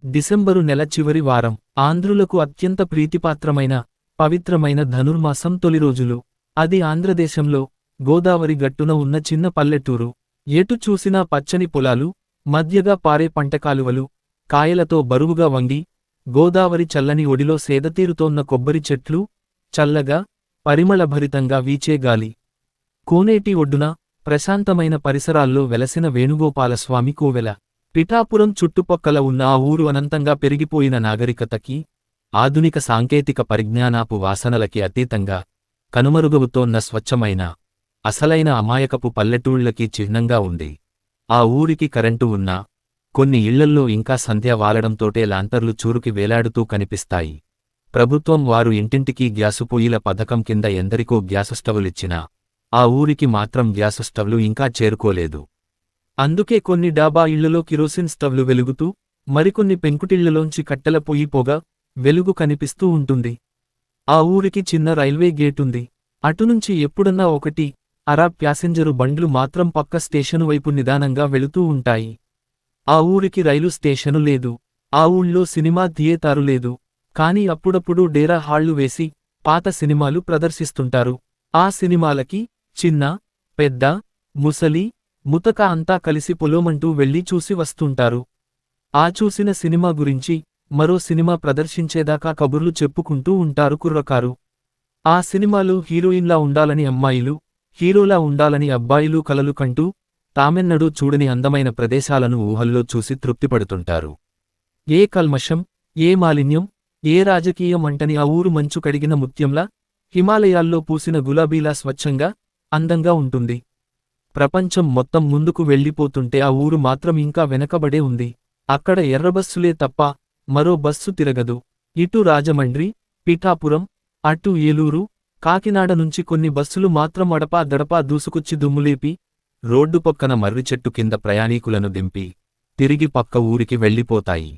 December నెల చివరి వారం ఆంధ్రులకు అత్యంత ప్రీతిపాత్రమైన పవిత్రమైన ధనుర్మాసం తొలి రోజులు. అది ఆంధ్రదేశంలో గోదావరి గట్టున ఉన్న చిన్న పల్లెటూరు. ఎటు చూసినా పచ్చని పొలాలు, మధ్యగా పారే పంటకాలువలు, కాయలతో బరువుగా వంగి గోదావరి చల్లని ఒడిలో సేదతీరుతోన్న కొబ్బరి చెట్లు, చల్లగా పరిమళభరితంగా వీచే గాలి. కోనేటి ఒడ్డున ప్రశాంతమైన పరిసరాల్లో వెలసిన వేణుగోపాలస్వామి కోవెల. పిఠాపురం చుట్టుపక్కల ఉన్న ఆ ఊరు అనంతంగా పెరిగిపోయిన నాగరికతకి, ఆధునిక సాంకేతిక పరిజ్ఞానాపు వాసనలకి అతీతంగా కనుమరుగవుతోన్న స్వచ్ఛమైన అసలైన అమాయకపు పల్లెటూళ్లకి చిహ్నంగా ఉంది. ఆ ఊరికి కరెంటు ఉన్నా కొన్ని ఇళ్లల్లో ఇంకా సంధ్య వాలడంతోటే లాంతర్లు చూరుకి వేలాడుతూ కనిపిస్తాయి. ప్రభుత్వం వారు ఇంటింటికీ గ్యాసు పొయ్యిల పథకం కింద ఎందరికో గ్యాసు స్టవులిచ్చినా ఆ ఊరికి మాత్రం గ్యాసు స్టవ్లు ఇంకా చేరుకోలేదు. అందుకే కొన్ని డాబా ఇళ్లలో కిరోసిన్ స్టవ్లు వెలుగుతూ, మరికొన్ని పెంకుటిళ్లలోంచి కట్టెల పొయ్యి పొగ, వెలుగు కనిపిస్తూ ఉంటుంది. ఆ ఊరికి చిన్న రైల్వే గేటుంది. అటునుంచి ఎప్పుడన్నా ఒకటి అరా ప్యాసింజరు బండ్లు మాత్రం పక్క స్టేషను వైపు నిదానంగా వెళుతూ ఉంటాయి. ఆ ఊరికి రైలు స్టేషను లేదు. ఆ ఊళ్ళో సినిమా థియేటరు లేదు. కాని అప్పుడప్పుడు డేరా హాళ్లు వేసి పాత సినిమాలు ప్రదర్శిస్తుంటారు. ఆ సినిమాలకి చిన్న, పెద్ద, ముసలి, ముతక అంతా కలిసి పొలోమంటూ వెళ్ళి చూసి వస్తుంటారు. ఆ చూసిన సినిమా గురించి మరో సినిమా ప్రదర్శించేదాకా కబుర్లు చెప్పుకుంటూ ఉంటారు కుర్రకారు. ఆ సినిమాలో హీరోయిన్లా ఉండాలని అమ్మాయిలు, హీరోలా ఉండాలని అబ్బాయిలు కలలు కంటూ తామెన్నడూ చూడని అందమైన ప్రదేశాలను ఊహల్లో చూసి తృప్తిపడుతుంటారు. ఏ కల్మషం, ఏ మాలిన్యం, ఏ రాజకీయం అంటని ఆ ఊరు మంచు కడిగిన ముత్యంలా, హిమాలయాల్లో పూసిన గులాబీలా స్వచ్ఛంగా, అందంగా ఉంటుంది. ప్రపంచం మొత్తం ముందుకు వెళ్ళిపోతుంటే ఆ ఊరు మాత్రం ఇంకా వెనకబడే ఉంది. అక్కడ ఎర్రబస్సులే తప్ప మరో బస్సు తిరగదు. ఇటు రాజమండ్రి, పిఠాపురం, అటు ఏలూరు, కాకినాడ నుంచి కొన్ని బస్సులు మాత్రం అడపా దడపా దూసుకొచ్చి దుమ్ములేపి రోడ్డు పక్కన మర్రిచెట్టు కింద ప్రయాణీకులను దింపి తిరిగి పక్క ఊరికి వెళ్ళిపోతాయి.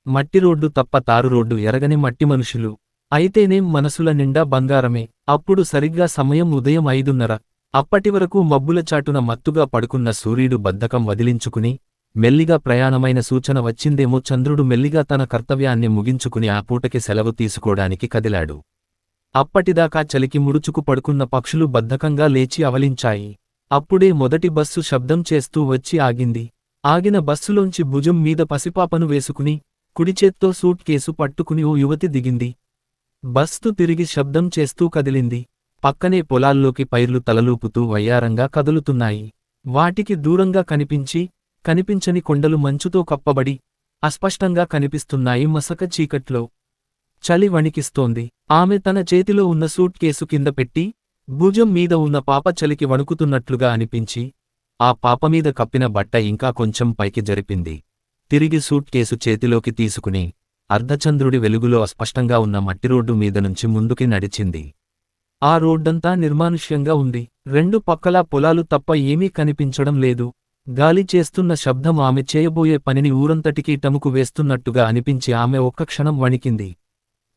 మట్టి రోడ్డు తప్ప తారు రోడ్డు ఎరగని మట్టి మనుషులు. అయితేనేం మనసుల నిండా బంగారమే. అప్పుడు సరిగ్గా సమయం ఉదయం 5:30. అప్పటివరకు మబ్బుల చాటున మత్తుగా పడుకున్న సూర్యుడు బద్ధకం వదిలించుకుని మెల్లిగా ప్రయాణమైన సూచన వచ్చిందేమో. చంద్రుడు మెల్లిగా తన కర్తవ్యాన్ని ముగించుకుని ఆ పూటకి సెలవు తీసుకోడానికి కదిలాడు. అప్పటిదాకా చలికి ముడుచుకు పడుకున్న పక్షులు బద్ధకంగా లేచి అవలించాయి. అప్పుడే మొదటి బస్సు శబ్దం చేస్తూ వచ్చి ఆగింది. ఆగిన బస్సులోంచి భుజం మీద పసిపాపను వేసుకుని కుడిచేత్తో సూట్ కేసు పట్టుకుని ఓ యువతి దిగింది. బస్సు తిరిగి శబ్దం చేస్తూ కదిలింది. పక్కనే పొలాల్లోకి పైర్లు తలలూపుతూ వయ్యారంగా కదులుతున్నాయి. వాటికి దూరంగా కనిపించని కొండలు మంచుతో కప్పబడి అస్పష్టంగా కనిపిస్తున్నాయి మసక చీకట్లో. చలి వణికిస్తోంది. ఆమె తన చేతిలో ఉన్న సూట్ కేసు కింద పెట్టి భుజం మీద ఉన్న పాప చలికి వణుకుతున్నట్లుగా అనిపించి ఆ పాపమీద కప్పిన బట్ట ఇంకా కొంచెం పైకి జరిపింది. తిరిగి సూట్ కేసు చేతిలోకి తీసుకుని అర్ధచంద్రుడి వెలుగులో అస్పష్టంగా ఉన్న మట్టిరోడ్డు మీదనుంచి ముందుకి నడిచింది. ఆ రోడ్డంతా నిర్మానుష్యంగా ఉంది. రెండు పక్కలా పొలాలు తప్ప ఏమీ కనిపించడం లేదు. గాలి చేస్తున్న శబ్దం ఆమె చేయబోయే పనిని ఊరంతటికీ టముకు వేస్తున్నట్టుగా అనిపించి ఆమె ఒక్క క్షణం వణికింది.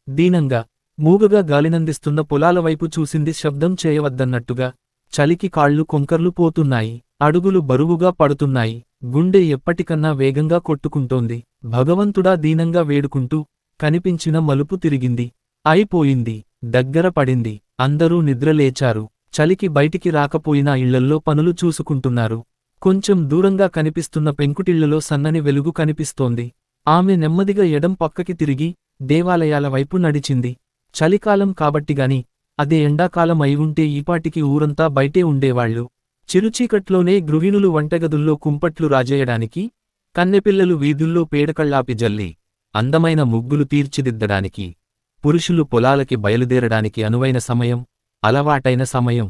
దీనంగా, మూగగా గాలినందిస్తున్న పొలాల వైపు చూసింది. శబ్దం చేయవద్దన్నట్టుగా. చలికి కాళ్ళు కొంకర్లు పోతున్నాయి. అడుగులు బరువుగా పడుతున్నాయి. గుండె ఎప్పటికన్నా వేగంగా కొట్టుకుంటోంది. భగవంతుడా దీనంగా వేడుకుంటూ కనిపించిన మలుపు తిరిగింది. అయిపోయింది. దగ్గర పడింది. అందరూ నిద్రలేచారు. చలికి బయటికి రాకపోయినా ఇళ్లల్లో పనులు చూసుకుంటున్నారు. కొంచెం దూరంగా కనిపిస్తున్న పెంకుటిళ్లలో సన్నని వెలుగు కనిపిస్తోంది. ఆమె నెమ్మదిగా ఎడం పక్కకి తిరిగి దేవాలయాల వైపు నడిచింది. చలికాలం కాబట్టిగాని అదే ఎండాకాలం అయి ఉంటే ఈపాటికి ఊరంతా బయటే ఉండేవాళ్లు. చిరుచీకట్లోనే గృహిణులు వంటగదుల్లో కుంపట్లు రాజేయడానికి, కన్నెపిల్లలు వీధుల్లో పేడకళ్ళాపి జల్లి అందమైన ముగ్గులు తీర్చిదిద్దడానికి, పురుషులు పొలాలకి బయలుదేరడానికి అనువైన సమయం, అలవాటైన సమయం.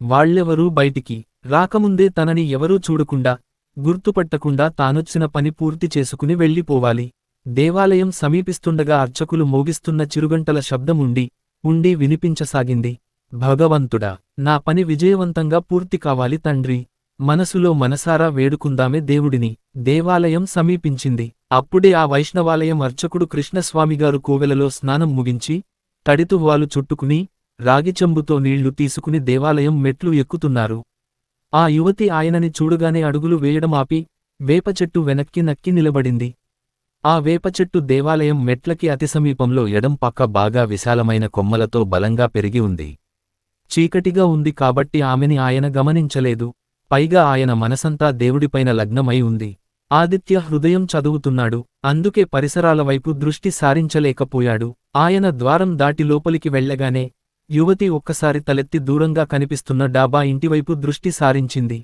వాళ్ళెవరూ బయటికి రాకముందే తనని ఎవరూ చూడకుండా, గుర్తుపట్టకుండా తానొచ్చిన పని పూర్తి చేసుకుని వెళ్ళిపోవాలి. దేవాలయం సమీపిస్తుండగా అర్చకులు మోగిస్తున్న చిరుగంటల శబ్దం ఉండి వినిపించసాగింది. భగవంతుడా, నా పని విజయవంతంగా పూర్తి కావాలి తండ్రి. మనసులో మనసారా వేడుకుందామే దేవుడిని. దేవాలయం సమీపించింది. అప్పుడే ఆ వైష్ణవాలయం అర్చకుడు కృష్ణస్వామిగారు కోవెలలో స్నానం ముగించి తడితువ్వాలు చుట్టుకుని రాగిచెంబుతో నీళ్లు తీసుకుని దేవాలయం మెట్లు ఎక్కుతున్నారు. ఆ యువతి ఆయనని చూడగానే అడుగులు వేయడం ఆపి వేపచెట్టు వెనక్కి నక్కి నిలబడింది. ఆ వేపచెట్టు దేవాలయం మెట్లకి అతి సమీపంలో ఎడం పక్క బాగా విశాలమైన కొమ్మలతో బలంగా పెరిగి ఉంది. చీకటిగా ఉంది కాబట్టి ఆమెని ఆయన గమనించలేదు. పైగా ఆయన మనసంతా దేవుడిపైన లగ్నమై ఉంది. ఆదిత్య హృదయం చదువుతున్నాడు. అందుకే పరిసరాల వైపు దృష్టి సారించలేకపోయాడు. ఆయన ద్వారం దాటి లోపలికి వెళ్లగానే యువతి ఒక్కసారి తలెత్తి దూరంగా కనిపిస్తున్న డాబా ఇంటివైపు దృష్టి సారించింది.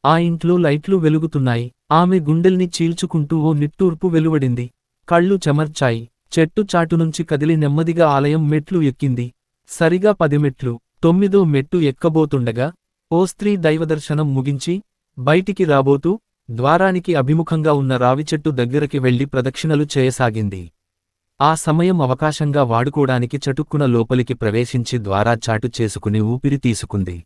ఆ ఇంట్లో లైట్లు వెలుగుతున్నాయి. ఆమె గుండెల్ని చీల్చుకుంటూ ఓ నిట్టూర్పు వెలువడింది. కళ్ళు చెమర్చాయి. చెట్టు చాటునుంచి కదిలి నెమ్మదిగా ఆలయం మెట్లు ఎక్కింది. సరిగా 10 మెట్లు. 9వ మెట్టు ఎక్కబోతుండగా ఓ స్త్రీ దైవదర్శనం ముగించి బయటికి రాబోతూ ద్వారానికి అభిముఖంగా ఉన్న రావిచెట్టు దగ్గరకి వెళ్లి ప్రదక్షిణలు చేయసాగింది. ఆ సమయం అవకాశంగా వాడుకోడానికి చటుక్కున లోపలికి ప్రవేశించి ద్వారా చాటు చేసుకుని ఊపిరి తీసుకుంది.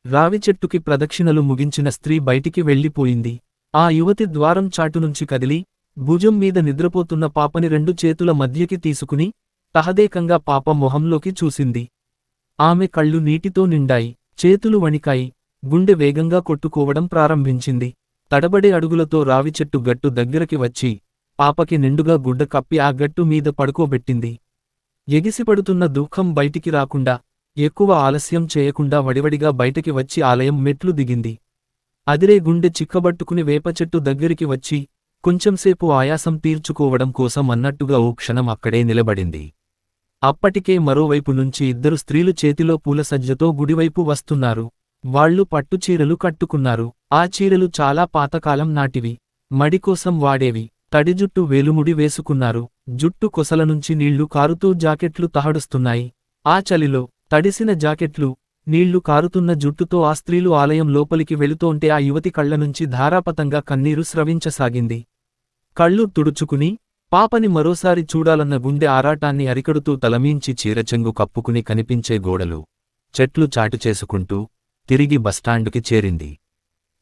రావిచెట్టుకి ప్రదక్షిణలు ముగించిన స్త్రీ బయటికి వెళ్లిపోయింది. ఆ యువతి ద్వారం చాటునుంచి కదిలి భుజం మీద నిద్రపోతున్న పాపని 2 చేతుల మధ్యకి తీసుకుని తహదేకంగా పాప మొహంలోకి చూసింది. ఆమె కళ్ళు నీటితో నిండాయి. చేతులు వణికాయి. గుండె వేగంగా కొట్టుకోవడం ప్రారంభించింది. తడబడే అడుగులతో రావిచెట్టు గట్టు దగ్గరకి వచ్చి పాపకి నిండుగా గుడ్డ కప్పి ఆ గట్టు మీద పడుకోబెట్టింది. ఎగిసిపడుతున్న దుఃఖం బయటికి రాకుండా ఎక్కువ ఆలస్యం చేయకుండా వడివడిగా బయటికి వచ్చి ఆలయం మెట్లు దిగింది. అదిరే గుండె చిక్కబట్టుకుని వేపచెట్టు దగ్గరికి వచ్చి కొంచెంసేపు ఆయాసం తీర్చుకోవడం కోసం అన్నట్టుగా ఓ క్షణం అక్కడే నిలబడింది. అప్పటికే మరోవైపు నుంచి 2 స్త్రీలు చేతిలో పూలసజ్జతో గుడివైపు వస్తున్నారు. వాళ్లు పట్టుచీరలు కట్టుకున్నారు. ఆ చీరలు చాలా పాతకాలం నాటివి. మడికోసం వాడేవి. తడిజుట్టు వేలుముడి వేసుకున్నారు. జుట్టు కొసల నుంచి నీళ్లు కారుతూ జాకెట్లు తహడుస్తున్నాయి. ఆ చలిలో తడిసిన జాకెట్లు, నీళ్లు కారుతున్న జుట్టుతో ఆ స్త్రీలు ఆలయం లోపలికి వెళుతోంటే ఆ యువతి కళ్లనుంచి ధారాపతంగా కన్నీరు స్రవించసాగింది. కళ్ళు తుడుచుకుని పాపని మరోసారి చూడాలన్న గుండె ఆరాటాన్ని అరికడుతూ తలమీంచి చీరచెంగు కప్పుకుని కనిపించే గోడలు, చెట్లు చాటు చేసుకుంటూ తిరిగి బస్టాండుకి చేరింది.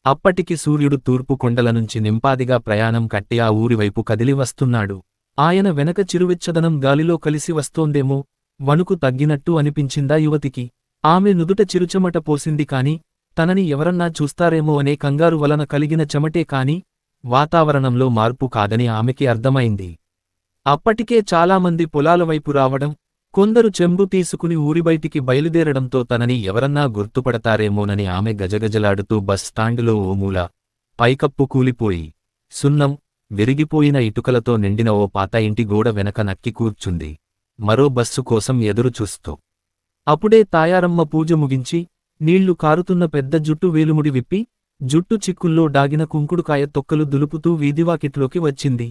అప్పటికి సూర్యుడు తూర్పు కొండల నుంచి నింపాదిగా ప్రయాణం కట్టి ఆ ఊరివైపు కదిలి వస్తున్నాడు. ఆయన వెనక చిరువెచ్చదనం గాలిలో కలిసి వస్తోందేమో, వణుకు తగ్గినట్టు అనిపించిందా యువతికి. ఆమె నుదుట చిరుచెమట పోసింది కాని, తనని ఎవరన్నా చూస్తారేమో అనే కంగారు వలన కలిగిన చెమటే కాని, వాతావరణంలో మార్పు కాదని ఆమెకి అర్థమైంది. అప్పటికే చాలామంది పొలాలవైపు రావడం, కొందరు చెంబు తీసుకుని ఊరిబయటికి బయలుదేరడంతో తనని ఎవరన్నా గుర్తుపడతారేమోనని ఆమె గజగజలాడుతూ బస్ స్టాండులో ఓ మూల పైకప్పు కూలిపోయి సున్నం, విరిగిపోయిన ఇటుకలతో నిండిన ఓ పాత ఇంటి గోడ వెనక నక్కి కూర్చుంది, మరో బస్సు కోసం ఎదురు చూస్తూ. అప్పుడే తాయారమ్మ పూజ ముగించి నీళ్లు కారుతున్న పెద్ద జుట్టు వేలుముడి విప్పి జుట్టు చిక్కుల్లో డాగిన కుంకుడుకాయ తొక్కలు దులుపుతూ వీధివాకిట్లోకి వచ్చింది.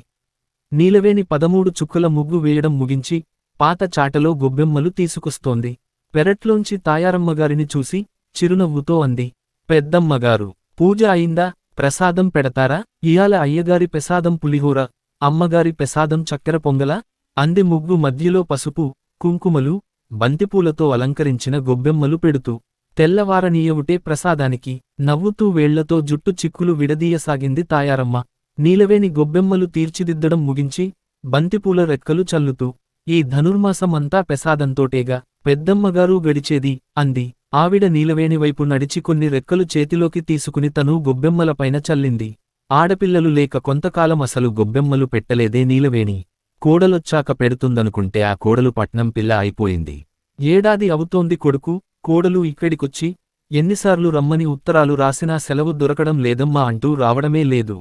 నీలవేణి 13 చుక్కల ముగ్గు వేయడం ముగించి పాత చాటలో గొబ్బెమ్మలు తీసుకొస్తోంది. పెరట్లోంచి తాయారమ్మగారిని చూసి చిరునవ్వుతో అంది, పెద్దమ్మగారు, పూజ అయిందా? ప్రసాదం పెడతారా? ఇయాల అయ్యగారి పెసాదం పులిహోర, అమ్మగారి పెసాదం చక్కెర పొంగలా? అంది ముగ్గు మధ్యలో పసుపు, కుంకుమలు, బంతిపూలతో అలంకరించిన గొబ్బెమ్మలు పెడుతూ. తెల్లవారనీయవుటే ప్రసాదానికి. నవ్వుతూ వేళ్లతో జుట్టు చిక్కులు విడదీయసాగింది తాయారమ్మ. నీలవేణి గొబ్బెమ్మలు తీర్చిదిద్దడం ముగించి బంతిపూల రెక్కలు చల్లుతూ, ఈ ధనుర్మాసం అంతా పెసాదంతోటేగా పెద్దమ్మగారు గడిచేది అంది. ఆవిడ నీలవేణి వైపు నడిచి కొన్ని రెక్కలు చేతిలోకి తీసుకుని తను గొబ్బెమ్మలపైన చల్లింది. ఆడపిల్లలు లేక కొంతకాలం అసలు గొబ్బెమ్మలు పెట్టలేదే నీలవేణి. కోడలొచ్చాక పెడుతుందనుకుంటే ఆ కోడలు పట్నం పిల్ల అయిపోయింది. ఏడాది అవుతోంది కొడుకు, కోడలు ఇక్కడికొచ్చి ఎన్నిసార్లు రమ్మని ఉత్తరాలు రాసినా సెలవు దొరకడం లేదమ్మా అంటూ రావడమే లేదు.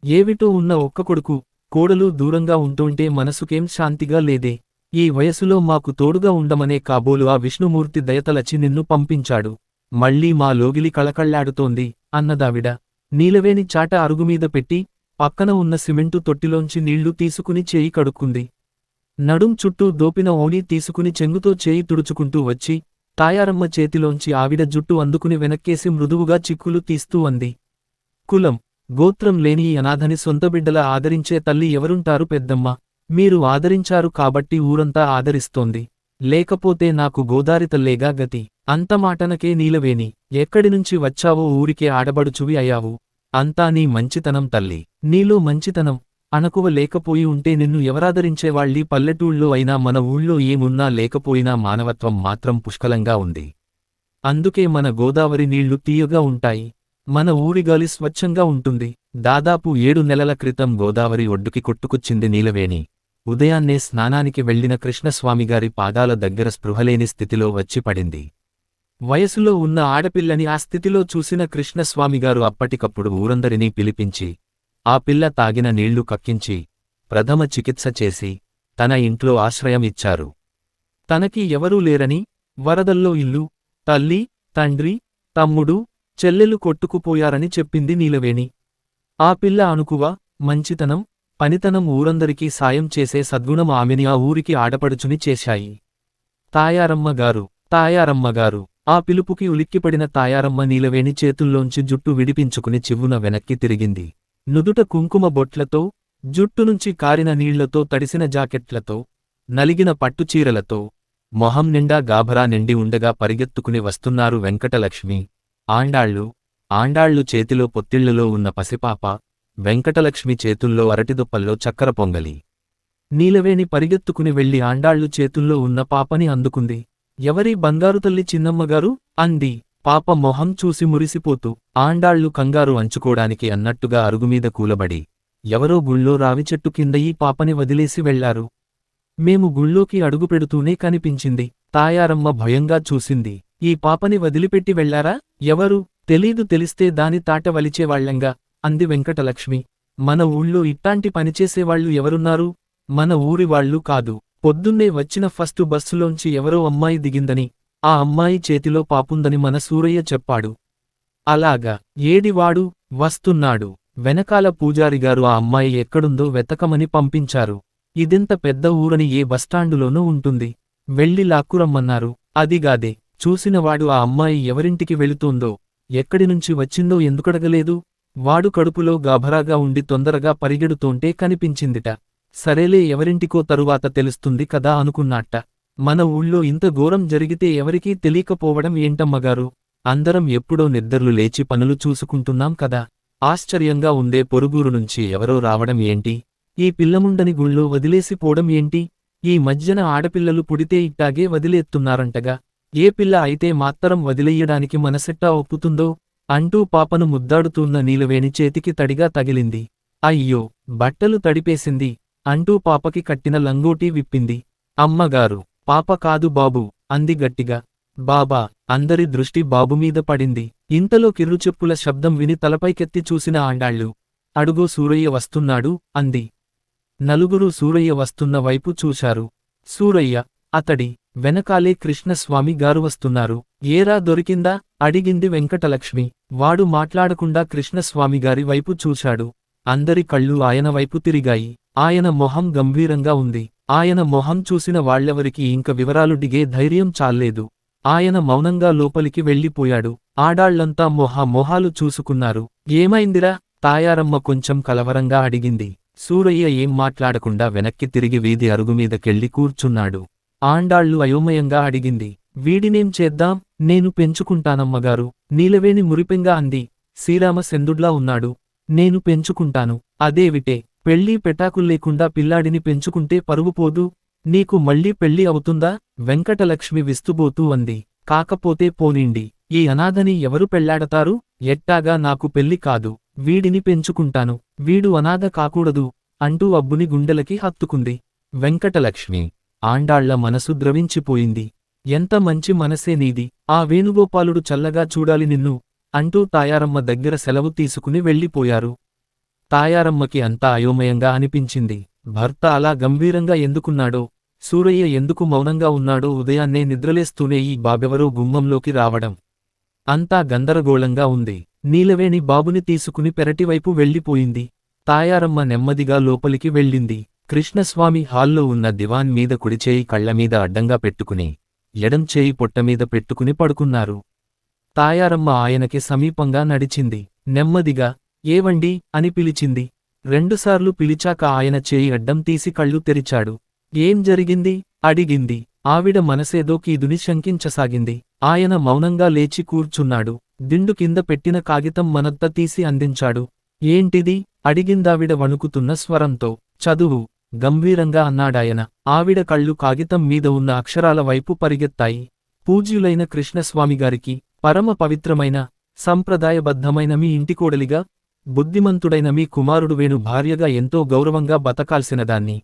ఏవిటో ఉన్న ఒక్క కొడుకు, కోడలు దూరంగా ఉంటుంటే మనసుకేం శాంతిగా లేదే. ఈ వయసులో మాకు తోడుగా ఉండమనే కాబోలు ఆ విష్ణుమూర్తి దయతలచి నిన్ను పంపించాడు. మళ్ళీ మా లోగిలి కళకళ్లాడుతోంది అన్నదావిడ. నీలవేణి చాట అరుగుమీద పెట్టి పక్కన ఉన్న సిమెంటు తొట్టిలోంచి నీళ్లు తీసుకుని చేయి కడుక్కుంది. నడుం చుట్టూ దోపిన ఓణి తీసుకుని చెంగుతో చేయి తుడుచుకుంటూ వచ్చి తాయారమ్మ చేతిలోంచి ఆవిడ జుట్టు అందుకుని వెనక్కేసి మృదువుగా చిక్కులు తీస్తూ అంది, కులం, గోత్రం లేని ఈ అనాథని సొంతబిడ్డలా ఆదరించే తల్లి ఎవరుంటారు పెద్దమ్మ? మీరు ఆదరించారు కాబట్టి ఊరంతా ఆదరిస్తోంది. లేకపోతే నాకు గోదారితల్లేగా గతి. అంతమాటనకే నీలవేణి, ఎక్కడినుంచి వచ్చావో ఊరికే ఆడబడుచువి అయ్యావు. అంతా నీ మంచితనం తల్లి. నీలో మంచితనం, అణకువ లేకపోయి ఉంటే నిన్ను ఎవరాదరించేవాళ్ళీ? పల్లెటూళ్ళో అయినా మన ఊళ్ళో ఏమున్నా లేకపోయినా మానవత్వం మాత్రం పుష్కలంగా ఉంది. అందుకే మన గోదావరి నీళ్లు తీయగా ఉంటాయి. మన ఊరిగాలి స్వచ్ఛంగా ఉంటుంది. దాదాపు 7 నెలల క్రితం గోదావరి ఒడ్డుకి కొట్టుకొచ్చింది నీలవేణి. ఉదయాన్నే స్నానానికి వెళ్లిన కృష్ణస్వామిగారి పాదాల దగ్గర స్పృహలేని స్థితిలో వచ్చి పడింది. వయసులో ఉన్న ఆడపిల్లని ఆ స్థితిలో చూసిన కృష్ణస్వామిగారు అప్పటికప్పుడు ఊరందరినీ పిలిపించి ఆ పిల్ల తాగిన నీళ్లు కక్కించి ప్రథమ చికిత్స చేసి తన ఇంట్లో ఆశ్రయం ఇచ్చారు. తనకి ఎవరూ లేరని, వరదల్లో ఇల్లు, తల్లి, తండ్రి, తమ్ముడు, చెల్లెలు కొట్టుకుపోయారని చెప్పింది నీలవేణి. ఆ పిల్ల అణుకువ, మంచితనం, పనితనం ఊరందరికీ సాయం చేసే సద్గుణం ఆమెని ఆ ఊరికి ఆడపడుచుని చేశాయి. తాయారమ్మగారు ఆ పిలుపుకి ఉలిక్కిపడిన తాయారమ్మ నీలవేణి చేతుల్లోంచి జుట్టు విడిపించుకుని చివ్వున వెనక్కి తిరిగింది. నుదుట కుంకుమ బొట్లతో, జుట్టునుంచి కారిన నీళ్లతో తడిసిన జాకెట్లతో, నలిగిన పట్టుచీరలతో, మొహం నిండా గాభరా నిండి ఉండగా పరిగెత్తుకుని వస్తున్నారు వెంకటలక్ష్మి, ఆండాళ్ళు చేతిలో పొత్తిళ్లలో ఉన్న పసిపాప, వెంకటలక్ష్మి చేతుల్లో అరటిదుప్పల్లో చక్కెర పొంగలి. నీలవేణి పరిగెత్తుకుని వెళ్లి ఆండాళ్ళు చేతుల్లో ఉన్న పాపని అందుకుంది. ఎవరి బంగారుతల్లి చిన్నమ్మగారు? అంది పాప మొహం చూసి మురిసిపోతూ. ఆండాళ్ళు కంగారు అంచుకోడానికి అన్నట్టుగా అరుగుమీద కూలబడి ఎవరో గుళ్ళో రావిచెట్టు కింద ఈ పాపని వదిలేసి వెళ్లారు. మేము గుళ్ళోకి అడుగుపెడుతూనే కనిపించింది. తాయారమ్మ భయంగా చూసింది. ఈ పాపని వదిలిపెట్టి వెళ్లారా? ఎవరు? తెలీదు, తెలిస్తే దాని తాట వలిచేవాళ్లంగా అంది వెంకటలక్ష్మి. మన ఊళ్ళో ఇట్టాంటి పనిచేసేవాళ్లు ఎవరున్నారు? మన ఊరివాళ్లు కాదు. పొద్దున్నే వచ్చిన ఫస్ట్ బస్సులోంచి ఎవరో అమ్మాయి దిగిందని, ఆ అమ్మాయి చేతిలో పాపుందని మన సూరయ్య చెప్పాడు. అలాగా? ఏడివాడు? వస్తున్నాడు. వెనకాల పూజారిగారు ఆ అమ్మాయి ఎక్కడుందో వెతకమని పంపించారు. ఇదెంత పెద్ద ఊరని ఏ బస్టాండులోనూ ఉంటుంది. వెళ్ళి లాక్కురమ్మన్నారు. అదిగాదే. చూసినవాడు ఆ అమ్మాయి ఎవరింటికి వెళుతోందో, ఎక్కడినుంచి వచ్చిందో ఎందుకడగలేదు? వాడు కడుపులో గాభరాగా ఉండి తొందరగా పరిగెడుతోంటే కనిపించిందిట. సరేలే, ఎవరింటికో తరువాత తెలుస్తుంది కదా అనుకున్నాట్ట. మన ఊళ్ళో ఇంత ఘోరం జరిగితే ఎవరికీ తెలియకపోవడం ఏంటమ్మగారు? అందరం ఎప్పుడో నిద్రలు లేచి పనులు చూసుకుంటున్నాం కదా. ఆశ్చర్యంగా ఉందే, పొరుగురు నుంచి ఎవరో రావడం ఏంటి? ఈ పిల్లముండని గుళ్ళో వదిలేసిపోవడం ఏంటి? ఈ మధ్యన ఆడపిల్లలు పుడితే ఇట్టాగే వదిలేస్తున్నారంటగా. ఏ పిల్ల అయితే మాత్తరం వదిలెయ్యడానికి మనసెట్టా ఒప్పుతుందో? అంటూ పాపను ముద్దాడుతున్న నీలవేణి చేతికి తడిగా తగిలింది. అయ్యో, బట్టలు తడిపేసింది అంటూ పాపకి కట్టిన లంగోటీ విప్పింది. అమ్మగారు, పాప కాదు బాబు అంది గట్టిగా. బాబా! అందరి దృష్టి బాబుమీద పడింది. ఇంతలో కిర్రుచెప్పుల శబ్దం విని తలపైకెత్తి చూసిన ఆండాళ్ళు, అడుగో సూరయ్య వస్తున్నాడు అంది. నలుగురు సూరయ్య వస్తున్న వైపు చూశారు. సూరయ్య, అతడి వెనకాలే కృష్ణస్వామి గారు వస్తున్నారు. ఏరా, దొరికిందా? అడిగింది వెంకటలక్ష్మి. వాడు మాట్లాడకుండా కృష్ణస్వామిగారి వైపు చూశాడు. అందరి కళ్ళు ఆయన వైపు తిరిగాయి. ఆయన మొహం గంభీరంగా ఉంది. ఆయన మొహం చూసిన వాళ్లెవరికి ఇంక వివరాలు డిగే ధైర్యం చాల్లేదు. ఆయన మౌనంగా లోపలికి వెళ్ళిపోయాడు. ఆడాళ్లంతా మొహాలు చూసుకున్నారు. ఏమైందిరా? తాయారమ్మ కొంచెం కలవరంగా అడిగింది. సూరయ్య ఏం మాట్లాడకుండా వెనక్కి తిరిగి వీధి అరుగుమీదకెళ్ళి కూర్చున్నాడు. ఆండాళ్ళు అయోమయంగా అడిగింది. వీడినేం చేద్దాం? నేను పెంచుకుంటానమ్మగారు. నీలవేణి మురిపెంగా అంది. శ్రీరామచంద్రుడ్లా ఉన్నాడు. నేను పెంచుకుంటాను. అదేవిటే, పెళ్ళీ పెటాకుల్లేకుండా పిల్లాడిని పెంచుకుంటే పరువుపోదు? నీకు మళ్ళీ పెళ్ళి అవుతుందా? వెంకటలక్ష్మి విస్తుబోతూ అంది. కాకపోతే పోనీండి, ఈ అనాథని ఎవరు పెళ్లాడతారు? ఎట్టాగా నాకు పెళ్లి కాదు. వీడిని పెంచుకుంటాను. వీడు అనాథ కాకూడదు అంటూ అబ్బుని గుండెలకి హత్తుకుంది. వెంకటలక్ష్మి, ఆండాళ్ల మనసు ద్రవించిపోయింది. ఎంత మంచి మనసే నీది. ఆ వేణుగోపాలుడు చల్లగా చూడాలి నిన్ను అంటూ తాయారమ్మ దగ్గర సెలవు తీసుకుని వెళ్ళిపోయారు. తాయారమ్మకి అంతా అయోమయంగా అనిపించింది. భర్త అలా గంభీరంగా ఎందుకున్నాడో, సూరయ్య ఎందుకు మౌనంగా ఉన్నాడో, ఉదయాన్నే నిద్రలేస్తూనే ఈ బాబెవరో గుమ్మంలోకి రావడం, అంతా గందరగోళంగా ఉంది. నీలవేణి బాబుని తీసుకుని పెరటివైపు వెళ్ళిపోయింది. తాయారమ్మ నెమ్మదిగా లోపలికి వెళ్ళింది. కృష్ణస్వామి హాల్లో ఉన్న దివాన్ మీద కుడిచేయి కళ్లమీద అడ్డంగా పెట్టుకుని, ఎడంచేయి పొట్టమీద పెట్టుకుని పడుకున్నారు. తాయారమ్మ ఆయనకి సమీపంగా నడిచింది. నెమ్మదిగా, ఏవండి అని పిలిచింది. రెండుసార్లు పిలిచాక ఆయన చేయి అడ్డం తీసి కళ్ళు తెరిచాడు. ఏం జరిగింది? అడిగింది. ఆవిడ మనసేదో కీదుని శంకించసాగింది. ఆయన మౌనంగా లేచి కూర్చున్నాడు. దిండు కింద పెట్టిన కాగితం మనత్త తీసి అందించాడు. ఏంటిది? అడిగిందావిడ వణుకుతున్న స్వరంతో. చదువు గంభీరంగా అన్నాడాయన. ఆవిడ కళ్ళు కాగితం మీద ఉన్న అక్షరాల వైపు పరిగెత్తాయి. పూజ్యులైన కృష్ణస్వామిగారికి, పరమ పవిత్రమైన సంప్రదాయబద్ధమైన మీ ఇంటికోడలిగా, బుద్ధిమంతుడైన మీ కుమారుడు వేణు భార్యగా ఎంతో గౌరవంగా బతకాల్సినదాన్ని.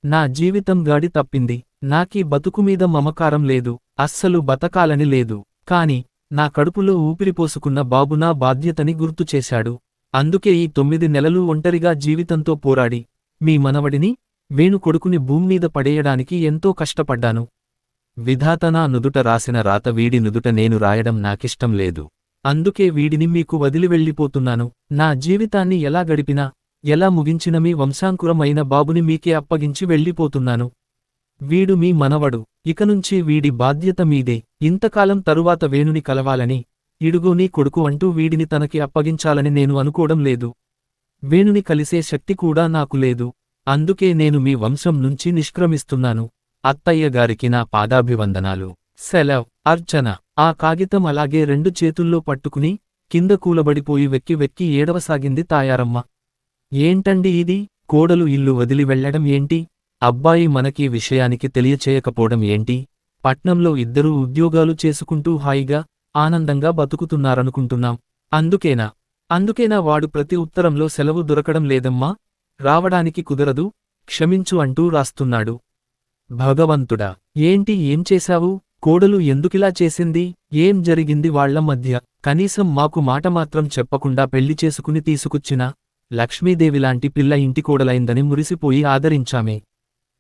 నా జీవితం గాడి తప్పింది. నాకీ బతుకుమీద మమకారం లేదు, అస్సలు బతకాలని లేదు. కాని నా కడుపులో ఊపిరిపోసుకున్న బాబు నా బాధ్యతని గుర్తుచేశాడు. అందుకే ఈ 9 నెలలు ఒంటరిగా జీవితంతో పోరాడి, మీ మనవడిని, వేణు కొడుకుని భూమ్మీద పడేయడానికి ఎంతో కష్టపడ్డాను. విధాత నా నుదుట రాసిన రాత వీడి నుదుట నేను రాయడం నాకిష్టం లేదు. అందుకే వీడిని మీకు వదిలి వెళ్ళిపోతున్నాను. నా జీవితాన్ని ఎలా గడిపినా, ఎలా ముగించిన మీ వంశాంకురం అయిన బాబుని మీకే అప్పగించి వెళ్ళిపోతున్నాను. వీడు మీ మనవడు, ఇకనుంచి వీడి బాధ్యత మీదే. ఇంతకాలం తరువాత వేణుని కలవాలని, ఇడుగో నీ కొడుకు అంటూ వీడిని తనకి అప్పగించాలని నేను అనుకోవడం లేదు. వేణుని కలిసే శక్తి కూడా నాకు లేదు. అందుకే నేను మీ వంశం నుంచి నిష్క్రమిస్తున్నాను. అత్తయ్య గారికి నా పాదాభివందనాలు. సెలవ్. అర్చన ఆ కాగితం అలాగే 2 చేతుల్లో పట్టుకుని కింద కూలబడిపోయి వెక్కి వెక్కి ఏడవసాగింది తాయారమ్మ. ఏంటండి ఇది? కోడలు ఇల్లు వదిలి వెళ్లడం ఏంటి? అబ్బాయి మనకీ విషయానికి తెలియచేయకపోవడం ఏంటి? పట్నంలో ఇద్దరూ ఉద్యోగాలు చేసుకుంటూ హాయిగా, ఆనందంగా బతుకుతున్నారనుకుంటున్నాం. అందుకేనా వాడు ప్రతి ఉత్తరంలో సెలవు దొరకడం లేదమ్మా, రావడానికి కుదరదు, క్షమించు అంటూ రాస్తున్నాడు. భగవంతుడా, ఏంటి ఏం చేశావు? కోడలు ఎందుకిలా చేసింది? ఏం జరిగింది వాళ్ల మధ్య? కనీసం మాకు మాట మాత్రం చెప్పకుండా పెళ్లి చేసుకుని తీసుకొచ్చినా లక్ష్మీదేవిలాంటి పిల్ల ఇంటికోడలైందని మురిసిపోయి ఆదరించామే.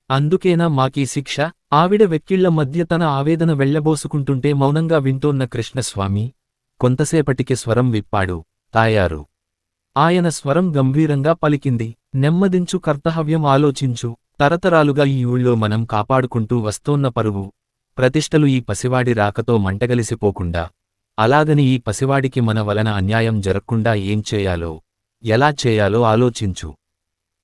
అందుకేనా మాకీ శిక్ష? ఆవిడ వెక్కిళ్ల మధ్య తన ఆవేదన వెళ్లబోసుకుంటుంటే మౌనంగా వింటోన్న కృష్ణస్వామి కొంతసేపటికి స్వరం విప్పాడు. తాయారు. ఆయన స్వరం గంభీరంగా పలికింది. నెమ్మదించు, కర్తవ్యం ఆలోచించు. తరతరాలుగా ఈ ఊళ్ళో మనం కాపాడుకుంటూ వస్తోన్న పరువు, ప్రతిష్టలు ఈ పసివాడి రాకతో మంటగలిసిపోకుండా, అలాగని ఈ పసివాడికి మన వలన అన్యాయం జరగకుండా ఏం చేయాలో, ఎలా చేయాలో ఆలోచించు.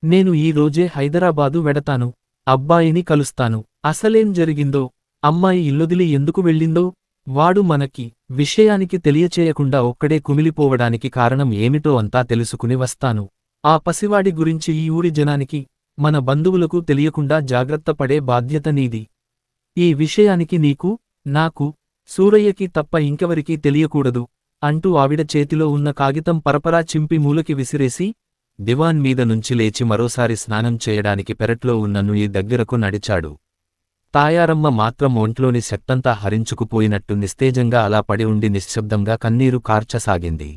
నేను ఈ రోజే హైదరాబాదు వెడతాను. అబ్బాయిని కలుస్తాను. అసలేం జరిగిందో, అమ్మాయి ఇల్లొదిలి ఎందుకు వెళ్ళిందో, వాడు మనకి విషయానికి తెలియచేయకుండా ఒక్కడే కుమిలిపోవడానికి కారణం ఏమిటో అంతా తెలుసుకుని వస్తాను. ఆ పసివాడి గురించి ఈ ఊరి జనానికి, మన బంధువులకు తెలియకుండా జాగ్రత్త పడే బాధ్యత నీది. ఈ విషయానికి నీకు, నాకు, సూరయ్యకి తప్ప ఇంకెవరికీ తెలియకూడదు అంటూ ఆవిడ చేతిలో ఉన్న కాగితం పరపరా చింపి మూలకి విసిరేసి, దివాన్ మీద నుంచి లేచి మరోసారి స్నానం చేయడానికి పెరట్లో ఉన్న నుయ్యి దగ్గరకు నడిచాడు. తాయారమ్మ మాత్రం ఒంట్లోని శక్తంతా హరించుకుపోయినట్టు నిస్తేజంగా అలా పడి ఉండి నిశ్శబ్దంగా కన్నీరు కార్చసాగింది.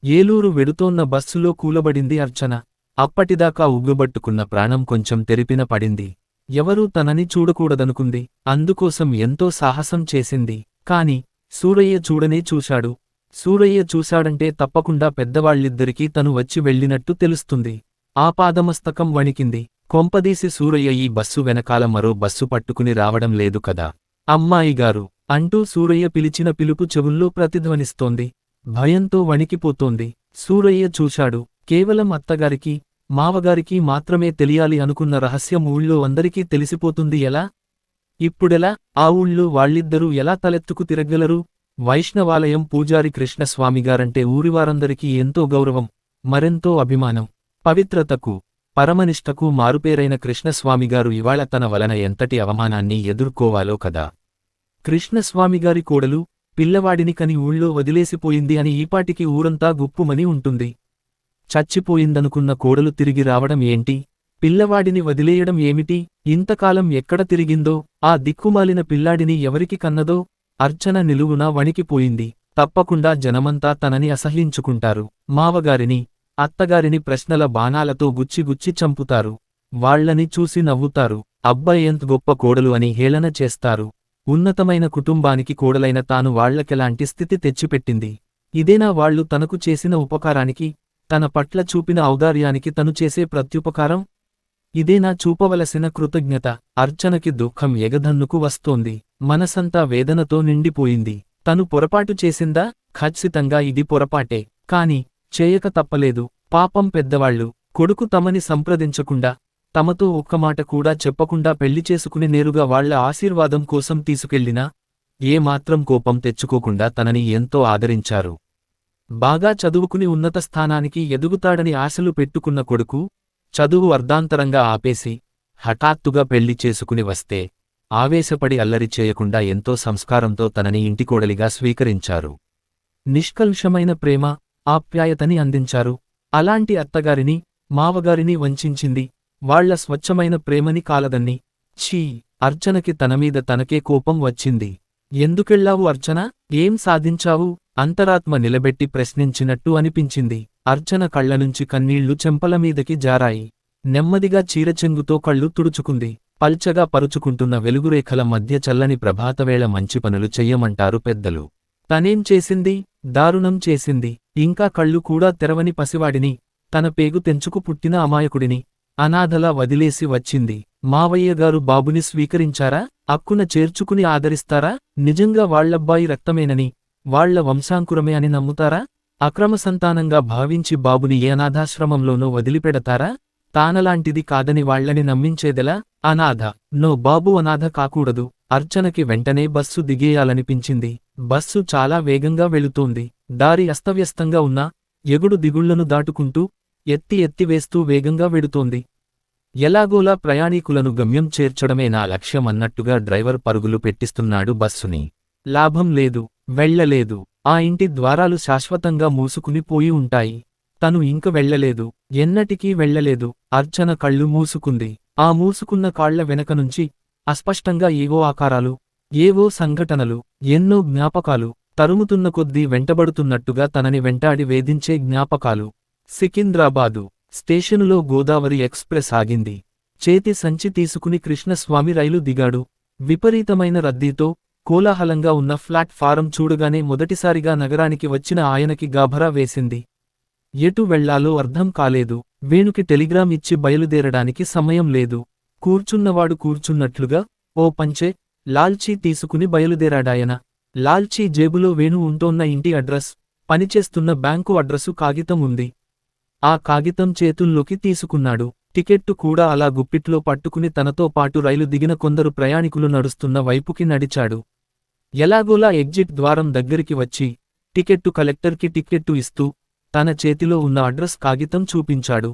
ఏలూరు వెడుతోన్న బస్సులో కూలబడింది అర్చన. అప్పటిదాకా ఉగ్గుబట్టుకున్న ప్రాణం కొంచెం తెరిపిన పడింది. ఎవరూ తనని చూడకూడదనుకుంది. అందుకోసం ఎంతో సాహసం చేసింది. కాని సూరయ్య చూడనే చూశాడు. సూరయ్య చూశాడంటే తప్పకుండా పెద్దవాళ్ళిద్దరికీ తను వచ్చి వెళ్ళినట్టు తెలుస్తుంది. ఆపాదమస్తకం వణికింది. కొంపదీసి సూరయ్య ఈ బస్సు వెనకాల మరో బస్సు పట్టుకుని రావడం లేదు కదా. అమ్మాయిగారు అంటూ సూరయ్య పిలిచిన పిలుపు చెవుల్లో ప్రతిధ్వనిస్తోంది. భయంతో వణికిపోతోంది. సూరయ్య చూశాడు. కేవలం అత్తగారికి, మావగారికి మాత్రమే తెలియాలి అనుకున్న రహస్యం ఊళ్ళో అందరికీ తెలిసిపోతుంది ఎలా? ఇప్పుడెలా? ఆ ఊళ్ళో వాళ్ళిద్దరూ ఎలా తలెత్తుకు తిరగలరు? వైష్ణవాలయం పూజారి కృష్ణస్వామిగారంటే ఊరివారందరికీ ఎంతో గౌరవం, మరెంతో అభిమానం. పవిత్రతకు, పరమనిష్టకు మారుపేరైన కృష్ణస్వామిగారు ఇవాళ తన వలన ఎంతటి అవమానాన్ని ఎదుర్కోవాలో కదా. కృష్ణస్వామిగారి కోడలు, పిల్లవాడిని కని ఊళ్ళో వదిలేసిపోయింది అని ఈపాటికి ఊరంతా గుప్పుమని ఉంటుంది. చచ్చిపోయిందనుకున్న కోడలు తిరిగి రావడం ఏంటి? పిల్లవాడిని వదిలేయడం ఏమిటి? ఇంతకాలం ఎక్కడ తిరిగిందో, ఆ దిక్కుమాలిన పిల్లాడిని ఎవరికి కన్నదో? అర్చన నిలువునా వణికిపోయింది. తప్పకుండా జనమంతా తనని అసహ్యించుకుంటారు. మావగారిని, అత్తగారిని ప్రశ్నల బాణాలతో గుచ్చిగుచ్చి చంపుతారు. వాళ్లని చూసి నవ్వుతారు. అబ్బాయి ఎంత గొప్ప కోడలు అని హేళన చేస్తారు. ఉన్నతమైన కుటుంబానికి కోడలైన తాను వాళ్లకెలాంటి స్థితి తెచ్చిపెట్టింది? ఇదేనా వాళ్లు తనకు చేసిన ఉపకారానికి, తన పట్ల చూపిన ఔదార్యానికి తను చేసే ప్రత్యుపకారం? ఇదేనా చూపవలసిన కృతజ్ఞత? అర్చనకి దుఃఖం ఎగదన్నుకు వస్తోంది. మనసంతా వేదనతో నిండిపోయింది. తను పొరపాటు చేసిందా? ఖచ్చితంగా ఇది పొరపాటే. కాని చేయక తప్పలేదు. పాపం పెద్దవాళ్లు, కొడుకు తమని సంప్రదించకుండా, తమతో ఒక్కమాట కూడా చెప్పకుండా పెళ్లి చేసుకుని నేరుగా వాళ్ల ఆశీర్వాదం కోసం తీసుకెళ్లినా ఏమాత్రం కోపం తెచ్చుకోకుండా తనని ఎంతో ఆదరించారు. బాగా చదువుకుని ఉన్నత స్థానానికి ఎదుగుతాడని ఆశలు పెట్టుకున్న కొడుకు, చదువు అర్ధాంతరంగా ఆపేసి హఠాత్తుగా పెళ్లి చేసుకుని వస్తే ఆవేశపడి అల్లరి చేయకుండా ఎంతో సంస్కారంతో తనని ఇంటికోడలిగా స్వీకరించారు. నిష్కల్షమైన ప్రేమ, ఆప్యాయతని అందించారు. అలాంటి అత్తగారిని, మావగారిని వంచింది వాళ్ల స్వచ్ఛమైన ప్రేమని కాలదన్ని. ఛీ! అర్చనకి తనమీద తనకే కోపం వచ్చింది. ఎందుకెళ్ళావు అర్చన? ఏం సాధించావు? అంతరాత్మ నిలబెట్టి ప్రశ్నించినట్టు అనిపించింది. అర్చన కళ్లనుంచి కన్నీళ్లు చెంపలమీదకి జారాయి. నెమ్మదిగా చీరచెంగుతో కళ్ళు తుడుచుకుంది. పల్చగా పరుచుకుంటున్న వెలుగురేఖల మధ్య చల్లని ప్రభాతవేళ మంచి పనులు చెయ్యమంటారు పెద్దలు. తనేం చేసింది? దారుణం చేసింది. ఇంకా కళ్ళు కూడా తెరవని పసివాడిని, తన పేగు తెంచుకు పుట్టిన అమాయకుడిని అనాథలా వదిలేసి వచ్చింది. మావయ్యగారు బాబుని స్వీకరించారా? అక్కున చేర్చుకుని ఆదరిస్తారా? నిజంగా వాళ్లబ్బాయి రక్తమేనని, వాళ్ల వంశాంకురమే అని నమ్ముతారా? అక్రమ సంతానంగా భావించి బాబుని ఏ అనాథాశ్రమంలోనో వదిలిపెడతారా? తానలాంటిది కాదని వాళ్లని నమ్మించేదెలా? అనాథ. నో, బాబు అనాథ కాకూడదు. అర్చనకి వెంటనే బస్సు దిగేయాలనిపించింది. బస్సు చాలా వేగంగా వెళుతోంది. దారి అస్తవ్యస్తంగా ఉన్నా ఎగుడు దిగుళ్లను దాటుకుంటూ ఎత్తి ఎత్తివేస్తూ వేగంగా వెడుతోంది. ఎలాగోలా ప్రయాణీకులను గమ్యం చేర్చడమే నా లక్ష్యం అన్నట్టుగా డ్రైవర్ పరుగులు పెట్టిస్తున్నాడు బస్సుని. లాభం లేదు, వెళ్లలేదు. ఆ ఇంటి ద్వారాలు శాశ్వతంగా మూసుకుని పోయి ఉంటాయి. తను ఇంక వెళ్లలేదు, ఎన్నటికీ వెళ్లలేదు. అర్చన కళ్ళు మూసుకుంది. ఆ మూసుకున్న కాళ్ల వెనకనుంచి అస్పష్టంగా ఏవో ఆకారాలు, ఏవో సంఘటనలు, ఎన్నో జ్ఞాపకాలు తరుముతున్న కొద్దీ వెంటబడుతున్నట్టుగా తనని వెంటాడి వేధించే జ్ఞాపకాలు. సికింద్రాబాదు స్టేషనులో గోదావరి ఎక్స్ప్రెస్ ఆగింది. చేతి సంచి తీసుకుని కృష్ణస్వామి రైలు దిగాడు. విపరీతమైన రద్దీతో కోలాహలంగా ఉన్న ప్లాట్ఫారం చూడగానే మొదటిసారిగా నగరానికి వచ్చిన ఆయనకి గాభరా వేసింది. ఎటు వెళ్లాలో అర్థం కాలేదు. వేణుకి టెలిగ్రామ్ ఇచ్చి బయలుదేరడానికి సమయం లేదు. కూర్చున్నవాడు కూర్చున్నట్లుగా ఓ పంచె, లాల్చీ తీసుకుని బయలుదేరాడాయన. లాల్చీ జేబులో వేణు ఉంటోన్న ఇంటి అడ్రస్, పనిచేస్తున్న బ్యాంకు అడ్రసు కాగితం ఉంది. ఆ కాగితం చేతుల్లోకి తీసుకున్నాడు. టికెట్టు కూడా అలా గుప్పిట్లో పట్టుకుని తనతో పాటు రైలు దిగిన కొందరు ప్రయాణికులు నడుస్తున్న వైపుకి నడిచాడు. ఎలాగోలా ఎగ్జిట్ ద్వారం దగ్గరికి వచ్చి టికెట్టు కలెక్టర్కి టిక్కెట్టు ఇస్తూ తన చేతిలో ఉన్న అడ్రస్ కాగితం చూపించాడు.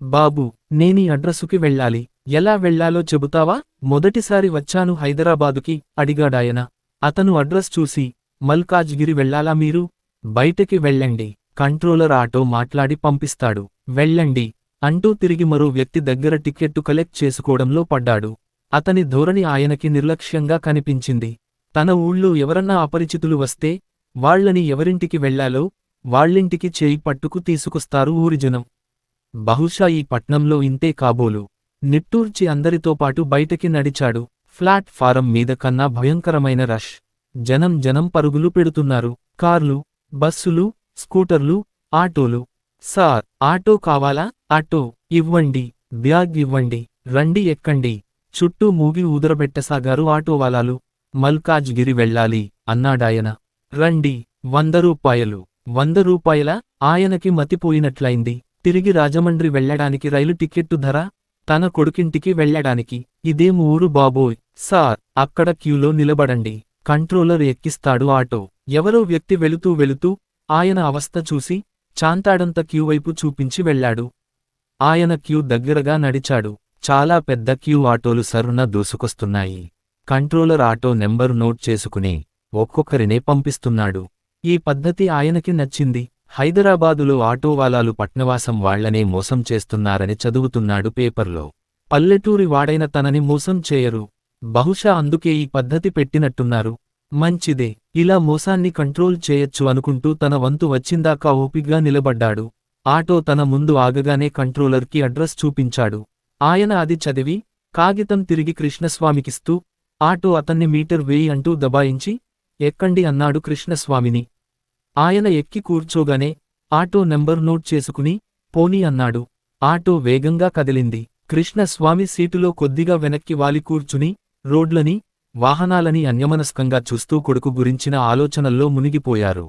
బాబూ, నేనీ అడ్రసుకి వెళ్ళాలి. ఎలా వెళ్లాలో చెబుతావా? మొదటిసారి వచ్చాను హైదరాబాదుకి అడిగాడాయన. అతను అడ్రస్ చూసి, మల్కాజ్గిరి వెళ్లాలా మీరు? బయటకి వెళ్ళండి, కంట్రోలర్ ఆటో మాట్లాడి పంపిస్తాడు, వెళ్ళండి అంటూ తిరిగి మరో వ్యక్తి దగ్గర టిక్కెట్టు కలెక్ట్ చేసుకోవడంలో పడ్డాడు. అతని ధోరణి ఆయనకి నిర్లక్ష్యంగా కనిపించింది. తన ఊళ్ళో ఎవరన్నా అపరిచితులు వస్తే వాళ్లని ఎవరింటికి వెళ్లాలో వాళ్ళింటికి చేయి పట్టుకు తీసుకొస్తారు ఊరిజనం. బహుశా ఈ పట్నంలో ఇంతే కాబోలు. నిట్టూర్చి అందరితో పాటు బయటకి నడిచాడు. ప్లాట్ఫారం మీద కన్నా భయంకరమైన రష్. జనం పరుగులు పెడుతున్నారు. కార్లు, బస్సులు, స్కూటర్లు, ఆటోలు. సార్, ఆటో కావాలా? ఆటో ఇవ్వండి, బ్యాగ్ ఇవ్వండి, రండి ఎక్కండి. చుట్టూ మూగి ఊదరబెట్టసాగారు ఆటోవాలాలు. మల్కాజ్గిరి వెళ్ళాలి అన్నాడాయన. రండి, 100 రూపాయలు. 100 రూపాయలా? ఆయనకి మతిపోయినట్లయింది. తిరిగి రాజమండ్రి వెళ్లడానికి రైలు టిక్కెట్టు ధర? తన కొడుకింటికి వెళ్లడానికి. ఇదేం ఊరు బాబోయ్! సార్, అక్కడ క్యూలో నిలబడండి, కంట్రోలర్ ఎక్కిస్తాడు ఆటో. ఎవరో వ్యక్తి వెళుతూ ఆయన అవస్థ చూసి చాంతాడంత క్యూ వైపు చూపించి వెళ్లాడు. ఆయన క్యూ దగ్గరగా నడిచాడు. చాలా పెద్ద క్యూ. ఆటోలు సరున దూసుకొస్తున్నాయి. కంట్రోలర్ ఆటో నెంబరు నోట్ చేసుకుని ఒక్కొక్కరినే పంపిస్తున్నాడు. ఈ పద్ధతి ఆయనకి నచ్చింది. హైదరాబాదులో ఆటోవాలాలు పట్నవాసం వాళ్లనే మోసం చేస్తున్నారని చదువుతున్నాడు పేపర్లో. పల్లెటూరి వాడైన తనని మోసం చేయరు. బహుశా అందుకే ఈ పద్ధతి పెట్టినట్టున్నారు. మంచిదే, ఇలా మోసాన్ని కంట్రోల్ చేయొచ్చు అనుకుంటూ తన వంతు వచ్చిందాకా ఓపిగ్గా నిలబడ్డాడు. ఆటో తన ముందు ఆగగానే కంట్రోలర్కి అడ్రస్ చూపించాడు. ఆయన అది చదివి కాగితం తిరిగి కృష్ణస్వామికిస్తూ ఆటో అతన్ని మీటర్ వేయి అంటూ దబాయించి ఎక్కండి అన్నాడు కృష్ణస్వామిని. ఆయన ఎక్కి కూర్చోగానే ఆటో నెంబర్ నోట్ చేసుకుని పోనీ అన్నాడు. ఆటో వేగంగా కదిలింది. కృష్ణస్వామి సీటులో కొద్దిగా వెనక్కి వాలి కూర్చుని రోడ్లని, వాహనాలని అన్యమనస్కంగా చూస్తూ కొడుకు గురించిన ఆలోచనల్లో మునిగిపోయారు.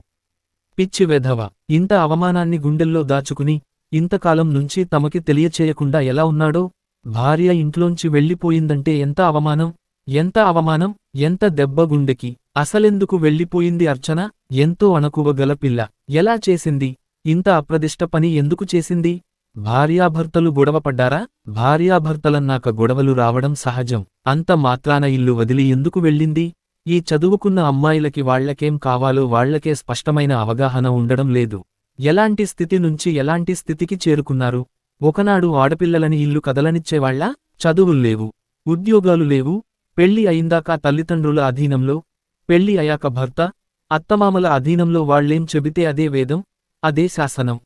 పిచ్చి వెధవ, ఇంత అవమానాన్ని గుండెల్లో దాచుకుని ఇంతకాలం నుంచి తమకి తెలియచేయకుండా ఎలా ఉన్నాడో. భార్య ఇంట్లోంచి వెళ్ళిపోయిందంటే ఎంత అవమానం, ఎంత అవమానం, ఎంత దెబ్బ గుండెకి. అసలెందుకు వెళ్ళిపోయింది అర్చన? ఎంతో అణకువగల పిల్ల. ఎలా చేసింది? ఇంత అప్రదిష్ట పని ఎందుకు చేసింది? భార్యాభర్తలు గొడవపడ్డారా? భార్యాభర్తలన్నాక గొడవలు రావడం సహజం. అంత మాత్రాన ఇల్లు వదిలి ఎందుకు వెళ్ళింది? ఈ చదువుకున్న అమ్మాయిలకి వాళ్లకేం కావాలో వాళ్లకే స్పష్టమైన అవగాహన ఉండడం లేదు. ఎలాంటి స్థితి నుంచి ఎలాంటి స్థితికి చేరుకున్నారు. ఒకనాడు ఆడపిల్లలని ఇల్లు కదలనిచ్చేవాళ్లా? చదువుల్లేవు, ఉద్యోగాలు లేవు, పెళ్లి అయిందాకా తల్లిదండ్రుల అధీనంలో, పెళ్లి అయాక భర్త, అత్తమామల అధీనంలో వాళ్లేం చెబితే అదే వేదం, అదే శాసనం.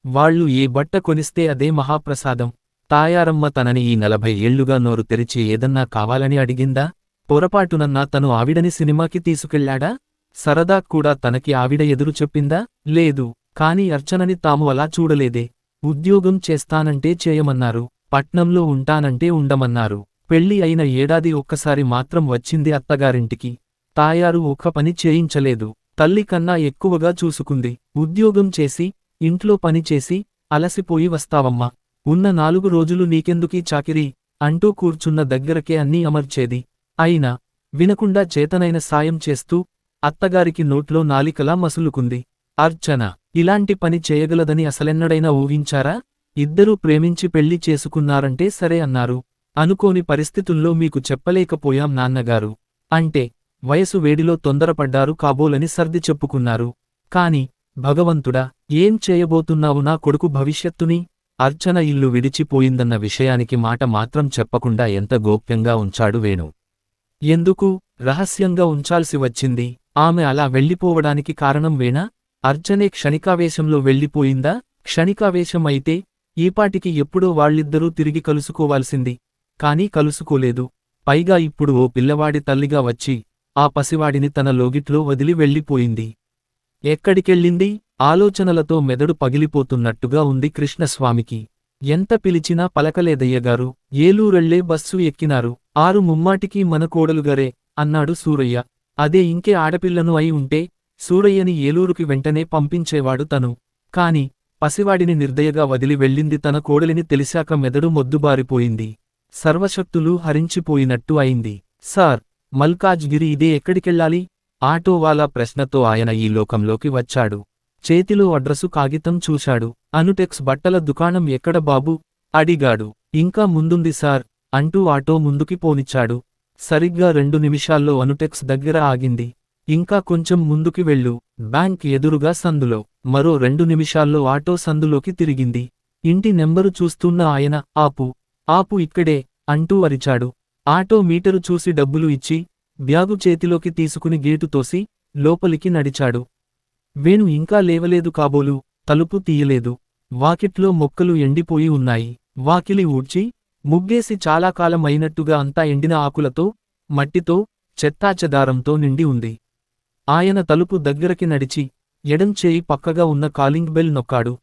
వాళ్లు ఏ బట్ట కొనిస్తే అదే మహాప్రసాదం. తాయారమ్మ తనని ఈ 40 ఏళ్లుగా నోరు తెరిచి ఏదన్నా కావాలని అడిగిందా? పొరపాటునన్నా తను ఆవిడని సినిమాకి తీసుకెళ్లాడా? సరదాక్కూడా తనకి ఆవిడ ఎదురు చెప్పిందా? లేదు. కాని అర్చనని తాము అలా చూడలేదే. ఉద్యోగం చేస్తానంటే చేయమన్నారు, పట్నంలో ఉంటానంటే ఉండమన్నారు. పెళ్లి అయిన ఏడాది ఒక్కసారి మాత్రం వచ్చింది అత్తగారింటికి. తాయారు ఒక్క పని చేయించలేదు. తల్లి కన్నా ఎక్కువగా చూసుకుంది. ఉద్యోగం చేసి, ఇంట్లో పనిచేసి, అలసిపోయి వస్తావమ్మా. ఉన్న 4 రోజులు నీకెందుకీ చాకిరీ అంటూ కూర్చున్న దగ్గరకే అన్నీ అమర్చేది. అయినా వినకుండా చేతనైన సాయం చేస్తూ అత్తగారికి నోట్లో నాలికలా మసులుకుంది. అర్చన ఇలాంటి పని చేయగలదని అసలెన్నడైనా ఊహించారా? ఇద్దరూ ప్రేమించి పెళ్లి చేసుకున్నారంటే సరే అన్నారు. అనుకోని పరిస్థితుల్లో మీకు చెప్పలేకపోయాం నాన్నగారు అంటే వయసు వేడిలో తొందరపడ్డారు కాబోలని సర్ది చెప్పుకున్నారు. కాని భగవంతుడా, ఏం చేయబోతున్నావు నా కొడుకు భవిష్యత్తుని? అర్చన ఇల్లు విడిచిపోయిందన్న విషయానికి మాట మాత్రం చెప్పకుండా ఎంత గోప్యంగా ఉంచాడు వేణు. ఎందుకు రహస్యంగా ఉంచాల్సి వచ్చింది? ఆమె అలా వెళ్ళిపోవడానికి కారణం వేణా? అర్చనే క్షణికావేశంలో వెళ్ళిపోయిందా? క్షణికావేశం అయితే ఈపాటికి ఎప్పుడో వాళ్ళిద్దరూ తిరిగి కలుసుకోవాల్సింది. కాని కలుసుకోలేదు. పైగా ఇప్పుడు ఓ పిల్లవాడి తల్లిగా వచ్చి ఆ పసివాడిని తన లోగిట్లో వదిలి వెళ్ళిపోయింది. ఎక్కడికెళ్ళింది? ఆలోచనలతో మెదడు పగిలిపోతున్నట్టుగా ఉంది కృష్ణస్వామికి. ఎంత పిలిచినా పలకలేదయ్యగారు. ఏలూరెళ్లే బస్సు ఎక్కినారు. 6 ముమ్మాటికి మన కోడలుగరే అన్నాడు సూరయ్య. అదే ఇంకే ఆడపిల్లను అయి ఉంటే సూరయ్యని ఏలూరుకి వెంటనే పంపించేవాడు తను. కాని పసివాడిని నిర్దయగా వదిలి వెళ్ళింది తన కోడలిని తెలిసాక మెదడు మొద్దుబారిపోయింది. సర్వశక్తులూ హరించిపోయినట్టు అయింది. సార్, మల్కాజ్గిరి ఇదే ఎక్కడికెళ్ళాలి? ఆటోవాలా ప్రశ్నతో ఆయన ఈ లోకంలోకి వచ్చాడు. చేతిలో అడ్రసు కాగితం చూశాడు. అనుటెక్స్ బట్టల దుకాణం ఎక్కడ బాబూ? అడిగాడు. ఇంకా ముందుంది సార్ అంటూ ఆటో ముందుకి పోనిచ్చాడు. సరిగ్గా 2 నిమిషాల్లో అనుటెక్స్ దగ్గర ఆగింది. ఇంకా కొంచెం ముందుకి వెళ్ళు. బ్యాంక్ ఎదురుగా సందులో. మరో 2 నిమిషాల్లో ఆటో సందులోకి తిరిగింది. ఇంటి నెంబరు చూస్తున్న ఆయన ఆపు, ఆపు ఇక్కడే అంటూ అరిచాడు. ఆటో మీటరు చూసి డబ్బులు ఇచ్చి బ్యాగు చేతిలోకి తీసుకుని గేటు తోసి లోపలికి నడిచాడు. వేణు ఇంకా లేవలేదు కాబోలు. తలుపు తీయలేదు. వాకిట్లో మొక్కలు ఎండిపోయి ఉన్నాయి. వాకిలి ఊడ్చి ముగ్గేసి చాలా కాలం అయినట్టుగా అంతా ఎండిన ఆకులతో, మట్టితో, చెత్తాచెదారంతో నిండి ఉంది. ఆయన తలుపు దగ్గరకి నడిచి ఎడం చేయి పక్కగా ఉన్న కాలింగ్ బెల్ నొక్కాడు.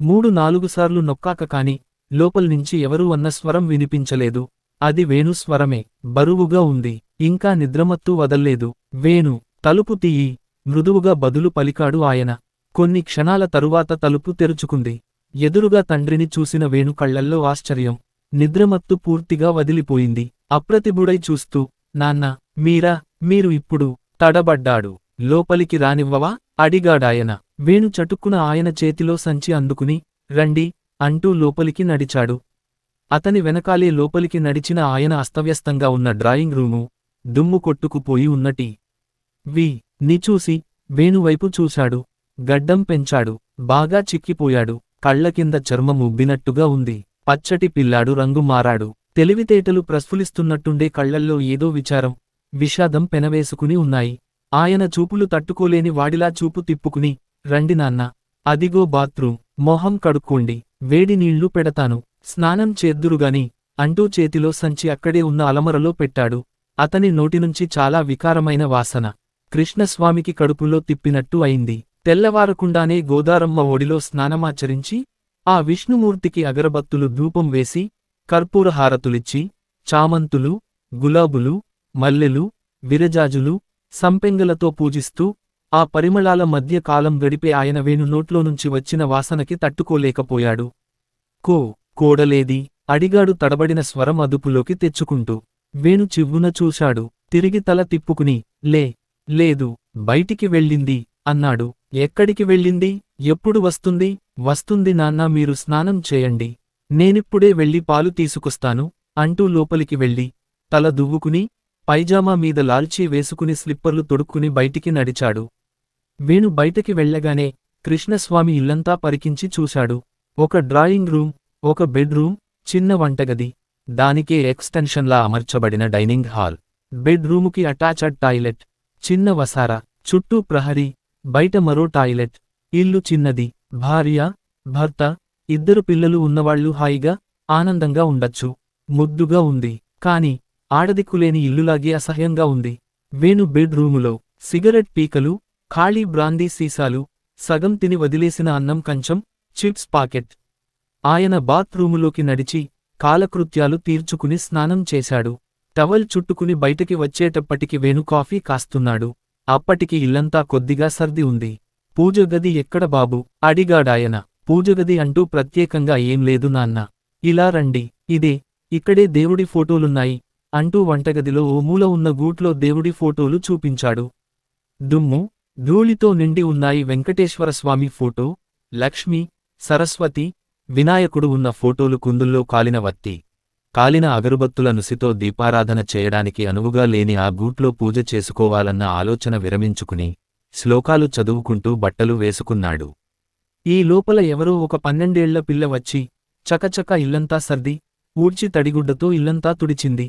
3-4 సార్లు నొక్కాక కాని లోపల్నించి ఎవరూ అన్న స్వరం వినిపించలేదు. అది వేణు స్వరమే. బరువుగా ఉంది. ఇంకా నిద్రమత్తు వదల్లేదు. వేణు, తలుపు తీయి మృదువుగా బదులు పలికాడు ఆయన. కొన్ని క్షణాల తరువాత తలుపు తెరుచుకుంది. ఎదురుగా తండ్రిని చూసిన వేణు కళ్లల్లో ఆశ్చర్యం. నిద్రమత్తు పూర్తిగా వదిలిపోయింది. అప్రతిభుడై చూస్తూ, నాన్నా, మీరు ఇప్పుడు తడబడ్డాడు. లోపలికి రానివ్వవా? అడిగాడాయన. వేణు చటుక్కున ఆయన చేతిలో సంచి అందుకుని, రండి అంటూ లోపలికి నడిచాడు. అతని వెనకాలే లోపలికి నడిచిన ఆయన అస్తవ్యస్తంగా ఉన్న డ్రాయింగ్ రూము, దుమ్ము కొట్టుకుపోయి ఉన్నటి ని చూసి వేణువైపు చూశాడు. గడ్డం పెంచాడు. బాగా చిక్కిపోయాడు. కళ్లకింద చర్మం ఉబ్బినట్టుగా ఉంది. పచ్చటి పిల్లాడు రంగు మారాడు. తెలివితేటలు ప్రస్ఫులిస్తున్నట్టుండే కళ్లల్లో ఏదో విచారం, విషాదం పెనవేసుకుని ఉన్నాయి. ఆయన చూపులు తట్టుకోలేని వాడిలా చూపు తిప్పుకుని, రండి నాన్న, అదిగో బాత్రూం, మొహం కడుక్కోండి, వేడి నీళ్లు పెడతాను, స్నానం చేద్దురుగాని అంటూ చేతిలో సంచి అక్కడే ఉన్న అలమరలో పెట్టాడు. అతని నోటినుంచి చాలా వికారమైన వాసన కృష్ణస్వామికి కడుపులో తిప్పినట్టు అయింది. తెల్లవారకుండానే గోదారమ్మ ఒడిలో స్నానమాచరించి ఆ విష్ణుమూర్తికి అగరబత్తులు ధూపం వేసి కర్పూరహారతులిచ్చి చామంతులు, గులాబులు, మల్లెలు, విరజాజులు, సంపెంగలతో పూజిస్తూ ఆ పరిమళాల మధ్య కాలం గడిపే ఆయన వేణు నోట్లోనుంచి వచ్చిన వాసనకి తట్టుకోలేకపోయాడు. కోడలేది? అడిగాడు తడబడిన స్వరం అదుపులోకి తెచ్చుకుంటూ. వేణు చివ్వున చూశాడు. తిరిగి తల తిప్పుకుని, లేదు, బయటికి వెళ్ళింది అన్నాడు. ఎక్కడికి వెళ్ళింది? ఎప్పుడు వస్తుంది? వస్తుంది నాన్నా, మీరు స్నానం చేయండి, నేనిప్పుడే వెళ్ళి పాలు తీసుకొస్తాను అంటూ లోపలికి వెళ్ళి తల దువ్వుకుని పైజామా మీద లాల్చీ వేసుకుని స్లిప్పర్లు తొడుక్కుని బయటికి నడిచాడు. వేణు బయటకి వెళ్ళగానే కృష్ణస్వామి ఇల్లంతా పరికించి చూశాడు. ఒక డ్రాయింగ్ రూమ్, ఒక బెడ్రూమ్, చిన్న వంటగది, దానికే ఎక్స్టెన్షన్లా అమర్చబడిన డైనింగ్ హాల్, బెడ్ రూముకి అటాచ్డ్ టాయిలెట్, చిన్న వసార, చుట్టూ ప్రహరీ, బయట మరో టాయిలెట్. ఇల్లు చిన్నది, భార్య, భర్త, 2 పిల్లలు ఉన్నవాళ్లు హాయిగా, ఆనందంగా ఉండొచ్చు. ముద్దుగా ఉంది. కాని ఆడదిక్కులేని ఇల్లులాగే అసహ్యంగా ఉంది. వేణు బెడ్ రూములో సిగరెట్ పీకలు, ఖాళీ బ్రాందీ సీసాలు, సగం తిని వదిలేసిన అన్నం కంచం, చిప్స్ పాకెట్. ఆయన బాత్ రూములోకి నడిచి కాలకృత్యాలు తీర్చుకుని స్నానం చేశాడు. టవల్ చుట్టుకుని బయటికి వచ్చేటప్పటికి వేణు కాఫీ కాస్తున్నాడు. అప్పటికి ఇల్లంతా కొద్దిగా సర్ది ఉంది. పూజగది ఎక్కడ బాబూ అడిగాడాయన. పూజగది అంటూ ప్రత్యేకంగా ఏం లేదు నాన్న. ఇలా రండి, ఇదే, ఇక్కడే దేవుడి ఫోటోలున్నాయి అంటూ వంటగదిలో ఓ మూల ఉన్న గూట్లో దేవుడి ఫోటోలు చూపించాడు. దుమ్ము, ధూళితో నిండి ఉన్నాయి వెంకటేశ్వరస్వామి ఫోటో, లక్ష్మి, సరస్వతి, వినాయకుడు ఉన్న ఫోటోలు. కుందుల్లో కాలిన వత్తి, కాలిన అగరుబత్తుల నుసితో దీపారాధన చేయడానికి అనువుగా లేని ఆ గూట్లో పూజ చేసుకోవాలన్న ఆలోచన విరమించుకుని శ్లోకాలు చదువుకుంటూ బట్టలు వేసుకున్నాడు. ఈ లోపల ఎవరో ఒక 12 ఏళ్ల పిల్ల వచ్చి చకచక ఇల్లంతా సర్ది, ఊడ్చి తడిగుడ్డతో ఇల్లంతా తుడిచింది.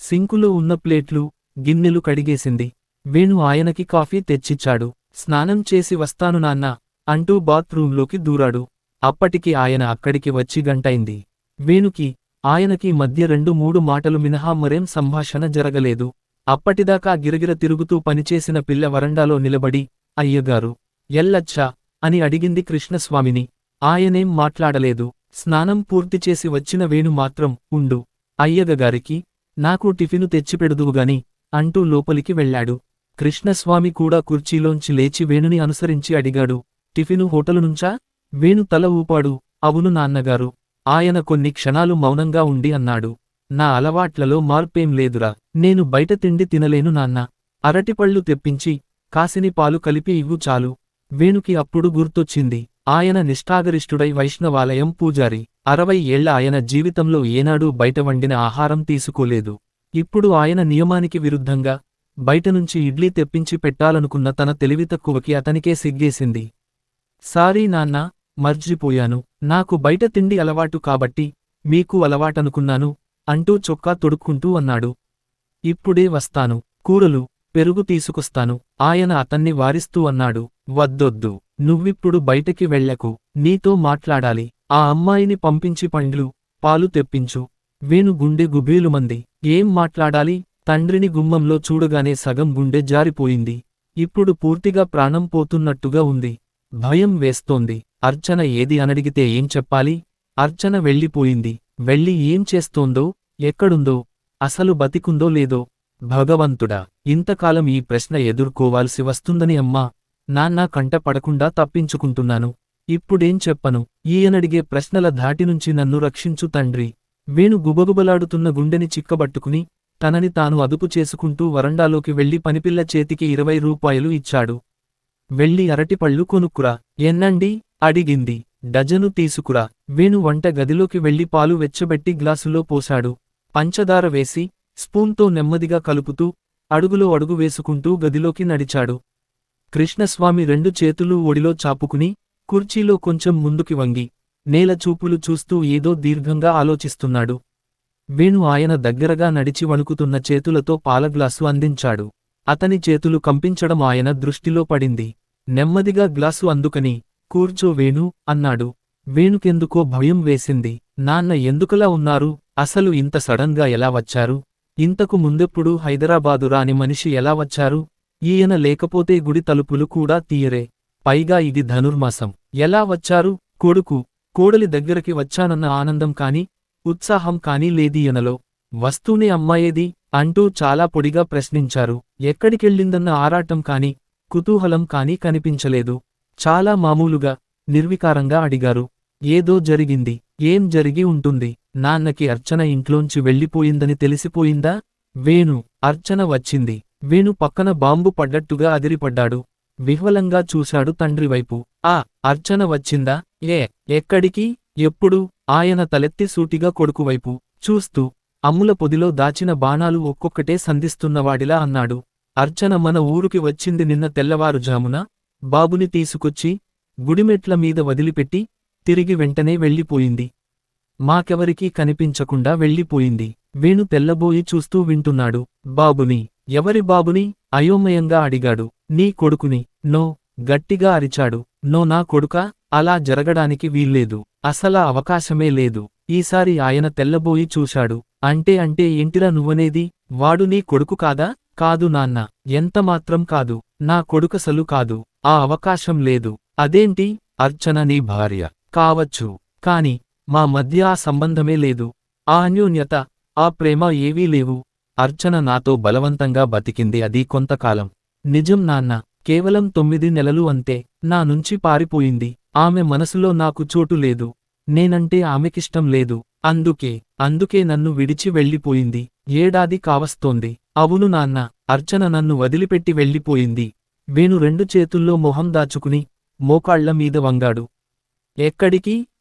సింకులో ఉన్న ప్లేట్లు, గిన్నెలు కడిగేసింది. వేణు ఆయనకి కాఫీ తెచ్చిచ్చాడు. స్నానం చేసి వస్తాను నాన్నా అంటూ బాత్రూంలోకి దూరాడు. అప్పటికి ఆయన అక్కడికి వచ్చి గంటైంది. వేణుకి, ఆయనకి మధ్య 2-3 మాటలు మినహా మరేం సంభాషణ జరగలేదు. అప్పటిదాకా గిరగిర తిరుగుతూ పనిచేసిన పిల్ల వరండాలో నిలబడి, అయ్యగారు ఎల్లచ్చా అని అడిగింది కృష్ణస్వామిని. ఆయనేం మాట్లాడలేదు. స్నానం పూర్తిచేసి వచ్చిన వేణు మాత్రం, ఉండు అయ్యగగారికి, నాకు టిఫిను తెచ్చిపెడుదువుగాని అంటూ లోపలికి వెళ్ళాడు. కృష్ణస్వామి కూడా కుర్చీలోంచి లేచి వేణుని అనుసరించి అడిగాడు, టిఫిను హోటలునుంచా? వేణు తల ఊపాడు, అవును నాన్నగారు. ఆయన కొన్ని క్షణాలు మౌనంగా ఉండి అన్నాడు, నా అలవాట్లలో మార్పేం లేదురా. నేను బయట తిండి తినలేను నాన్న. అరటిపళ్ళు తెప్పించి కాసిని పాలు కలిపి ఇవ్వు చాలు. వేణుకి అప్పుడు గుర్తొచ్చింది, ఆయన నిష్ఠాగరిష్ఠుడై వైష్ణవాలయం పూజారి. 60 ఏళ్ల ఆయన జీవితంలో ఏనాడూ బయట వండిన ఆహారం తీసుకోలేదు. ఇప్పుడు ఆయన నియమానికి విరుద్ధంగా బయటనుంచి ఇడ్లీ తెప్పించి పెట్టాలనుకున్న తన తెలివితక్కువకి అతనికే సిగ్గేసింది. సారీ నాన్నా, మర్చిపోయాను. నాకు బయట తిండి అలవాటు కాబట్టి మీకు అలవాటనుకున్నాను అంటూ చొక్కా తొడుక్కుంటూ అన్నాడు. ఇప్పుడే వస్తాను. కూరలు, పెరుగు తీసుకొస్తాను. ఆయన అతన్ని వారిస్తూ అన్నాడు, వద్దొద్దు, నువ్విప్పుడు బయటకి వెళ్ళకు. నీతో మాట్లాడాలి. ఆ అమ్మాయిని పంపించి పండ్లు, పాలు తెప్పించు. వేణు గుండె గుబేలుమంది. ఏం మాట్లాడాలి? తండ్రిని గుమ్మంలో చూడగానే సగం గుండె జారిపోయింది. ఇప్పుడు పూర్తిగా ప్రాణం పోతున్నట్టుగా ఉంది. భయం వేస్తోంది. అర్చన ఏది అనడిగితే ఏం చెప్పాలి? అర్చన వెళ్ళిపోయింది. వెళ్ళి ఏం చేస్తోందో, ఎక్కడుందో, అసలు బతికుందో లేదో? భగవంతుడా, ఇంతకాలం ఈ ప్రశ్న ఎదుర్కోవాల్సి వస్తుందని అమ్మా, నాన్న కంట పడకుండా తప్పించుకుంటున్నాను. ఇప్పుడేం చెప్పను? ఈయనడిగే ప్రశ్నల ధాటినుంచి నన్ను రక్షించు తండ్రి. వేణు గుబగుబలాడుతున్న గుండెని చిక్కబట్టుకుని తనని తాను అదుపు చేసుకుంటూ వరండాలోకి వెళ్లి పనిపిల్ల చేతికి 20 రూపాయలు ఇచ్చాడు. వెళ్ళి అరటిపళ్ళు కొనుక్కురా. ఎన్నండి? అడిగింది. డజను తీసుకురా. వేణు వంట గదిలోకి వెళ్లి పాలు వెచ్చబెట్టి గ్లాసులో పోశాడు. పంచదార వేసి స్పూన్తో నెమ్మదిగా కలుపుతూ అడుగులో అడుగు వేసుకుంటూ గదిలోకి నడిచాడు. కృష్ణస్వామి 2 చేతులూ ఒడిలో చాపుకుని కుర్చీలో కొంచెం ముందుకి వంగి నేల చూపులు చూస్తూ ఏదో దీర్ఘంగా ఆలోచిస్తున్నాడు. వేణు ఆయన దగ్గరగా నడిచి వణుకుతున్న చేతులతో పాలగ్లాసు అందించాడు. అతని చేతులు కంపించడం ఆయన దృష్టిలో పడింది. నెమ్మదిగా గ్లాసు అందుకని, కూర్చో వేణు అన్నాడు. వేణుకెందుకో భయం వేసింది. నాన్న ఎందుకలా ఉన్నారు? అసలు ఇంత సడన్గా ఎలా వచ్చారు? ఇంతకు ముందెప్పుడు హైదరాబాదు రాని మనిషి ఎలా వచ్చారు? ఈయన లేకపోతే గుడి తలుపులు కూడా తీయరే. పైగా ఇది ధనుర్మాసం. ఎలా వచ్చారు? కొడుకు, కోడలి దగ్గరకి వచ్చానన్న ఆనందం కాని, ఉత్సాహం కాని లేదీయనలో. వస్తూనే అమ్మాయేది అంటూ చాలా పొడిగా ప్రశ్నించారు. ఎక్కడికెళ్ళిందన్న ఆరాటం కాని, కుతూహలం కాని కనిపించలేదు. చాలా మామూలుగా, నిర్వికారంగా అడిగారు. ఏదో జరిగింది. ఏం జరిగి ఉంటుంది? నాన్నకి అర్చన ఇంట్లోంచి వెళ్ళిపోయిందని తెలిసిపోయిందా? వేణు, అర్చన వచ్చింది. వేణు పక్కన బాంబు పడ్డట్టుగా అదిరిపడ్డాడు. విహ్వలంగా చూశాడు తండ్రివైపు. ఆ, అర్చన వచ్చిందా? ఎక్కడికి? ఎప్పుడు? ఆయన తలెత్తి సూటిగా కొడుకువైపు చూస్తూ అమ్ముల పొదిలో దాచిన బాణాలు ఒక్కొక్కటే సంధిస్తున్నవాడిలా అన్నాడు. అర్చన మన ఊరుకి వచ్చింది నిన్న తెల్లవారుజామున, బాబుని తీసుకొచ్చి గుడిమెట్ల మీద వదిలిపెట్టి తిరిగి వెంటనే వెళ్ళిపోయింది. మాకెవరికీ కనిపించకుండా వెళ్ళిపోయింది. వేణు తెల్లబోయి చూస్తూ వింటున్నాడు. బాబుని? ఎవరి బాబుని? అయోమయంగా అడిగాడు. నీ కొడుకుని. నో, గట్టిగా అరిచాడు. నో, నా కొడుకా? అలా జరగడానికి వీల్లేదు. అసలా అవకాశమే లేదు. ఈసారి ఆయన తెల్లబోయి చూశాడు. అంటే ఏంటిరా నువ్వనేది? వాడు నీ కొడుకు కాదా? కాదు నాన్న, ఎంతమాత్రం కాదు. నా కొడుకసలు కాదు. ఆ అవకాశం లేదు. అదేంటి? అర్చన నీ భార్య కావచ్చు, కాని మా మధ్య ఆ సంబంధమే లేదు. ఆ అన్యోన్యత, ఆ ప్రేమ ఏవీ లేవు. అర్చన నాతో బలవంతంగా బతికింది అదీ కొంతకాలం. నిజం నాన్న, కేవలం 9 నెలలు అంతే. నా నుంచి పారిపోయింది. ఆమె మనసులో నాకు చోటు లేదు. నేనంటే ఆమెకిష్టం లేదు. అందుకే నన్ను విడిచి వెళ్ళిపోయింది. ఏడాది కావస్తోంది. అవును నాన్న, అర్చన నన్ను వదిలిపెట్టి వెళ్ళిపోయింది. వేణు 2 చేతుల్లో మొహం దాచుకుని మోకాళ్ల మీద వంగాడు.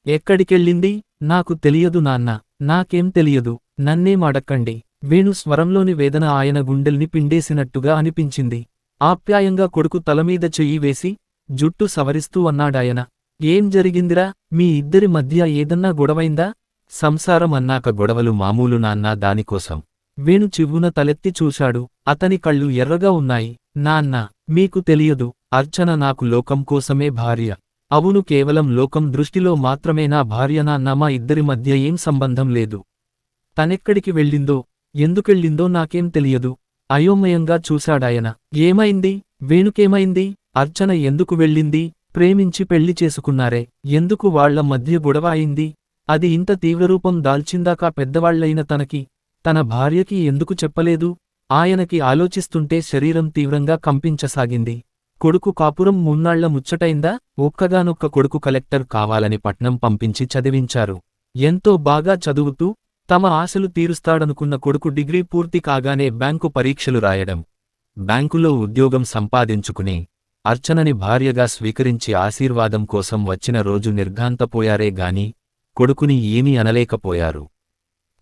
ఎక్కడికెళ్ళింది? నాకు తెలియదు నాన్న, నాకేం తెలియదు. నన్నేం అడక్కండి. వేణు స్వరంలోని వేదన ఆయన గుండెల్ని పిండేసినట్టుగా అనిపించింది. ఆప్యాయంగా కొడుకు తలమీద చెయ్యి వేసి జుట్టు సవరిస్తూ అన్నాడాయన. ఏం జరిగిందిరా? మీ ఇద్దరి మధ్య ఏదన్నా గొడవైందా? సంసారం అన్నాక గొడవలు మామూలు నాన్నా, దానికోసం. వేణు చివ్వున తలెత్తి చూశాడు. అతని కళ్ళు ఎర్రగా ఉన్నాయి. నాన్నా, మీకు తెలియదు, అర్చన నాకు లోకం కోసమే భార్య. అవును, కేవలం లోకం దృష్టిలో మాత్రమే నా భార్య. నాన్న, మా ఇద్దరి మధ్య ఏం సంబంధం లేదు. తనెక్కడికి వెళ్ళిందో, ఎందుకెళ్ళిందో నాకేం తెలియదు. అయోమయంగా చూశాడాయన. ఏమైంది? వేణుకేమైంది? అర్చన ఎందుకు వెళ్ళింది? ప్రేమించి పెళ్లి చేసుకున్నారే, ఎందుకు వాళ్ల మధ్య గొడవ అయింది? అది ఇంత తీవ్రరూపం దాల్చిందాకా పెద్దవాళ్లైన తన భార్యకి ఎందుకు చెప్పలేదు? ఆయనకి ఆలోచిస్తుంటే శరీరం తీవ్రంగా కంపించసాగింది. కొడుకు కాపురం మున్నాళ్ల ముచ్చటైందా? ఒక్కగానొక్క కొడుకు కలెక్టర్ కావాలని పట్నం పంపించి చదివించారు. ఎంతో బాగా చదువుతూ తమ ఆశలు తీరుస్తాడనుకున్న కొడుకు డిగ్రీ పూర్తి కాగానే బ్యాంకు పరీక్షలు రాయడం, బ్యాంకులో ఉద్యోగం సంపాదించుకుని అర్చనని భార్యగా స్వీకరించి ఆశీర్వాదం కోసం వచ్చిన రోజు నిర్ఘాంతపోయారే గాని కొడుకుని ఏమీ అనలేకపోయారు.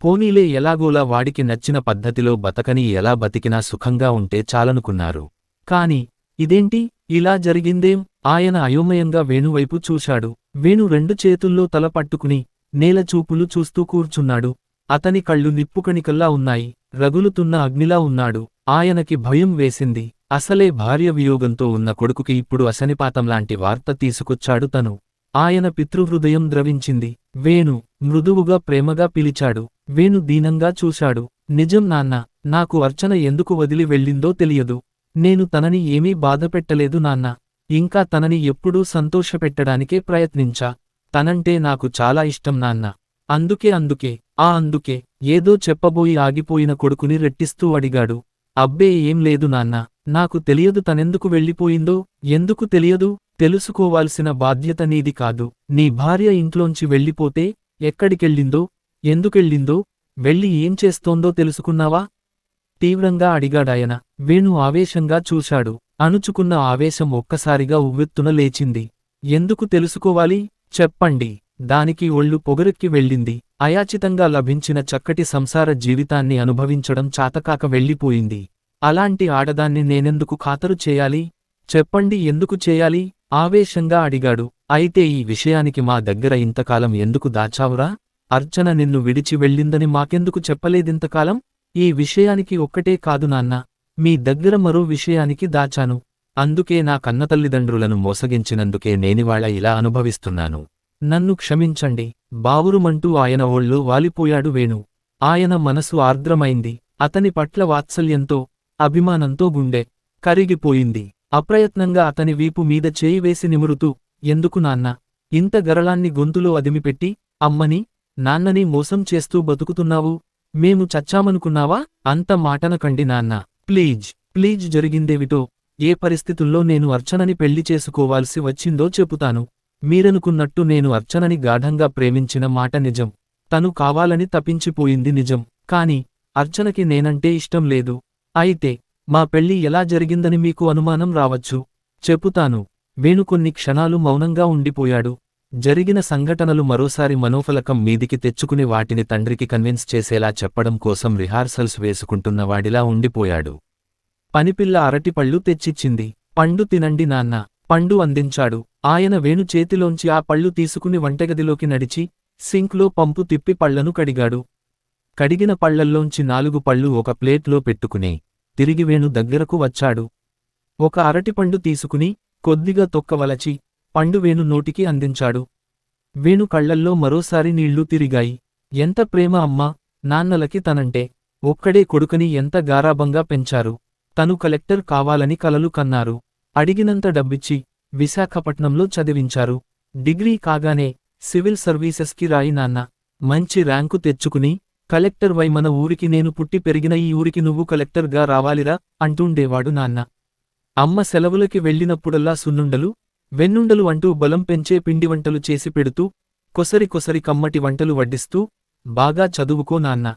పోనీలే, ఎలాగోలా వాడికి నచ్చిన పద్ధతిలో బతకని, ఎలా బతికినా సుఖంగా ఉంటే చాలనుకున్నారు. కాని ఇదేంటి ఇలా జరిగిందేం? ఆయన అయోమయంగా వేణువైపు చూశాడు. వేణు 2 చేతుల్లో తల పట్టుకుని నేల చూపులు చూస్తూ కూర్చున్నాడు. అతని కళ్ళు నిప్పుకణికల్లా ఉన్నాయి. రగులుతున్న అగ్నిలా ఉన్నాడు. ఆయనకి భయం వేసింది. అసలే భార్య వియోగంతో ఉన్న కొడుకుకి ఇప్పుడు అశనిపాతంలాంటి వార్త తీసుకొచ్చాడు తను. ఆయన పితృహృదయం ద్రవించింది. వేణు, మృదువుగా ప్రేమగా పిలిచాడు. వేణు దీనంగా చూశాడు. నిజం నాన్న, నాకు అర్చన ఎందుకు వదిలి వెళ్ళిందో తెలియదు. నేను తనని ఏమీ బాధపెట్టలేదు నాన్న. ఇంకా తనని ఎప్పుడూ సంతోషపెట్టడానికే ప్రయత్నించా. తనంటే నాకు చాలా ఇష్టం నాన్న. అందుకే ఏదో చెప్పబోయి ఆగిపోయిన కొడుకుని రెట్టిస్తూ అడిగాడు. అబ్బే, ఏం లేదు నాన్న, నాకు తెలియదు తనెందుకు వెళ్ళిపోయిందో. ఎందుకు తెలియదు? తెలుసుకోవాల్సిన బాధ్యత నీది కాదు. నీ భార్య ఇంట్లోంచి వెళ్ళిపోతే ఎక్కడికెళ్ళిందో, ఎందుకెళ్ళిందో, వెళ్ళి ఏం చేస్తోందో తెలుసుకున్నావా? తీవ్రంగా అడిగాడాయన. వేణు ఆవేశంగా చూశాడు. అణుచుకున్న ఆవేశం ఒక్కసారిగా ఉవ్వెత్తున లేచింది. ఎందుకు తెలుసుకోవాలి? చెప్పండి. దానికి ఒళ్ళు పొగరెక్కి వెళ్ళింది. అయాచితంగా లభించిన చక్కటి సంసార జీవితాన్ని అనుభవించడం చాతకాక వెళ్ళిపోయింది. అలాంటి ఆడదాన్ని నేనెందుకు ఖాతరు చేయాలి? చెప్పండి, ఎందుకు చేయాలి? ఆవేశంగా అడిగాడు. అయితే ఈ విషయానికి మా దగ్గర ఇంతకాలం ఎందుకు దాచావురా? అర్చన నిన్ను విడిచి వెళ్ళిందని మాకెందుకు చెప్పలేదింతకాలం? ఈ విషయానికి ఒక్కటే కాదు నాన్న, మీ దగ్గర మరో విషయానికి దాచాను. అందుకే నా కన్నతల్లిదండ్రులను మోసగించినందుకే నేనివాళ ఇలా అనుభవిస్తున్నాను. నన్ను క్షమించండి. బావురుమంటూ ఆయన ఒళ్ళో వాలిపోయాడు వేణు. ఆయన మనసు ఆర్ద్రమైంది. అతని పట్ల వాత్సల్యంతో, అభిమానంతో గుండె కరిగిపోయింది. అప్రయత్నంగా అతని వీపు మీద చేయి వేసి నిమురుతూ, ఎందుకు నాన్నా, ఇంత గరళాన్ని గొంతులో అదిమిపెట్టి అమ్మని, నాన్నని మోసం చేస్తూ బతుకుతున్నావు? మేము చచ్చామనుకున్నావా? అంత మాటనకండి నాన్నా, ప్లీజ్ జరిగిందేవిటో, ఏ పరిస్థితుల్లో నేను అర్చనని పెళ్లి చేసుకోవాల్సి వచ్చిందో చెబుతాను. మీరనుకున్నట్టు నేను అర్చనని గాఢంగా ప్రేమించిన మాట నిజం. తను కావాలని తప్పించిపోయింది నిజం. కాని అర్చనకి నేనంటే ఇష్టం లేదు. అయితే మా పెళ్లి ఎలా జరిగిందని మీకు అనుమానం రావచ్చు. చెపుతాను. వేణు కొన్ని క్షణాలు మౌనంగా ఉండిపోయాడు. జరిగిన సంఘటనలు మరోసారి మనోఫలకం మీదికి తెచ్చుకుని వాటిని తండ్రికి కన్విన్స్ చేసేలా చెప్పడం కోసం రిహార్సల్స్ వేసుకుంటున్నవాడిలా ఉండిపోయాడు. పనిపిల్ల అరటిపళ్ళు తెచ్చిచ్చింది. పండు తినండి నాన్న. పండు అందించాడు. ఆయన వేణు చేతిలోంచి ఆ పళ్ళు తీసుకుని వంటగదిలోకి నడిచి సింక్లో పంపు తిప్పి పళ్లను కడిగాడు. కడిగిన పళ్లల్లోంచి 4 పళ్ళు ఒక ప్లేట్లో పెట్టుకుని తిరిగి వేణు దగ్గరకు వచ్చాడు. ఒక అరటిపండు తీసుకుని కొద్దిగా తొక్కవలచి పండు వేణు నోటికి అందించాడు. వేణు కళ్లల్లో మరోసారి నీళ్లు తిరిగాయి. ఎంత ప్రేమ అమ్మా నాన్నలకి తనంటే. ఒక్కడే కొడుకని ఎంత గారాబంగా పెంచారు. తను కలెక్టర్ కావాలని కలలు కన్నారు. అడిగినంత డబ్బిచ్చి విశాఖపట్నంలో చదివించారు. డిగ్రీ కాగానే సివిల్ సర్వీసెస్కి రాయి నాన్న. మంచి ర్యాంకు తెచ్చుకుని కలెక్టర్ వై మన ఊరికి నేను పుట్టి పెరిగిన ఈ ఊరికి నువ్వు కలెక్టర్గా రావాలిరా అంటూండేవాడు నాన్న. అమ్మ సెలవులకి వెళ్ళినప్పుడల్లా సున్నుండలు వెన్నుండలు అంటూ బలం పెంచే పిండివంటలు చేసి పెడుతూ కొసరి కొసరి కమ్మటి వంటలు వడ్డిస్తూ బాగా చదువుకో నాన్న.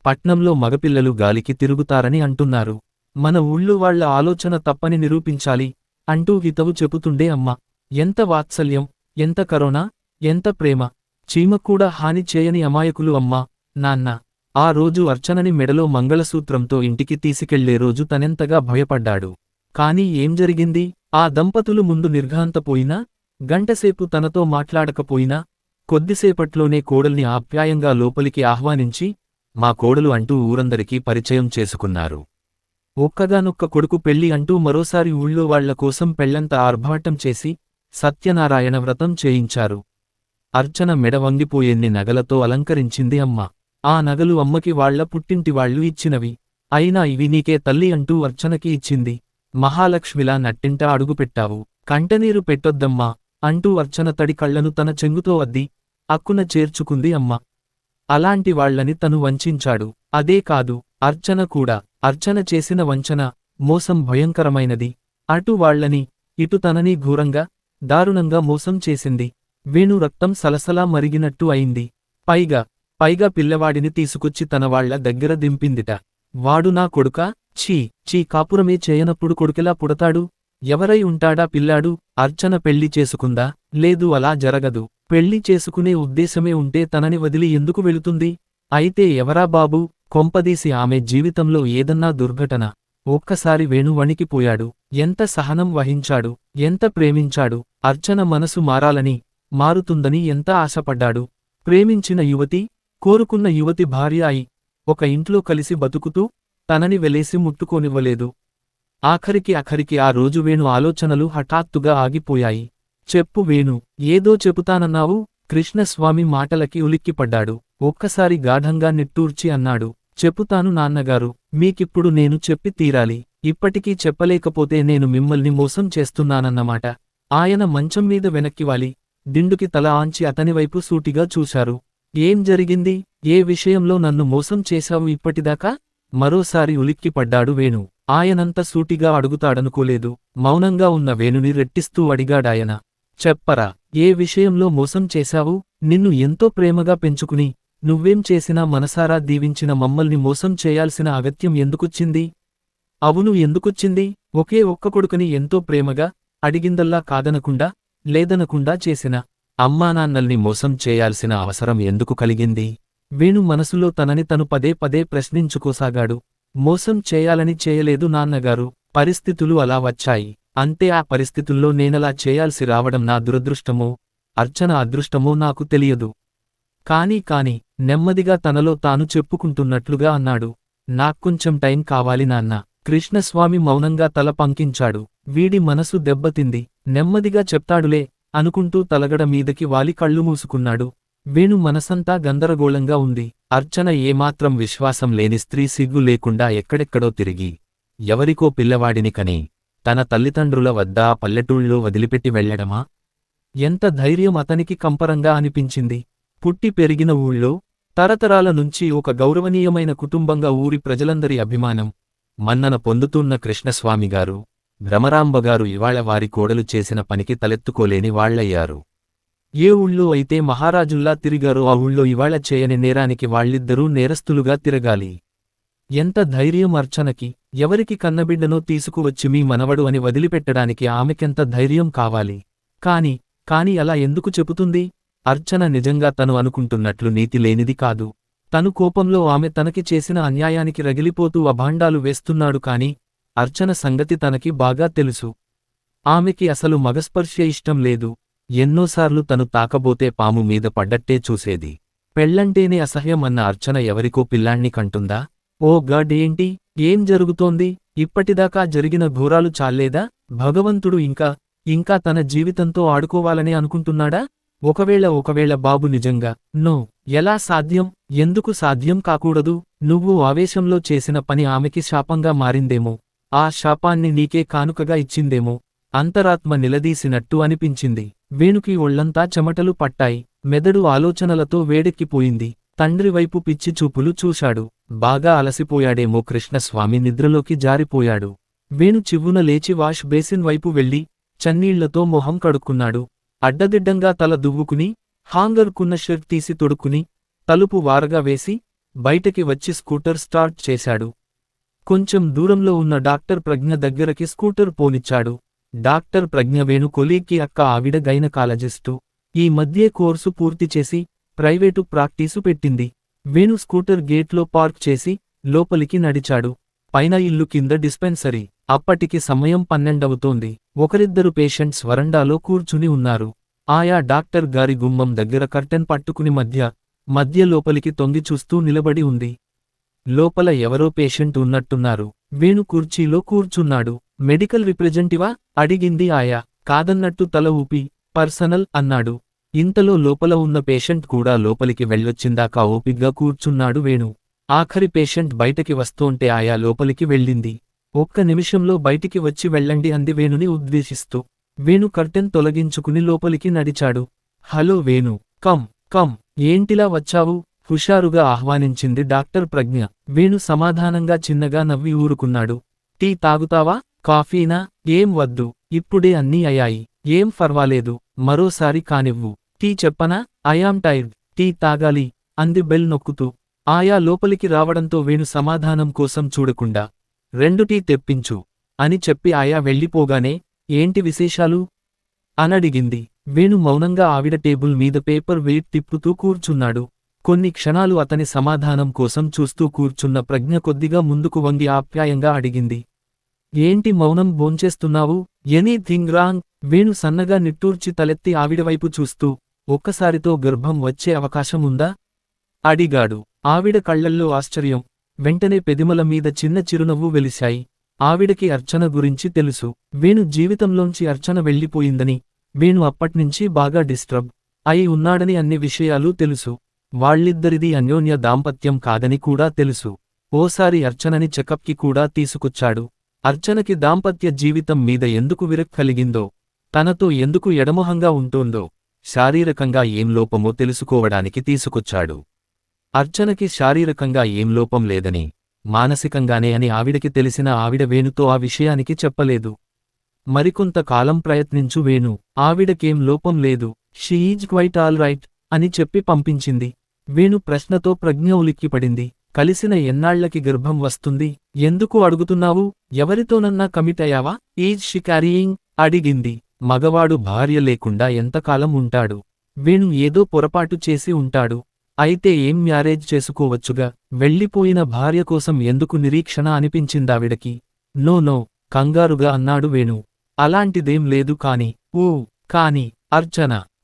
పట్నంలో మగపిల్లలు గాలికి తిరుగుతారని అంటున్నారు. మన ఊళ్ళో వాళ్ల ఆలోచన తప్పని నిరూపించాలి అంటూ హితవు చెబుతుండే అమ్మ. ఎంత వాత్సల్యం, ఎంత కరుణ, ఎంత ప్రేమ. చీమకూడా హాని చేయని అమాయకులు అమ్మా నాన్న. ఆ రోజు అర్చనని మెడలో మంగళసూత్రంతో ఇంటికి తీసుకెళ్లే రోజు తనెంతగా భయపడ్డాడు. కాని ఏం జరిగింది? ఆ దంపతులు ముందు నిర్ఘాంతపోయినా, గంటసేపు తనతో మాట్లాడకపోయినా, కొద్దిసేపట్లోనే కోడల్ని ఆప్యాయంగా లోపలికి ఆహ్వానించి మా కోడలు అంటూ ఊరందరికీ పరిచయం చేసుకున్నారు. ఒక్కగానొక్క కొడుకు పెళ్లి అంటూ మరోసారి ఊళ్ళో వాళ్ల కోసం పెళ్లంత ఆర్భాటం చేసి సత్యనారాయణ వ్రతం చేయించారు. అర్చన మెడ వంగిపోయేన్ని నగలతో అలంకరించింది అమ్మ. ఆ నగలు అమ్మకి వాళ్ల పుట్టింటివాళ్లు ఇచ్చినవి. అయినా ఇవి నీకే తల్లి అంటూ అర్చనకి ఇచ్చింది. మహాలక్ష్మిలా నట్టింట అడుగుపెట్టావు, కంటనీరు పెట్టొద్దమ్మా అంటూ అర్చన తడి కళ్లను తన చెంగుతో అద్ది అక్కున చేర్చుకుంది అమ్మ. అలాంటి వాళ్లని తను వంచించాడు. అదే కాదు, అర్చన కూడా. అర్చన చేసిన వంచన, మోసం భయంకరమైనది. అటు వాళ్లని, ఇటు తనని ఘోరంగా, దారుణంగా మోసం చేసింది. వేణు రక్తం సలసలా మరిగినట్టు అయింది. పైగా పిల్లవాడిని తీసుకొచ్చి తన వాళ్ల దగ్గర దింపిందిట. వాడు నా కొడుకా? ఛీ కాపురమే చేయనప్పుడు కొడుకెలా పుడతాడు? ఎవరై ఉంటాడా పిల్లాడు? అర్చన పెళ్లి చేసుకుందా? లేదు, అలా జరగదు. పెళ్లి చేసుకునే ఉద్దేశమే ఉంటే తనని వదిలి ఎందుకు వెళుతుంది? అయితే ఎవరా బాబూ? కొంపదీసి ఆమె జీవితంలో ఏదన్నా దుర్ఘటన. ఒక్కసారి వేణు వణికిపోయాడు. ఎంత సహనం వహించాడు, ఎంత ప్రేమించాడు. అర్చన మనసు మారాలని, మారుతుందని ఎంత ఆశపడ్డాడు. ప్రేమించిన యువతి, కోరుకున్న యువతి భార్య అయి ఒక ఇంట్లో కలిసి బతుకుతూ తనని వెలేసి ముట్టుకోనివ్వలేదు. ఆఖరికి ఆ రోజు వేణు ఆలోచనలు హఠాత్తుగా ఆగిపోయాయి. చెప్పు వేణు, ఏదో చెబుతానన్నావు? కృష్ణస్వామి మాటలకి ఉలిక్కిపడ్డాడు. ఒక్కసారి గాఢంగా నిట్టూర్చి అన్నాడు. చెప్పుతాను నాన్నగారు, మీకిప్పుడు నేను చెప్పి తీరాలి. ఇప్పటికీ చెప్పలేకపోతే నేను మిమ్మల్ని మోసం చేస్తున్నానన్నమాట. ఆయన మంచం మీద వెనక్కివాలి దిండుకి తల ఆంచి అతనివైపు సూటిగా చూశారు. ఏం జరిగింది? ఏ విషయంలో నన్ను మోసం చేశావు ఇప్పటిదాకా? మరోసారి ఉలిక్కిపడ్డాడు వేణు. ఆయనంత సూటిగా అడుగుతాడనుకోలేదు. మౌనంగా ఉన్న వేణుని రెట్టిస్తూ అడిగాడాయన. చెప్పరా, ఏ విషయంలో మోసం చేశావు? నిన్ను ఎంతో ప్రేమగా పెంచుకుని నువ్వేం చేసినా మనసారా దీవించిన మమ్మల్ని మోసం చేయాల్సిన అగత్యం ఎందుకొచ్చింది? అవును, ఎందుకొచ్చింది? ఒకే ఒక్క కొడుకుని ఎంతో ప్రేమగా, అడిగిందల్లా కాదనకుండా, లేదనకుండా చేసిన అమ్మానాన్నల్ని మోసం చేయాల్సిన అవసరం ఎందుకు కలిగింది? వేణు మనసులో తనని తను పదే పదే ప్రశ్నించుకోసాగాడు. మోసం చేయాలని చేయలేదు నాన్నగారు, పరిస్థితులు అలా వచ్చాయి అంతే. ఆ పరిస్థితుల్లో నేనలా చేయాల్సి రావడం నా దురదృష్టమో, అర్చన అదృష్టమో నాకు తెలియదు. కాని నెమ్మదిగా తనలో తాను చెప్పుకుంటున్నట్లుగా అన్నాడు. నాక్కొంచెం టైం కావాలి నాన్న. కృష్ణస్వామి మౌనంగా తల పంకించాడు. వీడి మనసు దెబ్బతింది. నెమ్మదిగా చెప్తాడులే అనుకుంటూ తలగడ మీదకి వాలి కళ్ళు మూసుకున్నాడు. వేణు మనసంతా గందరగోళంగా ఉంది. అర్చన ఏమాత్రం విశ్వాసం లేని స్త్రీ సిగ్గు లేకుండా ఎక్కడెక్కడో తిరిగి ఎవరికో పిల్లవాడిని కని తన తల్లిదండ్రుల వద్ద ఆ పల్లెటూళ్ళలో వదిలిపెట్టి వెళ్లడమా? ఎంత ధైర్యం అతనికి కంపరంగా అనిపించింది. పుట్టి పెరిగిన ఊళ్ళో తరతరాల నుంచి ఒక గౌరవనీయమైన కుటుంబంగా ఊరి ప్రజలందరి అభిమానం, మన్నన పొందుతున్న కృష్ణస్వామిగారు, భ్రమరాంబగారు ఇవాళ వారి కోడలు చేసిన పనికి తలెత్తుకోలేని వాళ్లయ్యారు. ఏ ఊళ్ళో అయితే మహారాజుల్లా తిరిగారో ఆ ఊళ్ళో ఇవాళ చేయని నేరానికి వాళ్ళిద్దరూ నేరస్తులుగా తిరగాలి. ఎంత ధైర్యం అర్చనకి! ఎవరికి కన్నబిడ్డనో తీసుకువచ్చి మీ మనవడు అని వదిలిపెట్టడానికి ఆమెకెంత ధైర్యం కావాలి! కాని కాని అలా ఎందుకు చెబుతుంది? అర్చన నిజంగా తను అనుకుంటున్నట్లు నీతి లేనిది కాదు. తను కోపంలో ఆమె తనకి చేసిన అన్యాయానికి రగిలిపోతూ అభాండాలు వేస్తున్నాడు కాని అర్చన సంగతి తనకి బాగా తెలుసు. ఆమెకి అసలు మగస్పర్శ్య ఇష్టం లేదు. ఎన్నోసార్లు తను తాకబోతే పాము మీద పడ్డట్టే చూసేది. పెళ్లంటేనే అసహ్యం అన్న అర్చన ఎవరికో పిల్లాణ్ణి కంటుందా? ఓ గాడ్, ఏంటి? ఏం జరుగుతోంది? ఇప్పటిదాకా జరిగిన ఘోరాలు చాల్లేదా? భగవంతుడు ఇంకా తన జీవితంతో ఆడుకోవాలని అనుకుంటున్నాడా? ఒకవేళ బాబు నిజంగా నో, ఎలా సాధ్యం? ఎందుకు సాధ్యం కాకూడదు? నువ్వు ఆవేశంలో చేసిన పని ఆమెకి శాపంగా మారిందేమో. ఆ శాపాన్ని నీకే కానుకగా ఇచ్చిందేమో. అంతరాత్మ నిలదీసినట్టు అనిపించింది. వేణుకి ఒళ్లంతా చెమటలు పట్టాయి. మెదడు ఆలోచనలతో వేడెక్కిపోయింది. తండ్రివైపు పిచ్చి చూపులు చూశాడు. బాగా అలసిపోయాడేమో. కృష్ణస్వామి నిద్రలోకి జారిపోయాడు. వేణు చివ్వున లేచి వాష్ బేసిన్ వైపు వెళ్లి చన్నీళ్లతో మొహం కడుక్కున్నాడు. అడ్డదిడ్డంగా తల దువ్వుకుని హాంగర్కున్న షర్ట్ తీసి తొడుక్కుని తలుపు వారగా వేసి బయటకి వచ్చి స్కూటర్ స్టార్ట్ చేశాడు. కొంచెం దూరంలో ఉన్న డాక్టర్ ప్రజ్ఞ దగ్గరకి స్కూటర్ పోనిచ్చాడు. డాక్టర్ ప్రజ్ఞ వేణు కొలీగ్కి అక్క. ఆవిడ గైనకాలజిస్టు. ఈ మధ్యే కోర్సు పూర్తి చేసి ప్రైవేటు ప్రాక్టీసు పెట్టింది. వేణు స్కూటర్ గేట్లో పార్క్ చేసి లోపలికి నడిచాడు. పైన ఇల్లు, కింద డిస్పెన్సరీ. అప్పటికి సమయం 12 అవుతోంది. ఒకరిద్దరు పేషెంట్స్ వరండాలో కూర్చుని ఉన్నారు. ఆయా డాక్టర్ గారి గుమ్మం దగ్గర కర్టెన్ పట్టుకుని మధ్య లోపలికి తొంగి చూస్తూ నిలబడి ఉంది. లోపల ఎవరో పేషెంట్ ఉన్నట్టున్నారు. వేణు కుర్చీలో కూర్చున్నాడు. మెడికల్ రిప్రజెంటివా? అడిగింది ఆయా. కాదన్నట్టు తల ఊపి పర్సనల్ అన్నాడు. ఇంతలో లోపల ఉన్న పేషెంట్ కూడా లోపలికి వెళ్ళొచ్చిందాకా ఓపిగ్గా కూర్చున్నాడు వేణు. ఆఖరి పేషెంట్ బయటకి వస్తోంటే ఆయా లోపలికి వెళ్ళింది. ఒక్క నిమిషంలో బయటికి వచ్చి వెళ్ళండి అంది వేణుని ఉద్దేశిస్తూ. వేణు కర్టెన్ తొలగించుకుని లోపలికి నడిచాడు. Hello Venu, come. ఏంటిలా వచ్చావు? హుషారుగా ఆహ్వానించింది డాక్టర్ ప్రజ్ఞ. వేణు సమాధానంగా చిన్నగా నవ్వి ఊరుకున్నాడు. టీ తాగుతావా? కాఫీనా? ఏం వద్దు, ఇప్పుడే అన్నీ అయ్యాయి. ఏం ఫర్వాలేదు, మరోసారి కానివ్వు. టీ చెప్పనా? ఐయామ్ టైర్డ్, టీ తాగాలి అంది బెల్ నొక్కుతూ. ఆయా లోపలికి రావడంతో వేణు సమాధానం కోసం చూడకుండా 2 టీ తెప్పించు అని చెప్పి ఆయా వెళ్ళిపోగానే ఏంటి విశేషాలు అనడిగింది. వేణు మౌనంగా ఆవిడ టేబుల్ మీద పేపర్ వెయిట్ తిప్పుతూ కూర్చున్నాడు. కొన్ని క్షణాలు అతని సమాధానం కోసం చూస్తూ కూర్చున్న ప్రజ్ఞ కొద్దిగా ముందుకు వంగి ఆప్యాయంగా అడిగింది. ఏంటి మౌనం? భోంచేస్తున్నావు? Anything wrong? వేణు సన్నగా నిట్టూర్చి తలెత్తి ఆవిడవైపు చూస్తూ ఒక్కసారితో గర్భం వచ్చే అవకాశం ఉందా అడిగాడు. ఆవిడ కళ్లల్లో ఆశ్చర్యం. వెంటనే పెదిమల మీద చిన్న చిరునవ్వు వెలిశాయి. ఆవిడకి అర్చన గురించి తెలుసు. వేణు జీవితంలోంచి అర్చన వెళ్ళిపోయిందని, వేణు అప్పట్నుంచి బాగా డిస్టర్బ్ అయి ఉన్నాడని అన్ని విషయాలు తెలుసు. వాళ్ళిద్దరిది అన్యోన్య దాంపత్యం కాదని కూడా తెలుసు. ఓసారి అర్చనని చెకప్కి కూడా తీసుకొచ్చాడు. అర్చనకి దాంపత్య జీవితం మీద ఎందుకు విరక్తి కలిగిందో, తనతో ఎందుకు ఎడమొహంగా ఉంటోందో, శారీరకంగా ఏం లోపమో తెలుసుకోవడానికి తీసుకొచ్చాడు. అర్చనకి శారీరకంగా ఏం లోపం లేదని, మానసికంగానే అని ఆవిడకి తెలిసిన ఆవిడ వేణుతో ఆ విషయానికి చెప్పలేదు. మరికొంత కాలం ప్రయత్నించు వేణు, ఆవిడకేం లోపం లేదు, she is quiet all right అని చెప్పి పంపించింది. వేణు ప్రశ్నతో ప్రజ్ఞ ఉలిక్కిపడింది. కలిసిన ఎన్నాళ్లకి గర్భం వస్తుంది? ఎందుకు అడుగుతున్నావు? ఎవరితోనన్నా కమిట్ అయ్యావా? ఈజ్ షీ క్యారీయింగ్ అడిగింది. మగవాడు భార్య లేకుండా ఎంతకాలం ఉంటాడు? వేణు ఏదో పొరపాటు చేసి ఉంటాడు. అయితే ఏం మ్యారేజ్ చేసుకోవచ్చుగా, వెళ్ళిపోయిన భార్య కోసం ఎందుకు నిరీక్షణ అనిపించిందావిడకి. నో కంగారుగా అన్నాడు వేణు. అలాంటిదేం లేదు కానీ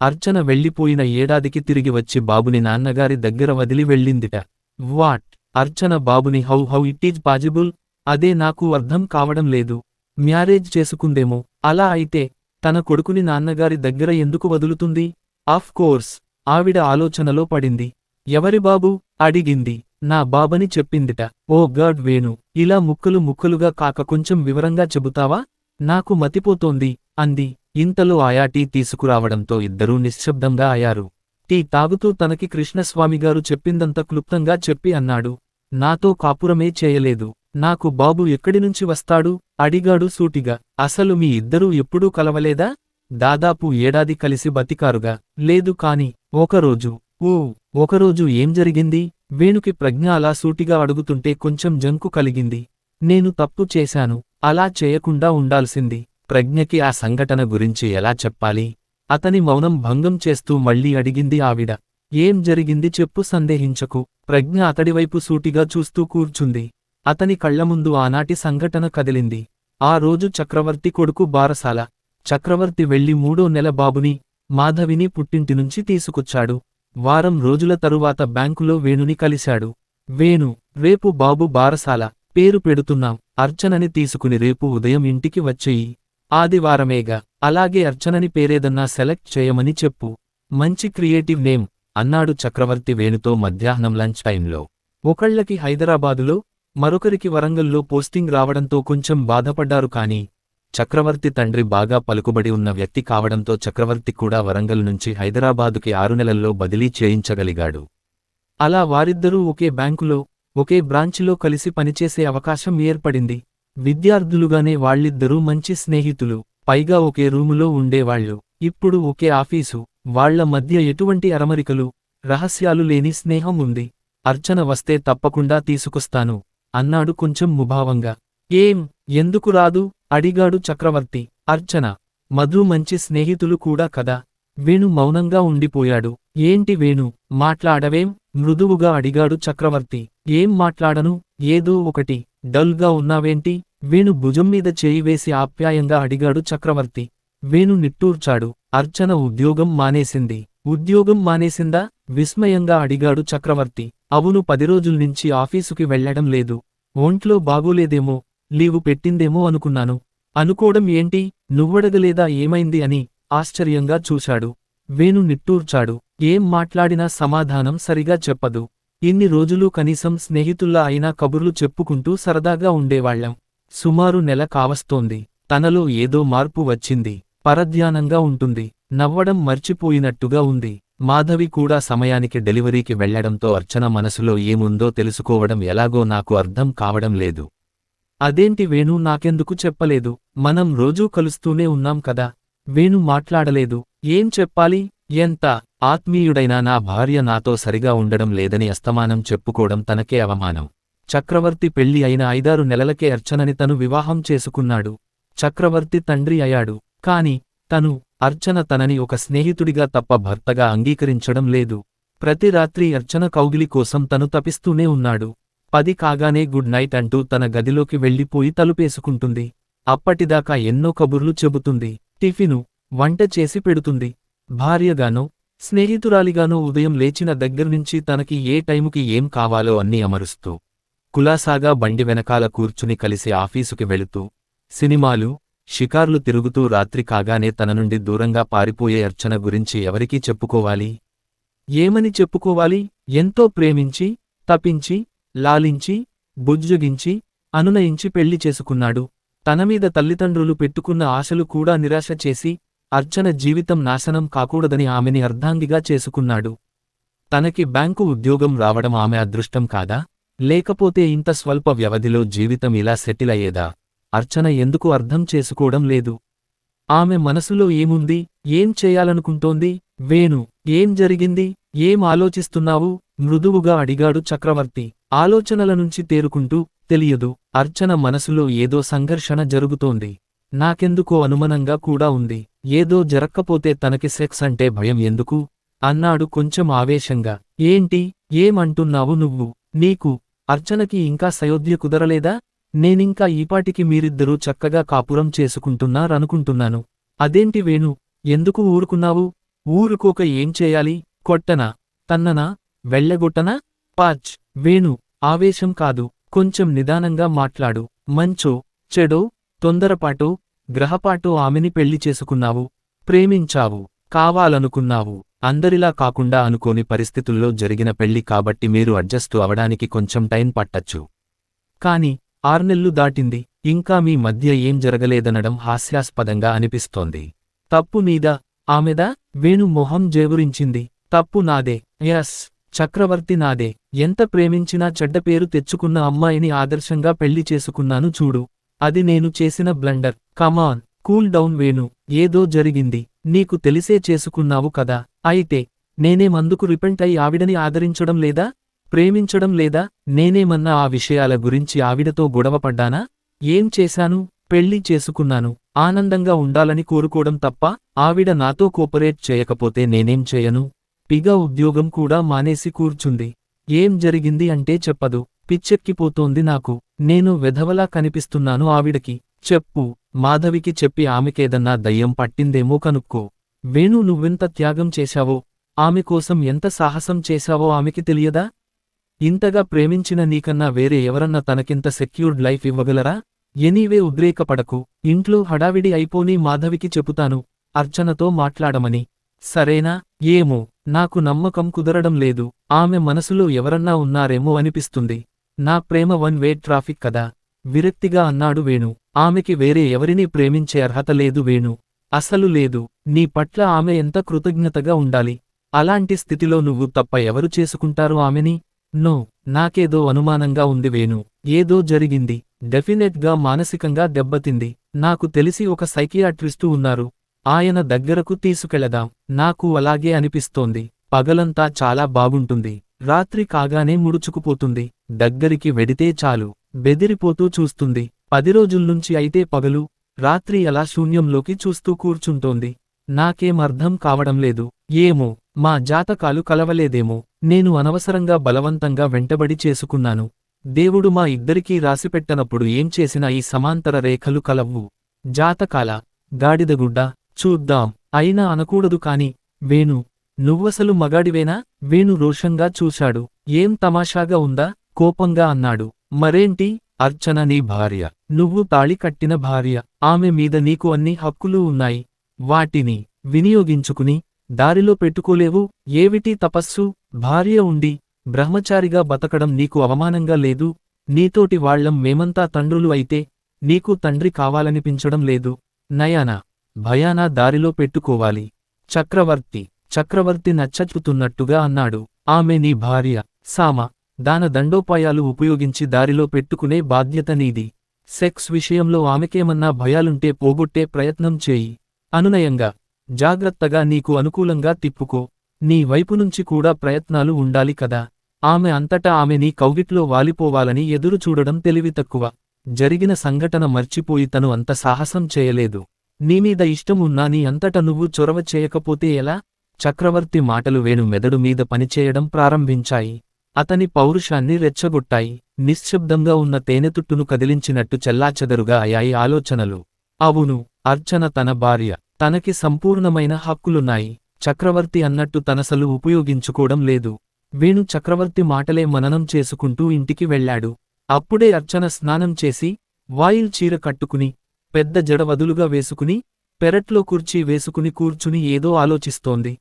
అర్చన వెళ్ళిపోయిన ఏడాదికి తిరిగి వచ్చి బాబుని నాన్నగారి దగ్గర వదిలి వెళ్ళిందిట. వాట్? అర్చన బాబుని హౌ ఇట్ ఈజ్ పాజిబుల్? అదే నాకు అర్థం కావడం లేదు. మ్యారేజ్ చేసుకుందేమో. అలా అయితే తన కొడుకుని నాన్నగారి దగ్గర ఎందుకు వదులుతుంది? Of course. ఆవిడ ఆలోచనలో పడింది. ఎవరి బాబు అడిగింది. నా బాబని చెప్పిందిట. ఓ గాడ్ వేణు, ఇలా ముక్కలుగా కాక కొంచెం వివరంగా చెబుతావా? నాకు మతిపోతోంది అంది. ఇంతలో ఆయా టీ తీసుకురావడంతో ఇద్దరూ నిశ్శబ్దంగా అయ్యారు. టీ తాగుతూ తనకి కృష్ణస్వామిగారు చెప్పిందంత క్లుప్తంగా చెప్పి అన్నాడు. నాతో కాపురమే చేయలేదు. నాకు బాబు ఎక్కడినుంచి వస్తాడు? అడిగాడు సూటిగా. అసలు మీ ఇద్దరూ ఎప్పుడూ కలవలేదా? దాదాపు ఏడాది కలిసి బతికారుగా. లేదు కాని ఒకరోజు ఏం జరిగింది? వేణుకి ప్రజ్ఞ అలా సూటిగా అడుగుతుంటే కొంచెం జంకు కలిగింది. నేను తప్పు చేశాను, అలా చేయకుండా ఉండాల్సింది. ప్రజ్ఞకి ఆ సంఘటన గురించి ఎలా చెప్పాలి? అతని మౌనం భంగం చేస్తూ మళ్ళీ అడిగింది ఆవిడ. ఏం జరిగింది చెప్పు, సందేహించకు. ప్రజ్ఞ అతడివైపు సూటిగా చూస్తూ కూర్చుంది. అతని కళ్లముందు ఆనాటి సంఘటన కదిలింది. ఆ రోజు చక్రవర్తి కొడుకు బారసాల. చక్రవర్తి వెళ్లి 3వ నెల బాబుని, మాధవిని పుట్టింటినుంచి తీసుకొచ్చాడు. వారం రోజుల తరువాత బ్యాంకులో వేణుని కలిశాడు. వేణు, రేపు బాబు బారసాల, పేరు పెడుతున్నాం. అర్చనని తీసుకుని రేపు ఉదయం ఇంటికి వచ్చేయి. ఆదివారమేగా, అలాగే అర్చనని పేరేదన్నా సెలెక్ట్ చేయమని చెప్పు. మంచి క్రియేటివ్ నేమ్ అన్నాడు చక్రవర్తి వేణుతో మధ్యాహ్నం లంచ్ టైంలో. ఒకళ్ళకి హైదరాబాదులో, మరొకరికి వరంగల్లో పోస్టింగ్ రావడంతో కొంచెం బాధపడ్డారు. కాని చక్రవర్తి తండ్రి బాగా పలుకుబడి ఉన్న వ్యక్తి కావడంతో చక్రవర్తి కూడా వరంగల్ నుంచి హైదరాబాదుకి 6 నెలల్లో బదిలీ చేయించగలిగాడు. అలా వారిద్దరూ ఒకే బ్యాంకులో, ఒకే బ్రాంచిలో కలిసి పనిచేసే అవకాశం ఏర్పడింది. విద్యార్థులుగానే వాళ్ళిద్దరూ మంచి స్నేహితులు. పైగా ఒకే రూములో ఉండేవాళ్లు. ఇప్పుడు ఒకే ఆఫీసు. వాళ్ల మధ్య ఎటువంటి అరమరికలు, రహస్యాలు లేని స్నేహం ఉంది. అర్చన వస్తే తప్పకుండా తీసుకొస్తాను అన్నాడు కొంచెం ముభావంగా. ఏం, ఎందుకు రాదు అడిగాడు చక్రవర్తి. అర్చన, మధు మంచి స్నేహితులు కూడా కదా. వేణు మౌనంగా ఉండిపోయాడు. ఏంటి వేణు, మాట్లాడవేం మృదువుగా అడిగాడు చక్రవర్తి. ఏం మాట్లాడను, ఏదో ఒకటి. డల్గా ఉన్నావేంటి? వేణు భుజం మీద చేయి వేసి ఆప్యాయంగా అడిగాడు చక్రవర్తి. వేణు నిట్టూర్చాడు. అర్చన ఉద్యోగం మానేసింది. ఉద్యోగం మానేసిందా? విస్మయంగా అడిగాడు చక్రవర్తి. అవును, 10 రోజుల్నించి ఆఫీసుకి వెళ్లడం లేదు. ఒంట్లో బాగోలేదేమో, లీవు పెట్టిందేమో అనుకున్నాను. అనుకోవడం ఏంటి, నువ్వడగలేదా ఏమైంది అని ఆశ్చర్యంగా చూశాడు. వేణు నిట్టూర్చాడు. ఏం మాట్లాడినా సమాధానం సరిగా చెప్పదు. ఇన్ని రోజులు కనీసం స్నేహితుల్లా అయినా కబుర్లు చెప్పుకుంటూ సరదాగా ఉండేవాళ్లం. సుమారు నెల కావస్తోంది. తనలో ఏదో మార్పు వచ్చింది. పరధ్యానంగా ఉంటుంది. నవ్వడం మర్చిపోయినట్టుగా ఉంది. మాధవి కూడా సమయానికి డెలివరీకి వెళ్లడంతో అర్చన మనసులో ఏముందో తెలుసుకోవడం ఎలాగో నాకు అర్థం కావడం లేదు. అదేంటి వేణు, నాకెందుకు చెప్పలేదు? మనం రోజూ కలుస్తూనే ఉన్నాం కదా. వేణు మాట్లాడలేదు. ఏం చెప్పాలి? ఎంత ఆత్మీయుడైనా నా భార్య నాతో సరిగా ఉండడం లేదని అస్తమానం చెప్పుకోవడం తనకే అవమానం. చక్రవర్తి పెళ్లి అయిన 5-6 నెలలకే అర్చనని తను వివాహం చేసుకున్నాడు. చక్రవర్తి తండ్రి అయ్యాడు. కాని అర్చన తనని ఒక స్నేహితుడిగా తప్ప భర్తగా అంగీకరించడం లేదు. ప్రతి రాత్రి అర్చన కౌగిలి కోసం తను తపిస్తూనే ఉన్నాడు. 10 కాగానే గుడ్ నైట్ అంటూ తన గదిలోకి వెళ్లిపోయి తలుపేసుకుంటుంది. అప్పటిదాకా ఎన్నో కబుర్లు చెబుతుంది. టిఫిను, వంట చేసి పెడుతుంది. భార్యగానో, స్నేహితురాలిగానో ఉదయం లేచిన దగ్గర్నుంచి తనకి ఏ టైముకి ఏం కావాలో అన్నీ అమరుస్తూ, కులాసాగా బండి వెనకాల కూర్చుని కలిసి ఆఫీసుకి వెళుతూ, సినిమాలు, షికార్లు తిరుగుతూ రాత్రి కాగానే తన నుండి దూరంగా పారిపోయే అర్చన గురించి ఎవరికీ చెప్పుకోవాలి? ఏమని చెప్పుకోవాలి? ఎంతో ప్రేమించి, తపించి, లాలించి, బుజ్జగించి, అనునయించి పెళ్లి చేసుకున్నాడు. తనమీద తల్లిదండ్రులు పెట్టుకున్న ఆశలు కూడా నిరాశ చేసి, అర్చన జీవితం నాశనం కాకూడదని ఆమెని అర్ధాంగిగా చేసుకున్నాడు. తనకి బ్యాంకు ఉద్యోగం రావడం ఆమె అదృష్టం కాదా? లేకపోతే ఇంత స్వల్ప వ్యవధిలో జీవితం ఇలా సెటిల్ అయ్యేదా? అర్చన ఎందుకు అర్థం చేసుకోవడం లేదు? ఆమె మనసులో ఏముంది? ఏం చేయాలనుకుంటోంది? వేణు, ఏం జరిగింది? ఏం ఆలోచిస్తున్నావు? మృదువుగా అడిగాడు చక్రవర్తి. ఆలోచనల నుంచి తేరుకుంటూ, తెలియదు. అర్చన మనసులో ఏదో సంఘర్షణ జరుగుతోంది. నాకెందుకో అనుమానంగా కూడా ఉంది. ఏదో జరక్కపోతే తనకి సెక్స్ అంటే భయం ఎందుకు? అన్నాడు కొంచెం ఆవేశంగా. ఏంటి, ఏమంటున్నావు నువ్వు? నీకు అర్చనకి ఇంకా సయోధ్య కుదరలేదా? నేనింకా ఈపాటికి మీరిద్దరూ చక్కగా కాపురం చేసుకుంటున్నారనుకుంటున్నాను. అదేంటి వేణు, ఎందుకు ఊరుకున్నావు? ఊరుకోక ఏం చేయాలి? కొట్టనా? తన్ననా? వెళ్ళగొట్టనా? పాచ్! వేణు, ఆవేశం కాదు, కొంచెం నిదానంగా మాట్లాడు. మంచో, చెడో, తొందరపాటో, గ్రహపాటో ఆమెని పెళ్లి చేసుకున్నావు. ప్రేమించావు, కావాలనుకున్నావు. అందరిలా కాకుండా అనుకోని పరిస్థితుల్లో జరిగిన పెళ్లి కాబట్టి మీరు అడ్జస్టు అవడానికి కొంచెం టైం పట్టచ్చు. కాని 6 నెలలు దాటింది. ఇంకా మీ మధ్య ఏం జరగలేదనడం హాస్యాస్పదంగా అనిపిస్తోంది. తప్పు నీదా, ఆమెదా? వేణు మొహం జేవురించింది. తప్పు నాదే. యస్, చక్రవర్తి నాదే. ఎంత ప్రేమించినా చెడ్డ పేరు తెచ్చుకున్న అమ్మాయిని ఆదర్శంగా పెళ్లి చేసుకున్నాను చూడు. అది నేను చేసిన బ్లండర్. కమాన్, కూల్ డౌన్ వేణు. ఏదో జరిగింది. నీకు తెలిసే చేసుకున్నావు కదా. అయితే నేనేమందుకు రిపెంట్ అయి ఆవిడని ఆదరించడం లేదా? ప్రేమించడం లేదా? నేనేమన్నా ఆ విషయాల గురించి ఆవిడతో గొడవపడ్డానా? ఏం చేశాను? పెళ్లి చేసుకున్నాను. ఆనందంగా ఉండాలని కోరుకోవడం తప్ప ఆవిడ నాతో కోపరేట్ చేయకపోతే నేనేం చేయను. పిగా ఉద్యోగం కూడా మానేసి కూర్చుంది. ఏం జరిగింది అంటే చెప్పదు. పిచ్చెక్కిపోతోంది నాకు. నేను వెధవలా కనిపిస్తున్నాను ఆవిడకి. చెప్పు, మాధవికి చెప్పి ఆమెకేదన్నా దయ్యం పట్టిందేమో కనుక్కో. వేణు నువ్వెంత త్యాగం చేశావో, ఆమె కోసం ఎంత సాహసం చేశావో ఆమెకి తెలియదా? ఇంతగా ప్రేమించిన నీకన్నా వేరే ఎవరన్నా తనకింత సెక్యూర్డ్ లైఫ్ ఇవ్వగలరా? ఎనీవే ఉద్రేకపడకు. ఇంట్లో హడావిడి అయిపోని మాధవికి చెపుతాను అర్చనతో మాట్లాడమని. సరేనా? ఏమో, నాకు నమ్మకం కుదరడం లేదు. ఆమె మనసులో ఎవరన్నా ఉన్నారేమో అనిపిస్తుంది. నా ప్రేమ వన్ వే ట్రాఫిక్ కదా, విరక్తిగా అన్నాడు వేణు. ఆమెకి వేరే ఎవరినీ ప్రేమించే అర్హత లేదు వేణు. అసలు లేదు. నీ పట్ల ఆమె ఎంత కృతజ్ఞతగా ఉండాలి. అలాంటి స్థితిలో నువ్వు తప్ప ఎవరు చేసుకుంటారు ఆమెని? నో, నాకేదో అనుమానంగా ఉంది వేణు. ఏదో జరిగింది. డెఫినెట్గా మానసికంగా దెబ్బతింది. నాకు తెలిసి ఒక సైకియాట్రిస్టు ఉన్నారు. ఆయన దగ్గరకు తీసుకెళదాం. నాకు అలాగే అనిపిస్తోంది. పగలంతా చాలా బాగుంటుంది, రాత్రి కాగానే ముడుచుకుపోతుంది. దగ్గరికి వెడితే చాలు బెదిరిపోతూ చూస్తుంది. 10 రోజుల్నుంచి అయితే పగలు, రాత్రి అలా శూన్యంలోకి చూస్తూ కూర్చుంటోంది. నాకేమర్థం కావడం లేదు. ఏమో, మా జాతకాలు కలవలేదేమో. నేను అనవసరంగా బలవంతంగా వెంటబడి చేసుకున్నాను. దేవుడు మా ఇద్దరికీ రాసిపెట్టనప్పుడు ఏం చేసినా ఈ సమాంతర రేఖలు కలవ్వు. జాతకాల గాడిదగుడ్డ. చూద్దాం. అయినా అనకూడదు కాని. వేణు, నువ్వసలు మగాడివేనా? వేణు రోషంగా చూశాడు. ఏం తమాషాగా ఉందా? కోపంగా అన్నాడు. మరేంటి? అర్చన నీ భార్య. నువ్వు తాళి కట్టిన భార్య. ఆమె మీద నీకు అన్ని హక్కులూ ఉన్నాయి. వాటిని వినియోగించుకుని దారిలో పెట్టుకోలేవు. ఏవిటి తపస్సు? భార్య ఉండి బ్రహ్మచారిగా బతకడం నీకు అవమానంగా లేదు? నీతోటి వాళ్లం మేమంతా తండ్రులు అయితే నీకు తండ్రి కావాలనిపించడం లేదు? నయానా భయానా దారిలో పెట్టుకోవాలి. చక్రవర్తి నచ్చచుతున్నట్టుగా అన్నాడు. ఆమె నీ భార్య. సామ దాన దండోపాయాలు ఉపయోగించి దారిలో పెట్టుకునే బాధ్యత నీది. సెక్స్ విషయంలో ఆమెకేమన్నా భయాలుంటే పోగొట్టే ప్రయత్నం చేయి. అనునయంగా, జాగ్రత్తగా నీకు అనుకూలంగా తిప్పుకో. నీ వైపునుంచి కూడా ప్రయత్నాలు ఉండాలి కదా. ఆమె అంతటా ఆమె నీ కౌగిట్లో వాలిపోవాలని ఎదురు చూడడం తెలివి తక్కువ. జరిగిన సంఘటన మర్చిపోయి తను అంత సాహసం చేయలేదు. నీమీద ఇష్టం ఉన్నా నీ అంతట నువ్వు చొరవ చేయకపోతే ఎలా? చక్రవర్తి మాటలు వేణు మెదడు మీద పనిచేయడం ప్రారంభించాయి. అతని పౌరుషాన్ని రెచ్చగొట్టాయి. నిశ్శబ్దంగా ఉన్న తేనెతుట్టును కదిలించినట్టు చెల్లాచెదరుగా అయ్యాయి ఆలోచనలు. అవును, అర్చన తన భార్య. తనకి సంపూర్ణమైన హక్కులున్నాయి. చక్రవర్తి అన్నట్టు తనసలు ఉపయోగించుకోవడం లేదు. వేణు చక్రవర్తి మాటలే మననం చేసుకుంటూ ఇంటికి వెళ్ళాడు. అప్పుడే అర్చన స్నానం చేసి, వాయిల్ చీర కట్టుకుని, పెద్ద జడ వదులుగా వేసుకుని, పెరట్లో కుర్చీ వేసుకుని కూర్చుని ఏదో ఆలోచిస్తోంది.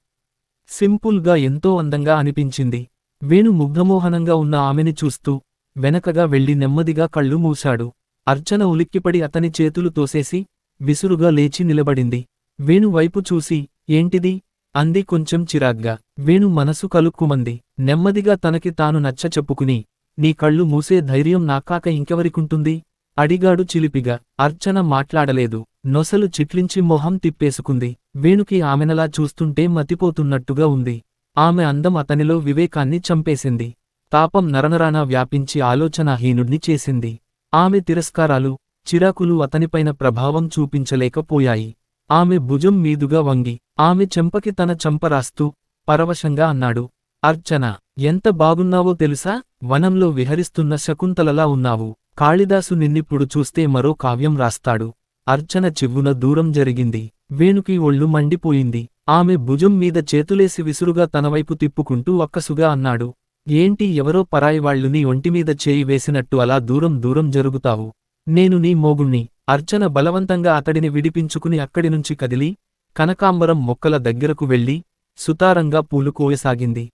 సింపుల్గా ఎంతో అందంగా అనిపించింది. వేణు ముగ్ధమోహనంగా ఉన్న ఆమెని చూస్తూ వెనకగా వెళ్లి నెమ్మదిగా కళ్ళు మూశాడు. అర్చన ఉలిక్కిపడి అతని చేతులు తోసేసి విసురుగా లేచి నిలబడింది. వేణు వైపు చూసి, ఏంటిది? అంది కొంచెం చిరాగ్గా. వేణు మనసు కలుక్కుమంది. నెమ్మదిగా తనకి తాను నచ్చ చెప్పుకుని, నీ కళ్ళు మూసే ధైర్యం నాకాక ఇంకెవరికుంటుంది? అడిగాడు చిలిపిగా. అర్చన మాట్లాడలేదు. నొసలు చిట్లించి మొహం తిప్పేసుకుంది. వేణుకి ఆమెనలా చూస్తుంటే మతిపోతున్నట్టుగా ఉంది. ఆమె అందం అతనిలో వివేకాన్ని చంపేసింది. తాపం నరనరానా వ్యాపించి ఆలోచనాహీనుడ్ని చేసింది. ఆమె తిరస్కారాలు, చిరాకులు అతనిపైన ప్రభావం చూపించలేకపోయాయి. ఆమె భుజం మీదుగా వంగి, ఆమె చెంపకి తన చంపరాస్తూ పరవశంగా అన్నాడు. అర్చన, ఎంత బాగున్నావో తెలుసా? వనంలో విహరిస్తున్న శకుంతలలా ఉన్నావు. కాళిదాసు నిన్నిప్పుడు చూస్తే మరో కావ్యం రాస్తాడు. అర్చన చివ్వున దూరం జరిగింది. వేణుకి ఒళ్ళు మండిపోయింది. ఆమె భుజం మీద చేతులేసి విసురుగా తనవైపు తిప్పుకుంటూ అక్కసుగా అన్నాడు. ఏంటి, ఎవరో పరాయివాళ్లు నీ ఒంటిమీద చేయి వేసినట్టు అలా దూరం దూరం జరుగుతావు? నేను నీ మోగుణ్ణి. అర్చన బలవంతంగా అతడిని విడిపించుకుని అక్కడినుంచి కదిలి, కనకాంబరం మొక్కల దగ్గరకు వెళ్లి, సుతారంగా పూలు కోయసాగింది.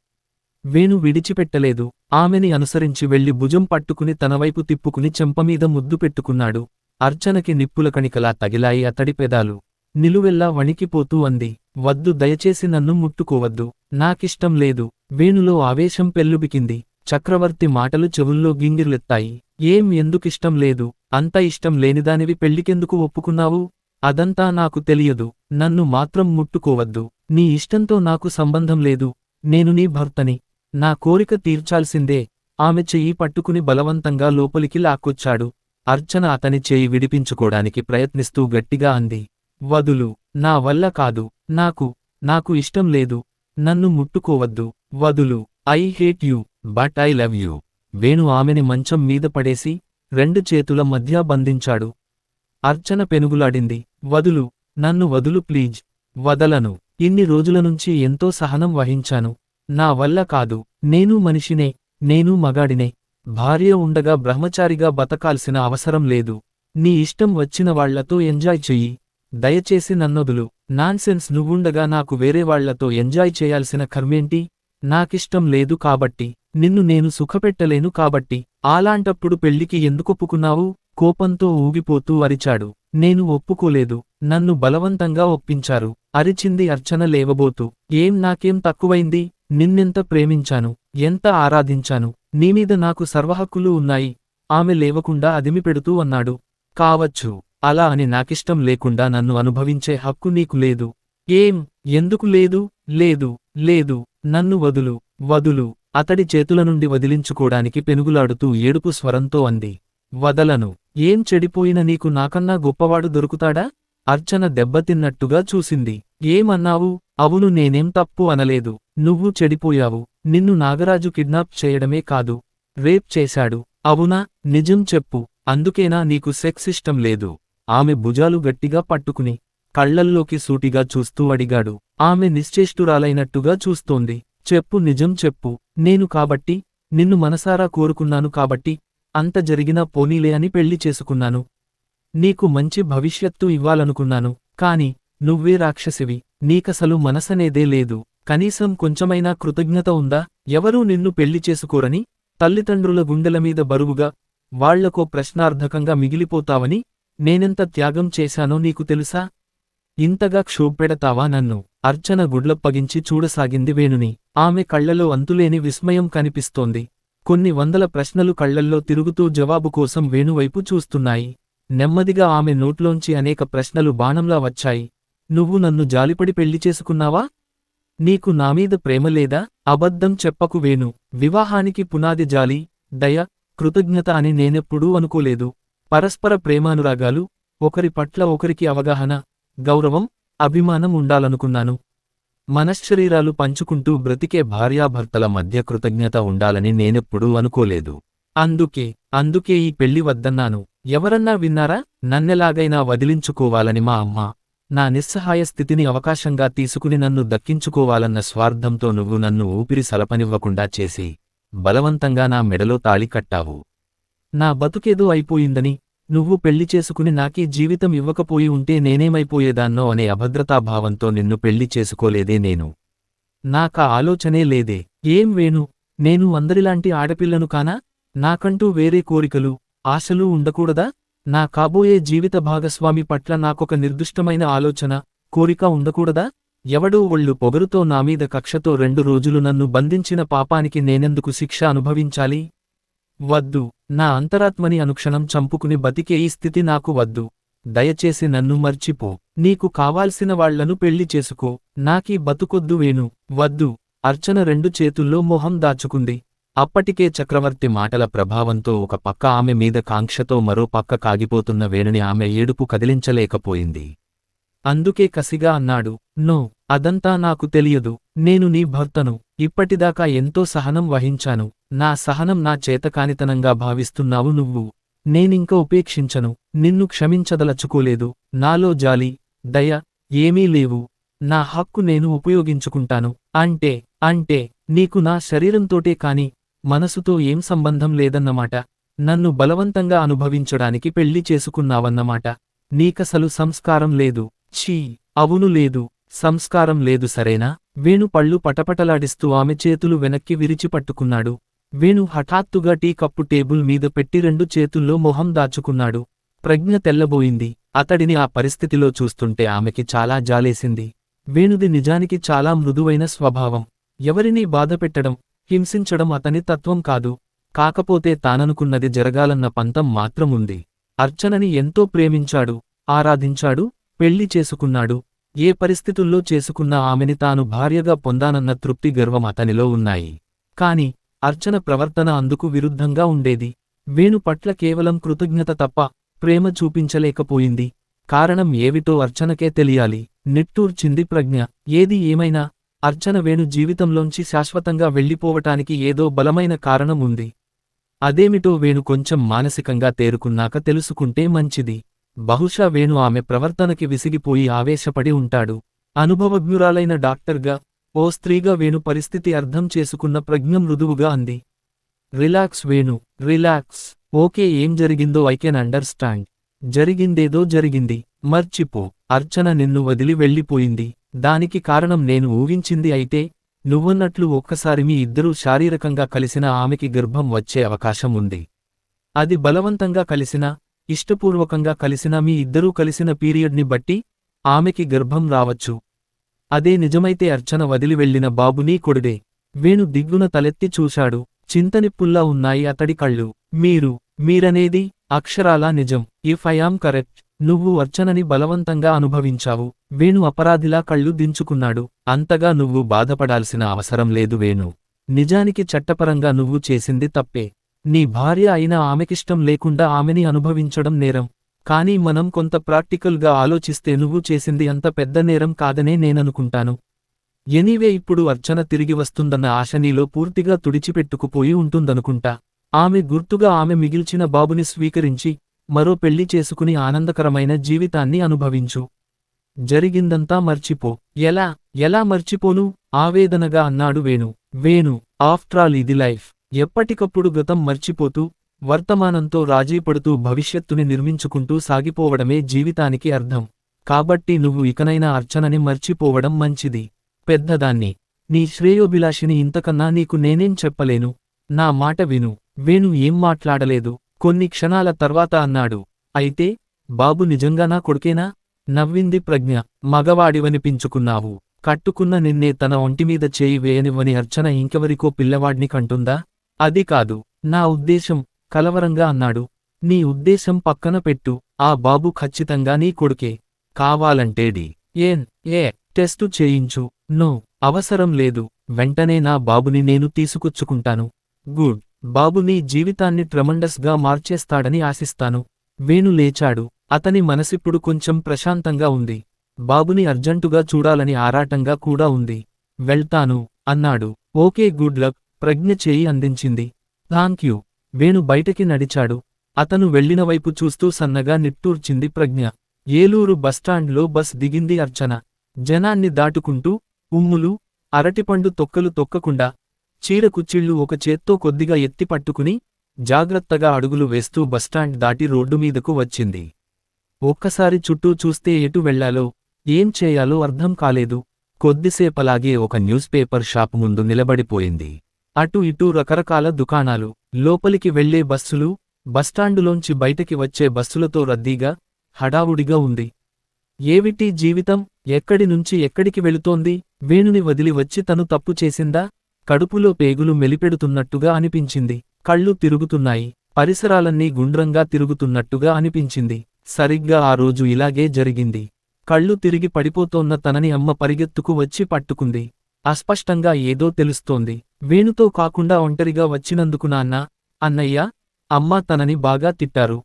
వేణు విడిచిపెట్టలేదు. ఆమెని అనుసరించి వెళ్లి భుజం పట్టుకుని తనవైపు తిప్పుకుని చెంపమీద ముద్దు పెట్టుకున్నాడు. అర్చనకి నిప్పుల కణికలా తగిలాయి అతడి పెదాలు. నిలువెల్లా వణికిపోతూ అంది, వద్దు, దయచేసి నన్ను ముట్టుకోవద్దు. నాకిష్టం లేదు. వేణులో ఆవేశం పెల్లుబికింది. చక్రవర్తి మాటలు చెవుల్లో గింగిర్లెత్తాయి. ఏం, ఎందుకిష్టం లేదు? అంత ఇష్టం లేనిదానివి పెళ్లికెందుకు ఒప్పుకున్నావు? అదంతా నాకు తెలియదు. నన్ను మాత్రం ముట్టుకోవద్దు. నీ ఇష్టంతో నాకు సంబంధం లేదు. నేను నీ భర్తని. నా కోరిక తీర్చాల్సిందే. ఆమె చెయ్యి పట్టుకుని బలవంతంగా లోపలికి లాక్కొచ్చాడు. అర్చన అతని చేయి విడిపించుకోడానికి ప్రయత్నిస్తూ గట్టిగా అంది. వదులు, నా వల్ల కాదు, నాకు ఇష్టం లేదు, నన్ను ముట్టుకోవద్దు, వదులు, I hate you, but I love you. Venu ఆమెని మంచం మీద పడేసి రెండు చేతుల మధ్య బంధించాడు. అర్చన పెనుగులాడింది. వదులు, నన్ను వదులు ప్లీజ్. వదలను. ఇన్ని రోజులనుంచి ఎంతో సహనం వహించాను. నా వల్ల కాదు. నేను మనిషినే, నేను మగాడినే. భార్య ఉండగా బ్రహ్మచారిగా బతకాల్సిన అవసరం లేదు. నీ ఇష్టం వచ్చిన వాళ్లతో ఎంజాయ్ చెయ్యి. దయచేసి నన్నొదులు. నాన్సెన్స్, నువ్వుండగా నాకు వేరే వాళ్లతో ఎంజాయ్ చేయాల్సిన కర్మేంటి? నాకిష్టం లేదు కాబట్టి, నిన్ను నేను సుఖపెట్టలేను కాబట్టి. అలాంటప్పుడు పెళ్లికి ఎందుకొప్పుకున్నావు? కోపంతో ఊగిపోతూ అరిచాడు. నేను ఒప్పుకోలేదు, నన్ను బలవంతంగా ఒప్పించారు, అరిచింది అర్చన లేవబోతూ. నాకేం తక్కువైంది? నిన్నెంత ప్రేమించాను, ఎంత ఆరాధించాను, నీమీద నాకు సర్వహక్కులు ఉన్నాయి. ఆమె లేవకుండా అదిమిపెడుతూ అన్నాడు. కావచ్చు, అలా అని నాకిష్టం లేకుండా నన్ను అనుభవించే హక్కు నీకు లేదు. ఎందుకు లేదు? లేదు, నన్ను వదులు, వదులు. అతడి చేతుల నుండి వదిలించుకోడానికి పెనుగులాడుతూ ఏడుపు స్వరంతో అంది. వదలను. చెడిపోయిన నీకు నాకన్నా గొప్పవాడు దొరుకుతాడా? అర్చన దెబ్బతిన్నట్టుగా చూసింది. ఏమన్నావు? అవును, నేనేం తప్పు అనలేదు. నువ్వు చెడిపోయావు. నిన్ను నాగరాజు కిడ్నాప్ చేయడమే కాదు, రేప్ చేశాడు. అవునా? నిజం చెప్పు. అందుకేనా నీకు సెక్స్ ఇష్టం లేదు? ఆమె భుజాలు గట్టిగా పట్టుకుని కళ్లల్లోకి సూటిగా చూస్తూ అడిగాడు. ఆమె నిశ్చేష్టురాలైనట్టుగా చూస్తోంది. చెప్పు, నిజం చెప్పు. నేను కాబట్టి, నిన్ను మనసారా కోరుకున్నాను కాబట్టి, అంత జరిగినా పోనీలే అని పెళ్లి చేసుకున్నాను. నీకు మంచి భవిష్యత్తు ఇవ్వాలనుకున్నాను. కాని నువ్వే రాక్షసివి. నీకసలు మనసనేదే లేదు. కనీసం కొంచెమైనా కృతజ్ఞత ఉందా? ఎవరూ నిన్ను పెళ్లి చేసుకోరని, తల్లిదండ్రుల గుండెలమీద బరువుగా, వాళ్లకో ప్రశ్నార్థకంగా మిగిలిపోతావని నేనెంత త్యాగం చేశానో నీకు తెలుసా? ఇంతగా క్షోభపెడతావా నన్ను? అర్చన గుడ్లప్పగించి చూడసాగింది వేణుని. ఆమె కళ్లలో అంతులేని విస్మయం కనిపిస్తోంది. కొన్ని వందల ప్రశ్నలు కళ్లల్లో తిరుగుతూ జవాబు కోసం వేణువైపు చూస్తున్నాయి. నెమ్మదిగా ఆమె నోట్లోంచి అనేక ప్రశ్నలు బాణంలా వచ్చాయి. నువ్వు నన్ను జాలిపడి పెళ్లి చేసుకున్నావా? నీకు నామీద ప్రేమ లేదా? అబద్ధం చెప్పకు వేణు. వివాహానికి పునాది జాలి, దయ, కృతజ్ఞత అని నేనెప్పుడూ అనుకోలేదు. పరస్పర ప్రేమానురాగాలు, ఒకరి పట్ల ఒకరికి అవగాహన, గౌరవం, అభిమానం ఉండాలనుకున్నాను. మనశ్శరీరాలు పంచుకుంటూ బ్రతికే భార్యాభర్తల మధ్య కృతజ్ఞత ఉండాలని నేనెప్పుడూ అనుకోలేదు. అందుకే ఈ పెళ్లి వద్దన్నాను. ఎవరన్నా విన్నారా? నన్నెలాగైనా వదిలించుకోవాలని మా అమ్మ. నా నిస్సహాయ స్థితిని అవకాశంగా తీసుకుని నన్ను దక్కించుకోవాలన్న స్వార్థంతో నువ్వు నన్ను ఊపిరి సలపనివ్వకుండా చేసి, బలవంతంగా నా మెడలో తాళి కట్టావు. నా బతుకేదో అయిపోయిందని, నువ్వు పెళ్లి చేసుకుని నాకీ జీవితం ఇవ్వకపోయి ఉంటే నేనేమైపోయేదాన్నో అనే అభద్రతాభావంతో నిన్ను పెళ్లి చేసుకోలేదే నేను. నాకా ఆలోచనే లేదే. వేణు, నేను అందరిలాంటి ఆడపిల్లను కానా? నాకంటూ వేరే కోరికలు, ఆశలు ఉండకూడదా? నా కాబోయే జీవిత భాగస్వామి పట్ల నాకొక నిర్దిష్టమైన ఆలోచన, కోరిక ఉండకూడదా? ఎవడో ఒళ్ళు పొగరుతో నామీద కక్షతో 2 రోజులు నన్ను బంధించిన పాపానికి నేనెందుకు శిక్ష అనుభవించాలి? వద్దు. నా అంతరాత్మని అనుక్షణం చంపుకుని బతికే ఈ స్థితి నాకు వద్దు. దయచేసి నన్ను మర్చిపో. నీకు కావాల్సిన వాళ్లను పెళ్లి చేసుకో. నాకీ బతుకొద్దు వేణు. వద్దు. అర్చన 2 చేతుల్లో మొహం దాచుకుంది. అప్పటికే చక్రవర్తి మాటల ప్రభావంతో ఒక పక్క ఆమె మీద కాంక్షతో మరో పక్క కాగిపోతున్న వేణుని ఆమె ఏడుపు కదిలించలేకపోయింది. అందుకే కసిగా అన్నాడు. నో, అదంతా నాకు తెలియదు. నేను నీ భర్తను. ఇప్పటిదాకా ఎంతో సహనం వహించాను. నా సహనం నా చేతకానితనంగా భావిస్తున్నావు నువ్వు. నేనింక ఉపేక్షించను. నిన్ను క్షమించదలచుకోలేదు. నాలో జాలి, దయ ఏమీ లేవు. నా హక్కు నేను ఉపయోగించుకుంటాను. అంటే నీకు నా శరీరంతోటే కాని మనసుతో ఏం సంబంధం లేదన్నమాట. నన్ను బలవంతంగా అనుభవించడానికి పెళ్లి చేసుకున్నావన్నమాట. నీకసలు సంస్కారం లేదు. ఛీ, అవును లేదు. సంస్కారం లేదు సరేనా? వేణు పళ్ళు పటపటలాడిస్తూ ఆమె చేతులు వెనక్కి విరిచిపట్టుకున్నాడు. వేణు హఠాత్తుగా టీ కప్పు టేబుల్ మీద పెట్టి 2 చేతుల్లో మొహం దాచుకున్నాడు. ప్రజ్ఞ తెల్లబోయింది. అతడిని ఆ పరిస్థితిలో చూస్తుంటే ఆమెకి చాలా జాలేసింది. వేణుది నిజానికి చాలా మృదువైన స్వభావం. ఎవరినీ బాధపెట్టడం, హింసించడం అతని తత్వం కాదు. కాకపోతే తాననుకున్నది జరగాలన్న పంతం మాత్రముంది. అర్చనని ఎంతో ప్రేమించాడు, ఆరాధించాడు, పెళ్లి చేసుకున్నాడు. ఏ పరిస్థితుల్లో చేసుకున్నా ఆమెని తాను భార్యగా పొందానన్న తృప్తి, గర్వం అతనిలో ఉన్నాయి. కాని అర్చన ప్రవర్తన అందుకు విరుద్ధంగా ఉండేది. వేణు పట్ల కేవలం కృతజ్ఞత తప్ప ప్రేమ చూపించలేకపోయింది. కారణం ఏవిటో అర్చనకే తెలియాలి. నిట్టూర్చింది ప్రజ్ఞ. ఏది ఏమైనా అర్చన వేణు జీవితంలోంచి శాశ్వతంగా వెళ్ళిపోవటానికి ఏదో బలమైన కారణం ఉంది. అదేమిటో వేణు కొంచెం మానసికంగా తేరుకున్నాక తెలుసుకుంటే మంచిది. బహుశా వేణు ఆమె ప్రవర్తనకి విసిగిపోయి ఆవేశపడి ఉంటాడు. అనుభవజ్ఞురాలైన డాక్టర్గా, ఓ స్త్రీగా వేణు పరిస్థితి అర్థం చేసుకున్న ప్రజ్ఞ మృదువుగా అంది. Relax Venu, relax. ఓకే, ఏం జరిగిందో ఐ కెన్ అండర్స్టాండ్. జరిగిందేదో జరిగింది. మర్చిపో. అర్చన నిన్ను వదిలి వెళ్ళిపోయింది. దానికి కారణం నేను ఊహించింది అయితే, నువ్వన్నట్లు ఒక్కసారి మీ ఇద్దరూ శారీరకంగా కలిసినా ఆమెకి గర్భం వచ్చే అవకాశం ఉంది. అది బలవంతంగా కలిసినా, ఇష్టపూర్వకంగా కలిసినా మీ ఇద్దరూ కలిసిన పీరియడ్ని బట్టి ఆమెకి గర్భం రావచ్చు. అదే నిజమైతే అర్చన వదిలి వెళ్లిన బాబు నీ కొడుడే. వేణు దిగ్గున తలెత్తి చూశాడు. చింతనిప్పుల్లా ఉన్నాయి అతడి కళ్ళు. మీరనేది అక్షరాలా నిజం. ఇఫ్ ఐ యామ్ కరెక్ట్, నువ్వు అర్చనని బలవంతంగా అనుభవించావు. వేణు అపరాధిలా కళ్ళు దించుకున్నాడు. అంతగా నువ్వు బాధపడాల్సిన అవసరం లేదు వేణు. నిజానికి చట్టపరంగా నువ్వు చేసింది తప్పే. నీ భార్య అయినా ఆమెకిష్టం లేకుండా ఆమెని అనుభవించడం నేరం. కానీ మనం కొంత ప్రాక్టికల్గా ఆలోచిస్తే నువ్వు చేసింది అంత పెద్ద నేరం కాదనే నేననుకుంటాను. ఎనీవే, ఇప్పుడు అర్చన తిరిగి వస్తుందన్న ఆశ నీలో పూర్తిగా తుడిచిపెట్టుకుపోయి ఉంటుందనుకుంటా. ఆమె గుర్తుగా ఆమె మిగిల్చిన బాబుని స్వీకరించి మరో పెళ్లి చేసుకుని ఆనందకరమైన జీవితాన్ని అనుభవించు. జరిగిందంతా మర్చిపో. ఎలా మర్చిపోను? ఆవేదనగా అన్నాడు వేణు. ఆఫ్ట్రాల్ ఇది లైఫ్. ఎప్పటికప్పుడు గతం మర్చిపోతూ, వర్తమానంతో రాజీపడుతూ భవిష్యత్తుని నిర్మించుకుంటూ సాగిపోవడమే జీవితానికి అర్థం. కాబట్టి నువ్వు ఇకనైనా అర్చనని మర్చిపోవడం మంచిది. పెద్దదాన్ని, నీ శ్రేయోభిలాషిని ఇంతకన్నా నీకు నేనేం చెప్పలేను. నా మాట విను. వేణు ఏం మాట్లాడలేదు. కొన్ని క్షణాల తర్వాత అన్నాడు. అయితే బాబు నిజంగా నా కొడుకేనా? నవ్వింది ప్రజ్ఞ. మగవాడివనిపించుకున్నావు. కట్టుకున్న నిన్నే తన ఒంటిమీద చేయి వేయనివ్వని అర్చన ఇంకెవరికో పిల్లవాడ్ని కంటుందా? అది కాదు నా ఉద్దేశం, కలవరంగా అన్నాడు. నీ ఉద్దేశం పక్కన పెట్టు. ఆ బాబు ఖచ్చితంగా నీ కొడుకే. కావాలంటే DNA టెస్టు చేయించు. నో, అవసరం లేదు. వెంటనే నా బాబుని నేను తీసుకొచ్చుకుంటాను. గుడ్. బాబు నీ జీవితాన్ని ట్రెమండస్గా మార్చేస్తాడని ఆశిస్తాను. వేణు లేచాడు. అతని మనసిప్పుడు కొంచెం ప్రశాంతంగా ఉంది. బాబుని అర్జంటుగా చూడాలని ఆరాటంగా కూడా ఉంది. వెళ్తాను అన్నాడు. Okay, good luck. ప్రజ్ఞ చేయి అందించింది. థాంక్యూ. వేణు బయటకి నడిచాడు. అతను వెళ్లిన వైపు చూస్తూ సన్నగా నిట్టూర్చింది ప్రజ్ఞ. ఏలూరు బస్టాండ్లో బస్ దిగింది అర్చన. జనాన్ని దాటుకుంటూ, ఉమ్ములు, అరటిపండు తొక్కలు తొక్కకుండా, చీరకుచ్చిళ్ళు ఒక చేత్తో కొద్దిగా ఎత్తి పట్టుకుని, జాగ్రత్తగా అడుగులు వేస్తూ బస్టాండ్ దాటి రోడ్డుమీదకు వచ్చింది. ఒక్కసారి చుట్టూ చూస్తే ఎటు వెళ్లాలో, ఏం చేయాలో అర్థం కాలేదు. కొద్దిసేపలాగే ఒక న్యూస్ పేపర్ షాప్ ముందు నిలబడిపోయింది. అటు ఇటూ రకరకాల దుకాణాలు, లోపలికి వెళ్లే బస్సులు, బస్టాండులోంచి బయటకి వచ్చే బస్సులతో రద్దీగా, హడావుడిగా ఉంది. ఏవిటి జీవితం? ఎక్కడి నుంచి ఎక్కడికి వెళుతోంది? వేణుని వదిలి వచ్చి తను తప్పు చేసిందా? కడుపులో పేగులు మెలిపెడుతున్నట్టుగా అనిపించింది. కళ్ళు తిరుగుతున్నాయి. పరిసరాలన్నీ గుండ్రంగా తిరుగుతున్నట్టుగా అనిపించింది. సరిగ్గా ఆ రోజు ఇలాగే జరిగింది. కళ్ళు తిరిగి పడిపోతోన్న తనని అమ్మ పరిగెత్తుకు వచ్చి పట్టుకుంది. అస్పష్టంగా ఏదో తెలుస్తోంది. వేణుతో కాకుండా ఒంటరిగా వచ్చినందుకు నాన్నా, అన్నయ్య, అమ్మ తనని బాగా తిట్టారు.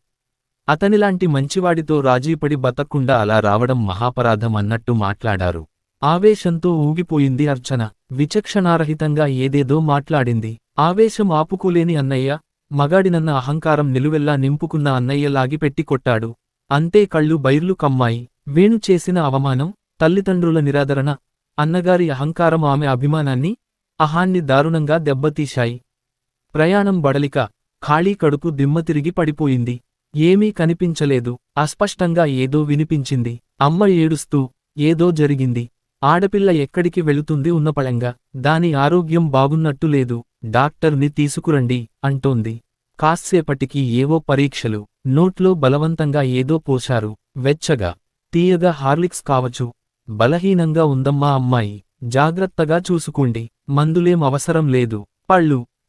అతనిలాంటి మంచివాడితో రాజీపడి బతక్కుండా అలా రావడం మహాపరాధం అన్నట్టు మాట్లాడారు. ఆవేశంతో ఊగిపోయింది అర్చన. విచక్షణారహితంగా ఏదేదో మాట్లాడింది. ఆవేశం ఆపుకోలేని అన్నయ్య, మగాడినన్న అహంకారం నిలువెల్లా నింపుకున్న అన్నయ్య లాగిపెట్టి కొట్టాడు. అంతే, కళ్ళు బైర్లు కమ్మాయి. వేణు చేసిన అవమానం, తల్లిదండ్రుల నిరాదరణ, అన్నగారి అహంకారం ఆమె అభిమానాన్ని, అహాన్ని దారుణంగా దెబ్బతీశాయి. ప్రయాణం బడలిక, ఖాళీ కడుపు దిమ్మతిరిగి పడిపోయింది. ఏమీ కనిపించలేదు. అస్పష్టంగా ఏదో వినిపించింది. అమ్మ ఏడుస్తూ, ఏదో జరిగింది. ఆడపిల్ల ఎక్కడికి వెళుతుంది ఉన్నపళంగా? దాని ఆరోగ్యం బాగున్నట్టు లేదు. డాక్టర్ని తీసుకురండి అంటోంది. కాస్సేపటికి ఏవో పరీక్షలు. నోట్లో బలవంతంగా ఏదో పోశారు. వెచ్చగా, తీయగా హార్లిక్స్ కావచ్చు. బలహీనంగా ఉందమ్మా అమ్మాయి. జాగ్రత్తగా చూసుకోండి. మందులేం అవసరం లేదు.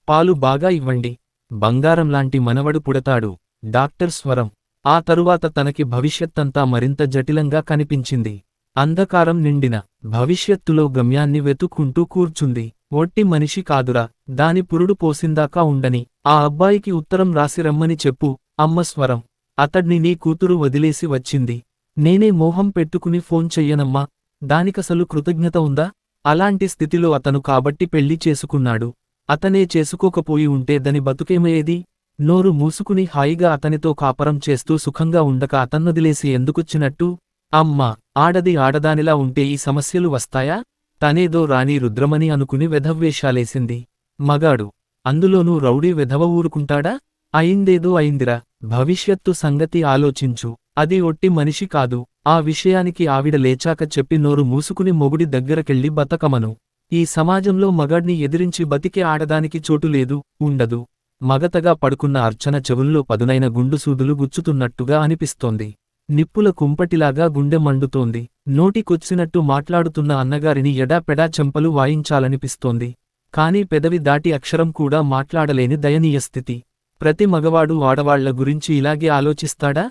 పాలు బాగా ఇవ్వండి. బంగారంలాంటి మనవడు పుడతాడు. డాక్టర్ స్వరం. ఆ తరువాత తనకి భవిష్యత్తంతా మరింత జటిలంగా కనిపించింది. అంధకారం నిండిన భవిష్యత్తులో గమ్యాన్ని వెతుక్కుంటూ కూర్చుంది. ఒట్టి మనిషి కాదురా, దాని పురుడు పోసిందాకా ఉండని. ఆ అబ్బాయికి ఉత్తరం రాసి రమ్మని చెప్పు. అమ్మ స్వరం. అతడ్ని నీ కూతురు వదిలేసి వచ్చింది. నేనే మోహం పెట్టుకుని ఫోన్ చెయ్యనమ్మా. దానికసలు కృతజ్ఞత ఉందా? అలాంటి స్థితిలో అతను కాబట్టి పెళ్లి చేసుకున్నాడు. అతనే చేసుకోకపోయి ఉంటే దాని బతుకేమయ్యేది? నోరు మూసుకుని హాయిగా అతనితో కాపరం చేస్తూ సుఖంగా ఉండక అతన్నొదిలేసి ఎందుకొచ్చినట్టు? అమ్మా, ఆడది ఆడదానిలా ఉంటే ఈ సమస్యలు వస్తాయా? తనేదో రాణి రుద్రమని అనుకుని వెధవ్వేషాలేసింది. మగాడు, అందులోనూ రౌడీ వెధవ ఊరుకుంటాడా? అయిందేదో అయిందిరా. భవిష్యత్తు సంగతి ఆలోచించు. అది ఒట్టి మనిషి కాదు. ఆ విషయానికి ఆవిడ లేచాక చెప్పి నోరు మూసుకుని మొగుడి దగ్గరకెళ్ళి బతకమను. ఈ సమాజంలో మగాడ్ని ఎదిరించి బతికే ఆడదానికి చోటు లేదు, ఉండదు. మగతగా పడుకున్న అర్చన చెవుల్లో పదునైన గుండుసూదులు గుచ్చుతున్నట్టుగా అనిపిస్తోంది. నిప్పుల కుంపటిలాగా గుండె మండుతోంది. నోటికొచ్చినట్టు మాట్లాడుతున్న అన్నగారిని ఎడాపెడా చెంపలు వాయించాలనిపిస్తోంది. కాని పెదవి దాటి అక్షరం కూడా మాట్లాడలేని దయనీయ స్థితి. ప్రతి మగవాడు ఆడవాళ్ల గురించి ఇలాగే ఆలోచిస్తాడా?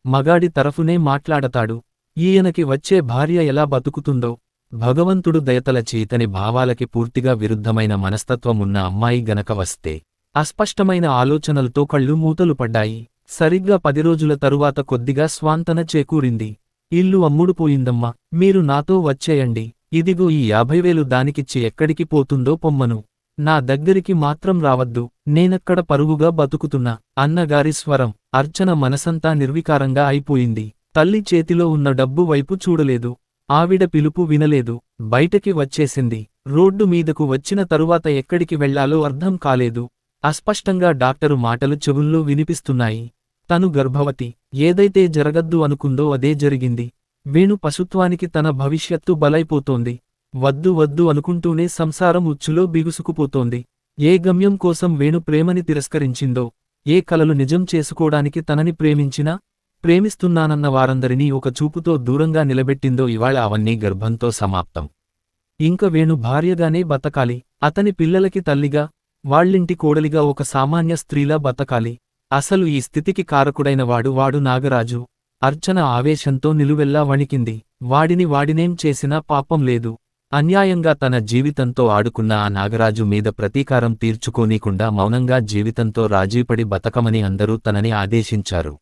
మగాడి తరఫునే మాట్లాడతాడు. ఈయనకి వచ్చే భార్య ఎలా బతుకుతుందో. భగవంతుడు దయతలచి ఇతని భావాలకి పూర్తిగా విరుద్ధమైన మనస్తత్వం ఉన్న అమ్మాయి గనక వస్తే. అస్పష్టమైన ఆలోచనలతో కళ్ళు మూతలు పడ్డాయి. సరిగ్గా 10 రోజుల తరువాత కొద్దిగా స్వాంతన చేకూరింది. ఇల్లు అమ్ముడుపోయిందమ్మా. మీరు నాతో వచ్చేయండి. ఇదిగో ఈ 50,000 దానికిచ్చి ఎక్కడికి పోతుందో పొమ్మను. నా దగ్గరికి మాత్రం రావద్దు. నేనక్కడ పరుగుగా బతుకుతున్నా. అన్నగారి స్వరం. అర్చన మనసంతా నిర్వికారంగా అయిపోయింది. తల్లి చేతిలో ఉన్న డబ్బు వైపు చూడలేదు. ఆవిడ పిలుపు వినలేదు. బయటకి వచ్చేసింది. రోడ్డు మీదకు వచ్చిన తరువాత ఎక్కడికి వెళ్లాలో అర్థం కాలేదు. అస్పష్టంగా డాక్టరు మాటలు చెవుల్లో వినిపిస్తున్నాయి. తను గర్భవతి. ఏదైతే జరగద్దు అనుకుందో అదే జరిగింది. వేణు పశుత్వానికి తన భవిష్యత్తు బలైపోతోంది. వద్దు వద్దు అనుకుంటూనే సంసారం ఉచ్చులో బిగుసుకుపోతోంది. ఏ గమ్యం కోసం వేణు ప్రేమని తిరస్కరించిందో, ఏ కలలు నిజం చేసుకోడానికి తనని ప్రేమించినా, ప్రేమిస్తున్నానన్న వారందరినీ ఒక చూపుతో దూరంగా నిలబెట్టిందో ఇవాళ అవన్నీ గర్భంతో సమాప్తం. ఇంక వేణు భార్యగానే బతకాలి. అతని పిల్లలకి తల్లిగా, వాళ్ళింటి కోడలిగా ఒక సామాన్య స్త్రీలా బతకాలి. అసలు ఈ స్థితికి కారకుడైన వాడు నాగరాజు. అర్చన ఆవేశంతో నిలువెల్లా వణికింది. వాడినేం చేసినా పాపం లేదు. అన్యాయంగా తన జీవితంతో ఆడుకున్న ఆ నాగరాజు మీద ప్రతీకారం తీర్చుకోనీకుండా మౌనంగా జీవితంతో రాజీపడి బతకమని అందరూ తనని ఆదేశించారు.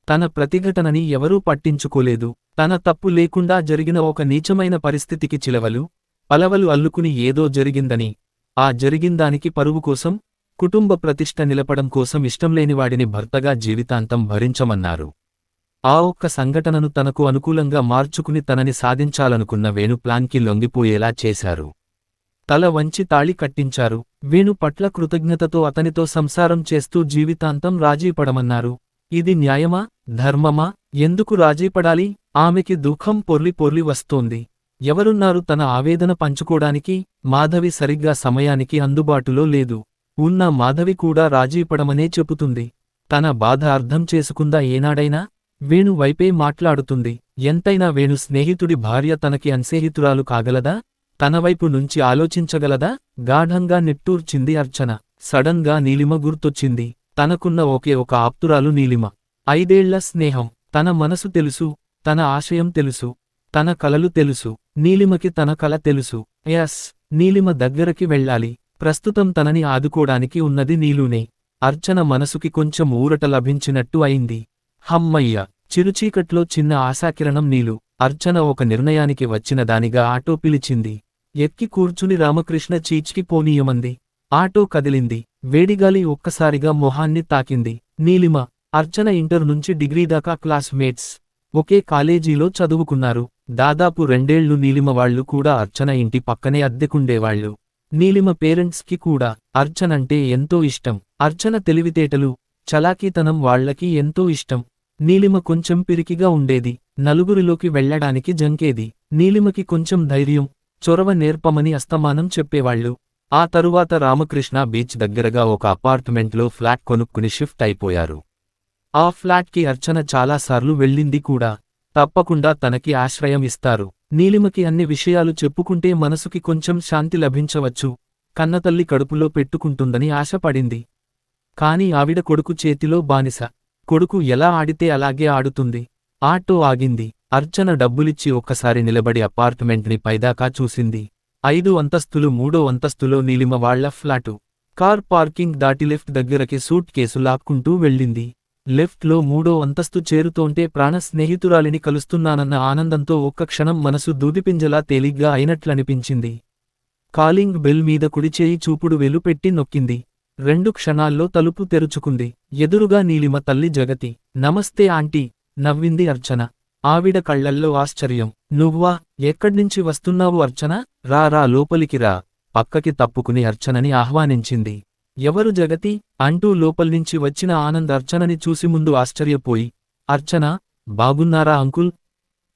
తన ప్రతిఘటనని ఎవరూ పట్టించుకోలేదు. తన తప్పు లేకుండా జరిగిన ఒక నీచమైన పరిస్థితికి చిలవలు, పలవలు అల్లుకుని ఏదో జరిగిందని, ఆ జరిగిందానికి పరువు కోసం, కుటుంబ ప్రతిష్ఠ నిలపడం కోసం ఇష్టంలేనివాడిని భర్తగా జీవితాంతం భరించమన్నారు. ఆ ఒక్క సంఘటనను తనకు అనుకూలంగా మార్చుకుని తనని సాధించాలనుకున్న వేణు ప్లాన్కి లొంగిపోయేలా చేశారు. తల వంచి తాళి కట్టించారు. వేణు పట్ల కృతజ్ఞతతో అతనితో సంసారం చేస్తూ జీవితాంతం రాజీపడమన్నారు. ఇది న్యాయమా? ధర్మమా? ఎందుకు రాజీపడాలి? ఆమెకి దుఃఖం పొర్లి వస్తోంది. ఎవరున్నారు తన ఆవేదన పంచుకోడానికి? మాధవి సరిగ్గా సమయానికి అందుబాటులో లేదు. ఉన్న మాధవి కూడా రాజీపడమనే చెబుతుంది. తన బాధ అర్థం చేసుకుందా ఏనాడైనా? వేణు వైపే మాట్లాడుతుంది. ఎంతైనా వేణు స్నేహితుడి భార్య తనకి అన్సేహితురాలు కాగలదా? తనవైపు నుంచి ఆలోచించగలదా? గాఢంగా నిట్టూర్చింది అర్చన. సడన్ గా నీలిమ గుర్తొచ్చింది. తనకున్న ఒకే ఒక ఆప్తురాలు నీలిమ. 5 ఏళ్ల స్నేహం. తన మనసు తెలుసు, తన ఆశయం తెలుసు, తన కలలు తెలుసు. నీలిమకి తన కల తెలుసు. యస్, నీలిమ దగ్గరకి వెళ్ళాలి. ప్రస్తుతం తనని ఆదుకోడానికి ఉన్నది నీలునే. అర్చన మనసుకి కొంచెం ఊరట లభించినట్టు అయింది. హమ్మయ్య! చిరుచీకట్లో చిన్న ఆశాకిరణం నీలు. అర్చన ఒక నిర్ణయానికి వచ్చిన దానిగా ఆటో పిలిచింది. ఎక్కి కూర్చుని రామకృష్ణ చీచ్కి పోనీయమంది. ఆటో కదిలింది. వేడిగాలి ఒక్కసారిగా మొహాన్ని తాకింది. నీలిమ, అర్చన ఇంటర్ నుంచి డిగ్రీ దాకా క్లాస్మేట్స్. ఒకే కాలేజీలో చదువుకున్నారు. దాదాపు 2 ఏళ్లు. నీలిమ వాళ్లు కూడా అర్చన ఇంటి పక్కనే అద్దెకుండేవాళ్లు. నీలిమ పేరెంట్స్కి కూడా అర్చనంటే ఎంతో ఇష్టం. అర్చన తెలివితేటలు, చలాకీతనం వాళ్లకి ఎంతో ఇష్టం. నీలిమ కొంచెం పిరికిగా ఉండేది. నలుగురిలోకి వెళ్లడానికి జంకేది. నీలిమకి కొంచెం ధైర్యం, చొరవ నేర్పమని అస్తమానం చెప్పేవాళ్లు. ఆ తరువాత రామకృష్ణ బీచ్ దగ్గరగా ఒక అపార్ట్మెంట్లో ఫ్లాట్ కొనుక్కుని షిఫ్ట్ అయిపోయారు. ఆ ఫ్లాట్కి అర్చన చాలాసార్లు వెళ్ళింది కూడా. తప్పకుండా తనకి ఆశ్రయం ఇస్తారు. నీలిమకి అన్ని విషయాలు చెప్పుకుంటే మనసుకి కొంచెం శాంతి లభించవచ్చు. కన్నతల్లి కడుపులో పెట్టుకుంటుందని ఆశపడింది. కాని ఆవిడ కొడుకు చేతిలో బానిస. కొడుకు ఎలా ఆడితే అలాగే ఆడుతుంది. ఆటో ఆగింది. అర్చన డబ్బులిచ్చి ఒక్కసారి నిలబడి అపార్ట్మెంట్ని పైదాకా చూసింది. 5 అంతస్తులు 3వ అంతస్తులో నీలిమ వాళ్ల ఫ్లాటు. కార్ పార్కింగ్ దాటి లెఫ్ట్ దగ్గరకి సూట్ కేసు లాక్కుంటూ వెళ్ళింది. లెఫ్ట్లో 3వ అంతస్తు చేరుతోంటే ప్రాణ స్నేహితురాలిని కలుస్తున్నానన్న ఆనందంతో ఒక్క క్షణం మనసు దూదిపింజలా తేలిగ్గా అయినట్లనిపించింది. కాలింగ్ బెల్ మీద కుడిచేయి చూపుడు వేలు పెట్టి నొక్కింది. 2 క్షణాల్లో తలుపు తెరుచుకుంది. ఎదురుగా నీలిమ తల్లి జగతి. నమస్తే ఆంటీ, నవ్వింది అర్చన. ఆవిడ కళ్లల్లో ఆశ్చర్యం. నువ్వా? ఎక్కడ్నించి వస్తున్నావు అర్చన? రా రా లోపలికి రా, పక్కకి తప్పుకుని అర్చనని ఆహ్వానించింది. ఎవరు జగతి? అంటూ లోపల్నించి వచ్చిన ఆనంద్ అర్చనని చూసి ముందు ఆశ్చర్యపోయి, అర్చనా, బాగున్నారా అంకుల్?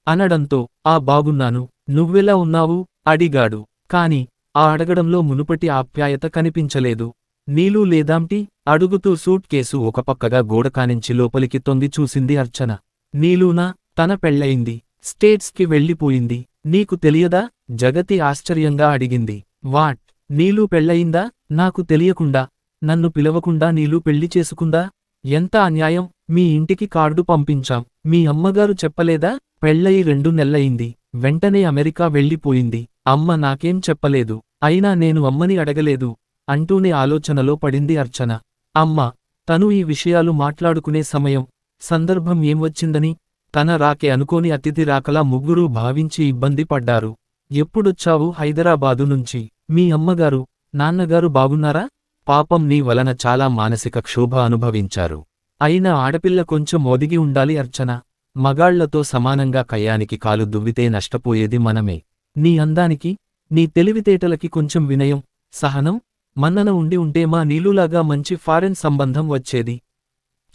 అనడంతో, ఆ బాగున్నాను, నువ్వెలా ఉన్నావు? అడిగాడు. కాని ఆ అడగడంలో మునుపటి ఆప్యాయత కనిపించలేదు. నీలూ లేదాంటి? అడుగుతూ సూట్ కేసు ఒక పక్కగా గోడకానించి లోపలికి తొంగి చూసింది అర్చన. నీలూనా? తన పెళ్ళయింది, స్టేట్స్కి వెళ్ళిపోయింది. నీకు తెలియదా? జగతి ఆశ్చర్యంగా అడిగింది. వాట్? నీలూ పెళ్ళయిందా? నాకు తెలియకుండా, నన్ను పిలవకుండా నీలూ పెళ్లి చేసుకుందా? ఎంత అన్యాయం! మీ ఇంటికి కార్డు పంపించాం, మీ అమ్మగారు చెప్పలేదా? పెళ్ళయి 2 నెలలయింది, వెంటనే అమెరికా వెళ్ళిపోయింది. అమ్మ నాకేం చెప్పలేదు, అయినా నేను అమ్మని అడగలేదు అంటూనే ఆలోచనలో పడింది అర్చన. అమ్మా, తను ఈ విషయాలు మాట్లాడుకునే సమయం, సందర్భం ఏం వచ్చిందని, తన రాకే అనుకోని అతిథి రాకలా ముగ్గురూ భావించి ఇబ్బంది పడ్డారు. ఎప్పుడొచ్చావు హైదరాబాదు నుంచి? మీ అమ్మగారు, నాన్నగారు బాగున్నారా? పాపం నీ వలన చాలా మానసిక క్షోభ అనుభవించారు. అయినా ఆడపిల్ల కొంచెం ఒదిగి ఉండాలి అర్చన. మగాళ్లతో సమానంగా కయ్యానికి కాలు దువ్వితే నష్టపోయేది మనమే. నీ అందానికి, నీ తెలివితేటలకి కొంచెం వినయం, సహనం, మన్నన ఉండి ఉంటే మా నీలులాగా మంచి ఫారెన్ సంబంధం వచ్చేది.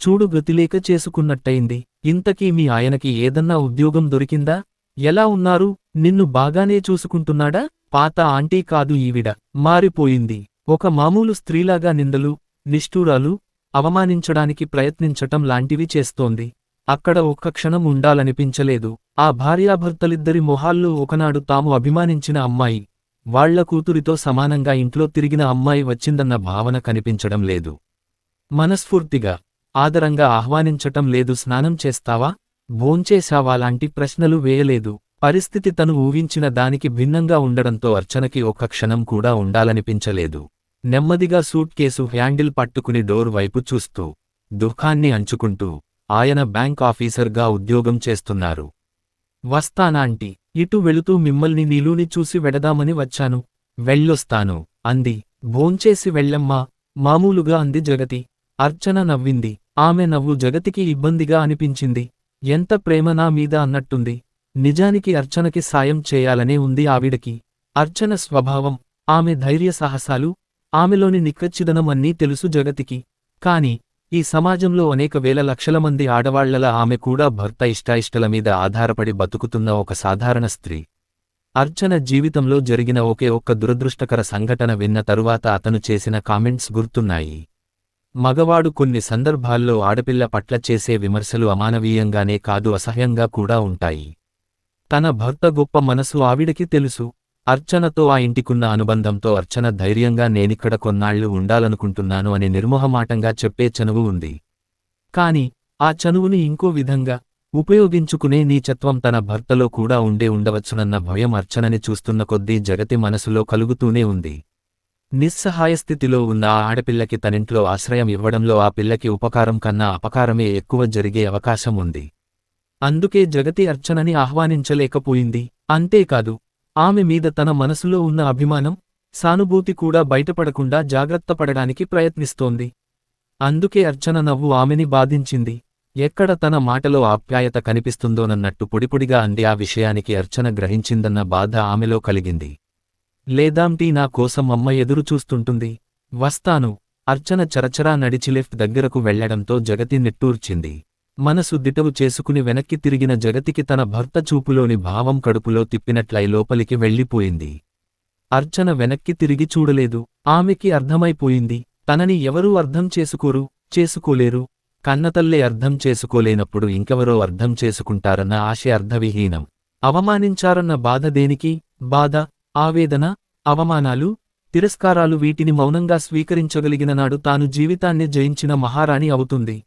చూడు గతిలేక చేసుకున్నట్టయింది. ఇంతకీ మీ ఆయనకి ఏదన్నా ఉద్యోగం దొరికిందా? ఎలా ఉన్నారు? నిన్ను బాగానే చూసుకుంటున్నాడా? పాత ఆంటీ కాదు ఈవిడ, మారిపోయింది. ఒక మామూలు స్త్రీలాగా నిందలు, నిష్ఠూరాలు, అవమానించడానికి ప్రయత్నించటం లాంటివి చేస్తోంది. అక్కడ ఒక్క క్షణం ఉండాలనిపించలేదు. ఆ భార్యాభర్తలిద్దరి మొహాల్లో ఒకనాడు తాము అభిమానించిన అమ్మాయి, వాళ్ల కూతురితో సమానంగా ఇంట్లో తిరిగిన అమ్మాయి వచ్చిందన్న భావన కనిపించడం లేదు. మనస్ఫూర్తిగా, ఆదరంగా ఆహ్వానించటం లేదు. స్నానం చేస్తావా, భోంచేశావా లాంటి ప్రశ్నలు వేయలేదు. పరిస్థితి తను ఊహించిన దానికి భిన్నంగా ఉండడంతో అర్చనకి ఒక్క క్షణం కూడా ఉండాలనిపించలేదు. నెమ్మదిగా సూట్ కేసు హ్యాండిల్ పట్టుకుని డోర్ వైపు చూస్తూ, దుఃఖాన్ని అంచుకుంటూ, ఆయన బ్యాంక్ ఆఫీసర్గా ఉద్యోగం చేస్తున్నారు. వస్తానాంటీ, ఇటు వెళుతూ మిమ్మల్ని నీలూని చూసి వెడదామని వచ్చాను. వెళ్ళొస్తాను అంది. భోంచేసి వెళ్ళమ్మా, మామూలుగా అంది జగతి. అర్చన నవ్వింది. ఆమె నవ్వు జగతికి ఇబ్బందిగా అనిపించింది. ఎంత ప్రేమ నా మీద అన్నట్టుంది. నిజానికి అర్చనకి సాయం చేయాలనే ఉంది ఆవిడకి. అర్చన స్వభావం, ఆమె ధైర్య సాహసాలు, ఆమెలోని నిక్కచ్చిదనం అన్నీ తెలుసు జగతికి. కాని ఈ సమాజంలో అనేక వేల లక్షల మంది ఆడవాళ్లలా ఆమె కూడా భర్త ఇష్టాయిష్టల మీద ఆధారపడి బతుకుతున్న ఒక సాధారణ స్త్రీ. అర్చన జీవితంలో జరిగిన ఒకే ఒక్క దురదృష్టకర సంఘటన విన్న తరువాత అతను చేసిన కామెంట్స్ గుర్తున్నాయి. మగవాడు కొన్ని సందర్భాల్లో ఆడపిల్ల పట్ల చేసే విమర్శలు అమానవీయంగానే కాదు అసహ్యంగా కూడా ఉంటాయి. తన భర్త గొప్ప మనసు ఆవిడకి తెలుసు. అర్చనతో ఆ ఇంటికున్న అనుబంధంతో అర్చన ధైర్యంగా నేనిక్కడ కొన్నాళ్లు ఉండాలనుకుంటున్నాను అని నిర్మోహమాటంగా చెప్పే చనువు ఉంది. కాని ఆ చనువుని ఇంకో విధంగా ఉపయోగించుకునే నీచత్వం తన భర్తలో కూడా ఉండవచ్చునన్న భయం అర్చనని చూస్తున్న కొద్దీ జగతి మనసులో కలుగుతూనే ఉంది. నిస్సహాయస్థితిలో ఉన్న ఆ ఆడపిల్లకి తనింట్లో ఆశ్రయం ఇవ్వడంలో ఆ పిల్లకి ఉపకారం కన్నా అపకారమే ఎక్కువ జరిగే అవకాశం ఉంది. అందుకే జగతి అర్చనని ఆహ్వానించలేకపోయింది. అంతేకాదు, ఆమె మీద తన మనసులో ఉన్న అభిమానం, సానుభూతి కూడా బయటపడకుండా జాగ్రత్తపడడానికి ప్రయత్నిస్తోంది. అందుకే అర్చన నవ్వు ఆమెని బాధించింది. ఎక్కడ తన మాటలో ఆప్యాయత కనిపిస్తుందోనన్నట్టు పొడిపొడిగా అంది. ఆ విషయానికి అర్చన గ్రహించిందన్న బాధ ఆమెలో కలిగింది. లేదాంటీ, నా కోసం అమ్మ ఎదురు చూస్తుంటుంది. వస్తాను. అర్చన చరచరా నడిచి లెఫ్ట్ దగ్గరకు వెళ్లడంతో జగతి నిట్టూర్చింది. మనసు దిటవు చేసుకుని వెనక్కి తిరిగిన జగతికి తన భర్త చూపులోని భావం కడుపులో తిప్పినట్లై లోపలికి వెళ్ళిపోయింది. అర్చన వెనక్కి తిరిగి చూడలేదు. ఆమెకి అర్థమైపోయింది, తనని ఎవరూ అర్థం చేసుకోలేరు. కన్నతల్లే అర్థం చేసుకోలేనప్పుడు ఇంకెవరో అర్థం చేసుకుంటారన్న ఆశ అర్థవిహీనం. అవమానించారన్న బాధ దేనికి? బాధ, ఆవేదన, అవమానాలు, తిరస్కారాలు వీటిని మౌనంగా స్వీకరించగలిగిన నాడు తాను జీవితాన్ని జయించిన మహారాణి అవుతుంది.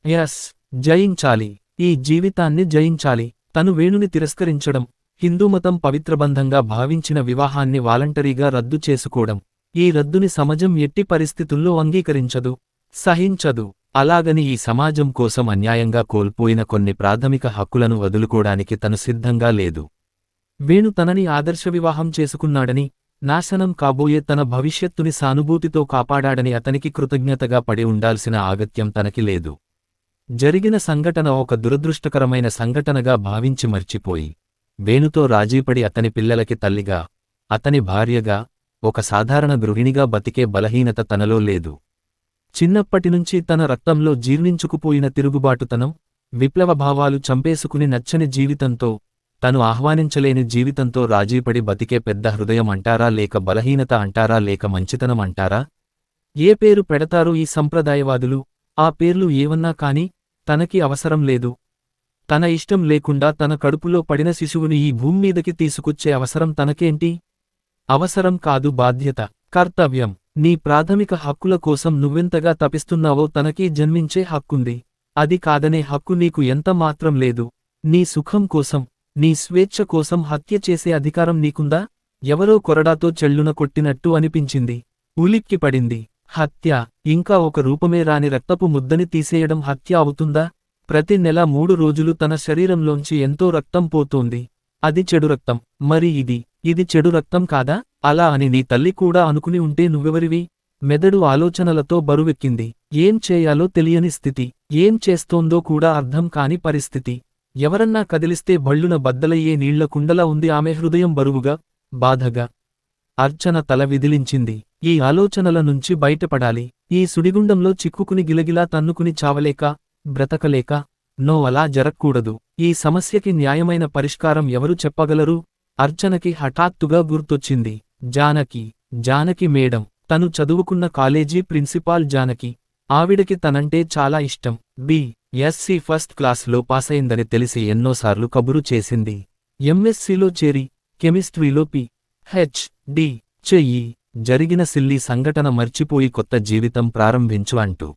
యస్, జయించాలి. ఈ జీవితాన్ని జయించాలి. తను వేణుని తిరస్కరించడం, హిందూమతం పవిత్రబంధంగా భావించిన వివాహాన్ని వాలంటరీగా రద్దు చేసుకోవడం, ఈ రద్దుని సమాజం ఎట్టి పరిస్థితుల్లో అంగీకరించదు, సహించదు. అలాగని ఈ సమాజం కోసం అన్యాయంగా కోల్పోయిన కొన్ని ప్రాథమిక హక్కులను వదులుకోడానికి తను సిద్ధంగా లేదు. వేణు తనని ఆదర్శ వివాహం చేసుకున్నాడని, నాశనం కాబోయే తన భవిష్యత్తుని సానుభూతితో కాపాడాడని అతనికి కృతజ్ఞతగా పడి ఉండాల్సిన ఆగత్యం తనకి లేదు. జరిగిన సంఘటన ఒక దురదృష్టకరమైన సంఘటనగా భావించి మర్చిపోయి, వేణుతో రాజీపడి అతని పిల్లలకి తల్లిగా, అతని భార్యగా, ఒక సాధారణ గృహిణిగా బతికే బలహీనత తనలో లేదు. చిన్నప్పటినుంచి తన రక్తంలో జీర్ణించుకుపోయిన తిరుగుబాటుతనం, విప్లవ భావాలు చంపేసుకుని నచ్చని జీవితంతో, తను ఆహ్వానించలేని జీవితంతో రాజీపడి బతికే పెద్ద హృదయం అంటారా లేక బలహీనత అంటారా లేక మంచితనం అంటారా? ఏ పేరు పెడతారో ఈ సంప్రదాయవాదులు, ఆ పేర్లు ఏవన్నా కాని తనకి అవసరం లేదు. తన ఇష్టం లేకుండా తన కడుపులో పడిన శిశువుని ఈ భూమ్మీదకి తీసుకొచ్చే అవసరం తనకేంటి? అవసరం కాదు, బాధ్యత, కర్తవ్యం. నీ ప్రాథమిక హక్కుల కోసం నువ్వెంతగా తపిస్తున్నావో తనకీ జన్మించే హక్కుంది. అది కాదనే హక్కు నీకు ఎంత మాత్రం లేదు. నీ సుఖం కోసం, నీ స్వేచ్ఛ కోసం హత్య చేసే అధికారం నీకుందా? ఎవరో కొరడాతో చెళ్లున కొట్టినట్టు అనిపించింది. ఉలిక్కిపడింది. హత్య, ఇంకా ఒక రూపమే రాని రక్తపు ముద్దని తీసేయడం హత్య అవుతుందా? ప్రతి నెల 3 రోజులు తన శరీరంలోంచి ఎంతో రక్తం పోతోంది. అది చెడు రక్తం. మరి ఇది చెడు రక్తం కాదా? అలా అని నీ తల్లి కూడా అనుకుని ఉంటే నువ్వెవరివి? మెదడు ఆలోచనలతో బరువెక్కింది. ఏం చేయాలో తెలియని స్థితి, ఏం చేస్తోందో కూడా అర్థం కాని పరిస్థితి. ఎవరన్నా కదిలిస్తే భళ్ళున బద్దలయ్యే నీళ్ల కుండలా ఉంది ఆమె హృదయం బరువుగా, బాధగా. అర్చన తల విదిలించింది. ఈ ఆలోచనల నుంచి బయటపడాలి. ఈ సుడిగుండంలో చిక్కుకుని గిలగిలా తన్నుకుని చావలేక, బ్రతకలేక. నో, అలా జరక్కూడదు. ఈ సమస్యకి న్యాయమైన పరిష్కారం ఎవరు చెప్పగలరు? అర్చనకి హఠాత్తుగా గుర్తొచ్చింది. జానకి మేడం. తను చదువుకున్న కాలేజీ ప్రిన్సిపాల్ జానకి. ఆవిడకి తనంటే చాలా ఇష్టం. బి.ఎస్సి ఫస్ట్ క్లాస్లో పాసైందని తెలిసి ఎన్నోసార్లు కబురు చేసింది. ఎంఎస్సిలో చేరి, కెమిస్ట్రీలో పి.హెచ్.డి. చెయ్యి. జరిగిన సిల్లీ సంఘటన మర్చిపోయి కొత్త జీవితం ప్రారంభించు అంటూ.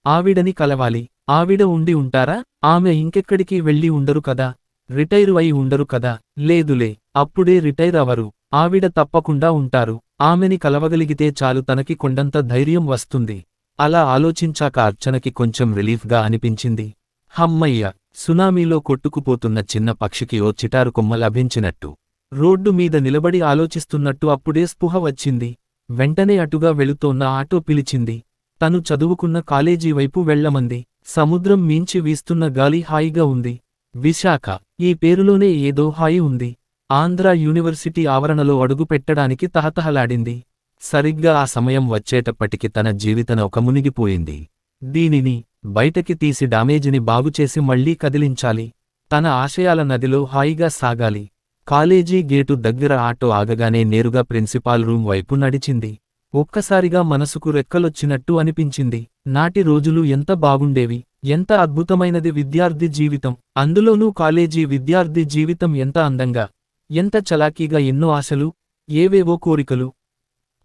ఆవిడని కలవాలి. ఆవిడ ఉండి ఉంటారా? ఆమె ఇంకెక్కడికి వెళ్ళి ఉండరు కదా. రిటైరు అయి ఉండరు కదా. లేదులే, అప్పుడే రిటైర్ అవరు. ఆవిడ తప్పకుండా ఉంటారు. ఆమెని కలవగలిగితే చాలు, తనకి కొండంత ధైర్యం వస్తుంది. అలా ఆలోచించాక అర్చనకి కొంచెం రిలీఫ్గా అనిపించింది. హమ్మయ్య! సునామీలో కొట్టుకుపోతున్న చిన్న పక్షికి ఓ చిటారు కొమ్మ లభించినట్టు, రోడ్డు మీద నిలబడి ఆలోచిస్తున్నట్టు అప్పుడే స్పృహ వచ్చింది. వెంటనే అటుగా వెళుతోన్న ఆటో పిలిచింది. తను చదువుకున్న కాలేజీ వైపు వెళ్లమంది. సముద్రం మీంచి వీస్తున్న గాలి హాయిగా ఉంది. విశాఖ. ఈ పేరులోనే ఏదో హాయి ఉంది. ఆంధ్ర యూనివర్సిటీ ఆవరణలో అడుగు పెట్టడానికి తహతహలాడింది. సరిగ్గా ఆ సమయం వచ్చేటప్పటికి తన జీవితం ఒక మునిగిపోయింది. దీనిని బయటకి తీసి డామేజిని బాగుచేసి మళ్లీ కదిలించాలి. తన ఆశయాల నదిలో హాయిగా సాగాలి. కాలేజీ గేటు దగ్గర ఆటో ఆగగానే నేరుగా ప్రిన్సిపాల్ రూమ్ వైపు నడిచింది. ఒక్కసారిగా మనసుకు రెక్కలొచ్చినట్టు అనిపించింది. నాటి రోజులు ఎంత బాగుండేవి, ఎంత అద్భుతమైనది విద్యార్థి జీవితం. అందులోనూ కాలేజీ విద్యార్థి జీవితం ఎంత అందంగా, ఎంత చలాకీగా. ఎన్నో ఆశలు, ఏవేవో కోరికలు,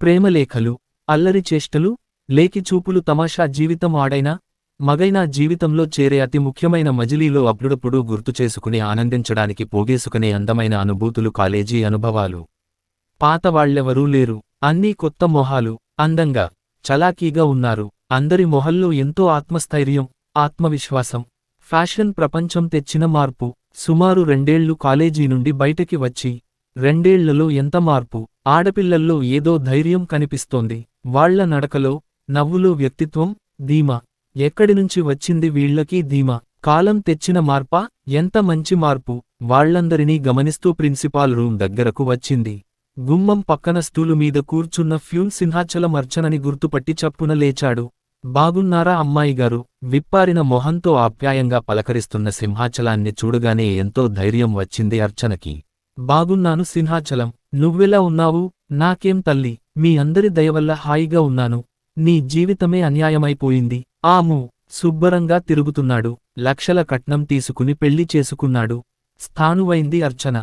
ప్రేమలేఖలు, అల్లరి చేష్టలు, లేకి చూపులు. తమాషా జీవితం. ఆడైనా మగైనా జీవితంలో చేరే అతి ముఖ్యమైన మజిలీలో అప్పుడప్పుడు గుర్తుచేసుకుని ఆనందించడానికి పోగేసుకునే అందమైన అనుభూతులు కాలేజీ అనుభవాలు. పాతవాళ్లెవరూ లేరు. అన్నీ కొత్త మొహాలు. అందంగా, చలాకీగా ఉన్నారు. అందరి మొహల్లో ఎంతో ఆత్మస్థైర్యం, ఆత్మవిశ్వాసం. ఫ్యాషన్ ప్రపంచం తెచ్చిన మార్పు. సుమారు 2 ఏళ్లు కాలేజీ నుండి బయటకి వచ్చి, 2 ఏళ్లలో ఎంత మార్పు. ఆడపిల్లల్లో ఏదో ధైర్యం కనిపిస్తోంది. వాళ్ల నడకలో, నవ్వులో వ్యక్తిత్వం, ధీమా. ఎక్కడినుంచి వచ్చింది వీళ్లకీ ధీమా? కాలం తెచ్చిన మార్పా? ఎంత మంచి మార్పు. వాళ్లందరినీ గమనిస్తూ ప్రిన్సిపాల్ రూమ్ దగ్గరకు వచ్చింది. గుమ్మం పక్కన స్టూలు మీద కూర్చున్న ఫ్యూన్ సింహాచలం అర్చనని గుర్తుపట్టి చప్పున లేచాడు. బాగున్నారా అమ్మాయిగారు? విప్పారిన మొహంతో ఆప్యాయంగా పలకరిస్తున్న సింహాచలాన్ని చూడగానే ఎంతో ధైర్యం వచ్చింది అర్చనకి. బాగున్నాను సింహాచలం. నువ్వెలా ఉన్నావు? నాకేం తల్లి, మీ అందరి దయవల్ల హాయిగా ఉన్నాను. నీ జీవితమే అన్యాయమైపోయింది. ఆము. శుభ్రంగా తిరుగుతున్నాడు. లక్షల కట్నం తీసుకుని పెళ్లి చేసుకున్నాడు. స్థానువైంది అర్చన.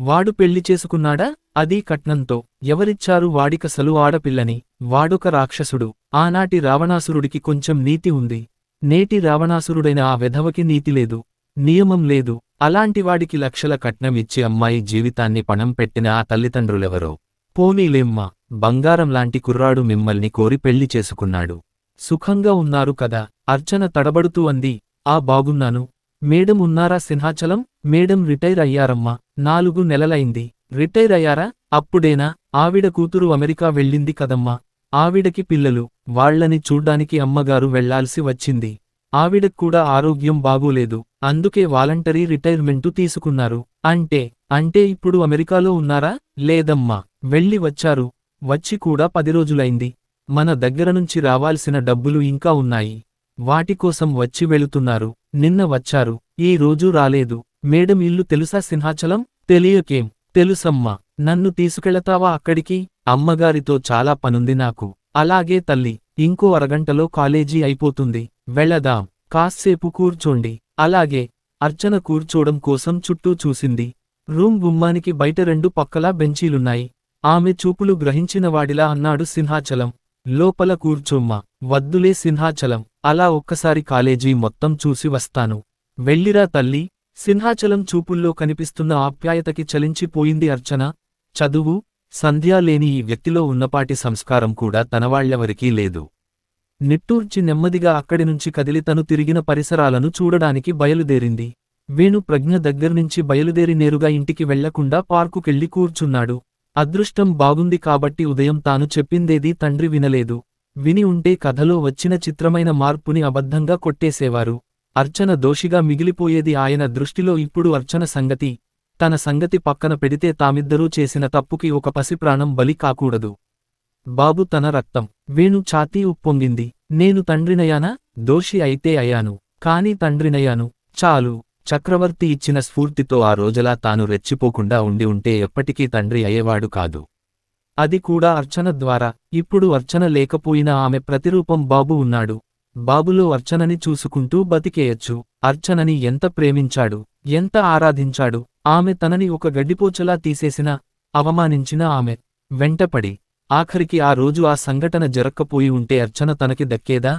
వాడు పెళ్లి చేసుకున్నాడా? అదీ కట్నంతో. ఎవరిచ్చారు వాడికసలు ఆడపిల్లని? వాడొక రాక్షసుడు. ఆనాటి రావణాసురుడికి కొంచెం నీతి ఉంది. నేటి రావణాసురుడైన ఆ వెధవకి నీతిలేదు, నియమం లేదు. అలాంటివాడికి లక్షల కట్నం ఇచ్చి అమ్మాయి జీవితాన్ని పణం పెట్టిన ఆ తల్లిదండ్రులెవరో. పోనీలేమ్మా, బంగారం లాంటి కుర్రాడు మిమ్మల్ని కోరి పెళ్లి చేసుకున్నాడు. సుఖంగా ఉన్నారు కదా? అర్చన తడబడుతూ అంది. ఆ బాగున్నాను. మేడం ఉన్నారా సింహాచలం? Madam retire అయ్యారమ్మా. 4 నెలలైంది. రిటైర్ అయ్యారా? అప్పుడేనా? ఆవిడ కూతురు అమెరికా వెళ్ళింది కదమ్మా. ఆవిడకి పిల్లలు. వాళ్లని చూడ్డానికి అమ్మగారు వెళ్లాల్సి వచ్చింది. ఆవిడక్కూడా ఆరోగ్యం బాగోలేదు. అందుకే వాలంటరీ రిటైర్మెంటు తీసుకున్నారు. అంటే ఇప్పుడు అమెరికాలో ఉన్నారా? లేదమ్మా, వెళ్ళి వచ్చారు. వచ్చి కూడా 10 రోజులైంది. మన దగ్గరనుంచి రావాల్సిన డబ్బులు ఇంకా ఉన్నాయి. వాటికోసం వచ్చి వెళుతున్నారు. నిన్న వచ్చారు. ఈ రోజు రాలేదు. మేడం ఇల్లు తెలుసా సింహాచలం? తెలియకేం? తెలుసమ్మా. నన్ను తీసుకెళతావా అక్కడికి? అమ్మగారితో చాలా పనుంది నాకు. అలాగే తల్లి. ఇంకో అరగంటలో కాలేజీ అయిపోతుంది. వెళదాం. కాస్సేపు కూర్చోండి. అలాగే. అర్చన కూర్చోడం కోసం చుట్టూ చూసింది. రూమ్ గుమ్మానికి బయట 2 పక్కలా బెంచీలున్నాయి. ఆమె చూపులు గ్రహించినవాడిలా అన్నాడు సింహాచలం. లోపల కూర్చోమ్మా. వద్దులే సింహాచలం. అలా ఒక్కసారి కాలేజీ మొత్తం చూసి వస్తాను. వెళ్ళిరా తల్లి. సింహాచలం చూపుల్లో కనిపిస్తున్న ఆప్యాయతకి చలించిపోయింది అర్చన. చదువు, సంధ్యా లేని ఈ వ్యక్తిలో ఉన్నపాటి సంస్కారం కూడా తనవాళ్లెవరికీ లేదు. నిట్టూర్చి నెమ్మదిగా అక్కడినుంచి కదిలి తను తిరిగిన పరిసరాలను చూడడానికి బయలుదేరింది. వేణు ప్రజ్ఞ దగ్గర్నుంచి బయలుదేరి నేరుగా ఇంటికి వెళ్లకుండా పార్కుకెళ్ళి కూర్చున్నాడు. అదృష్టం బాగుంది కాబట్టి ఉదయం తాను చెప్పిందేదీ తండ్రి వినలేదు. విని ఉంటే కథలో వచ్చిన చిత్రమైన మార్పుని అబద్ధంగా కొట్టేసేవారు. అర్చన దోషిగా మిగిలిపోయేది ఆయన దృష్టిలో. ఇప్పుడు అర్చన సంగతి, తన సంగతి పక్కన పెడితే తామిద్దరూ చేసిన తప్పుకి ఒక పసిప్రాణం బలి కాకూడదు. బాబు తన రక్తం. వేణు ఛాతీ ఉప్పొంగింది. నేను తండ్రినయానా? దోషి అయితే అయ్యాను. కాని తండ్రినయ్యాను. చాలు. చక్రవర్తి ఇచ్చిన స్ఫూర్తితో ఆ రోజలా తాను రెచ్చిపోకుండా ఉండి ఉంటే ఎప్పటికీ తండ్రి అయ్యేవాడు కాదు. అది కూడా అర్చన ద్వారా. ఇప్పుడు అర్చన లేకపోయినా ఆమె ప్రతిరూపం బాబు ఉన్నాడు. బాబులో అర్చనని చూసుకుంటూ బతికేయచ్చు. అర్చనని ఎంత ప్రేమించాడు, ఎంత ఆరాధించాడు. ఆమె తనని ఒక గడ్డిపోచలా తీసేసినా, అవమానించిన ఆమె వెంటపడి ఆఖరికి ఆ రోజు ఆ సంఘటన జరక్కపోయి ఉంటే అర్చన తనకి దక్కేదా?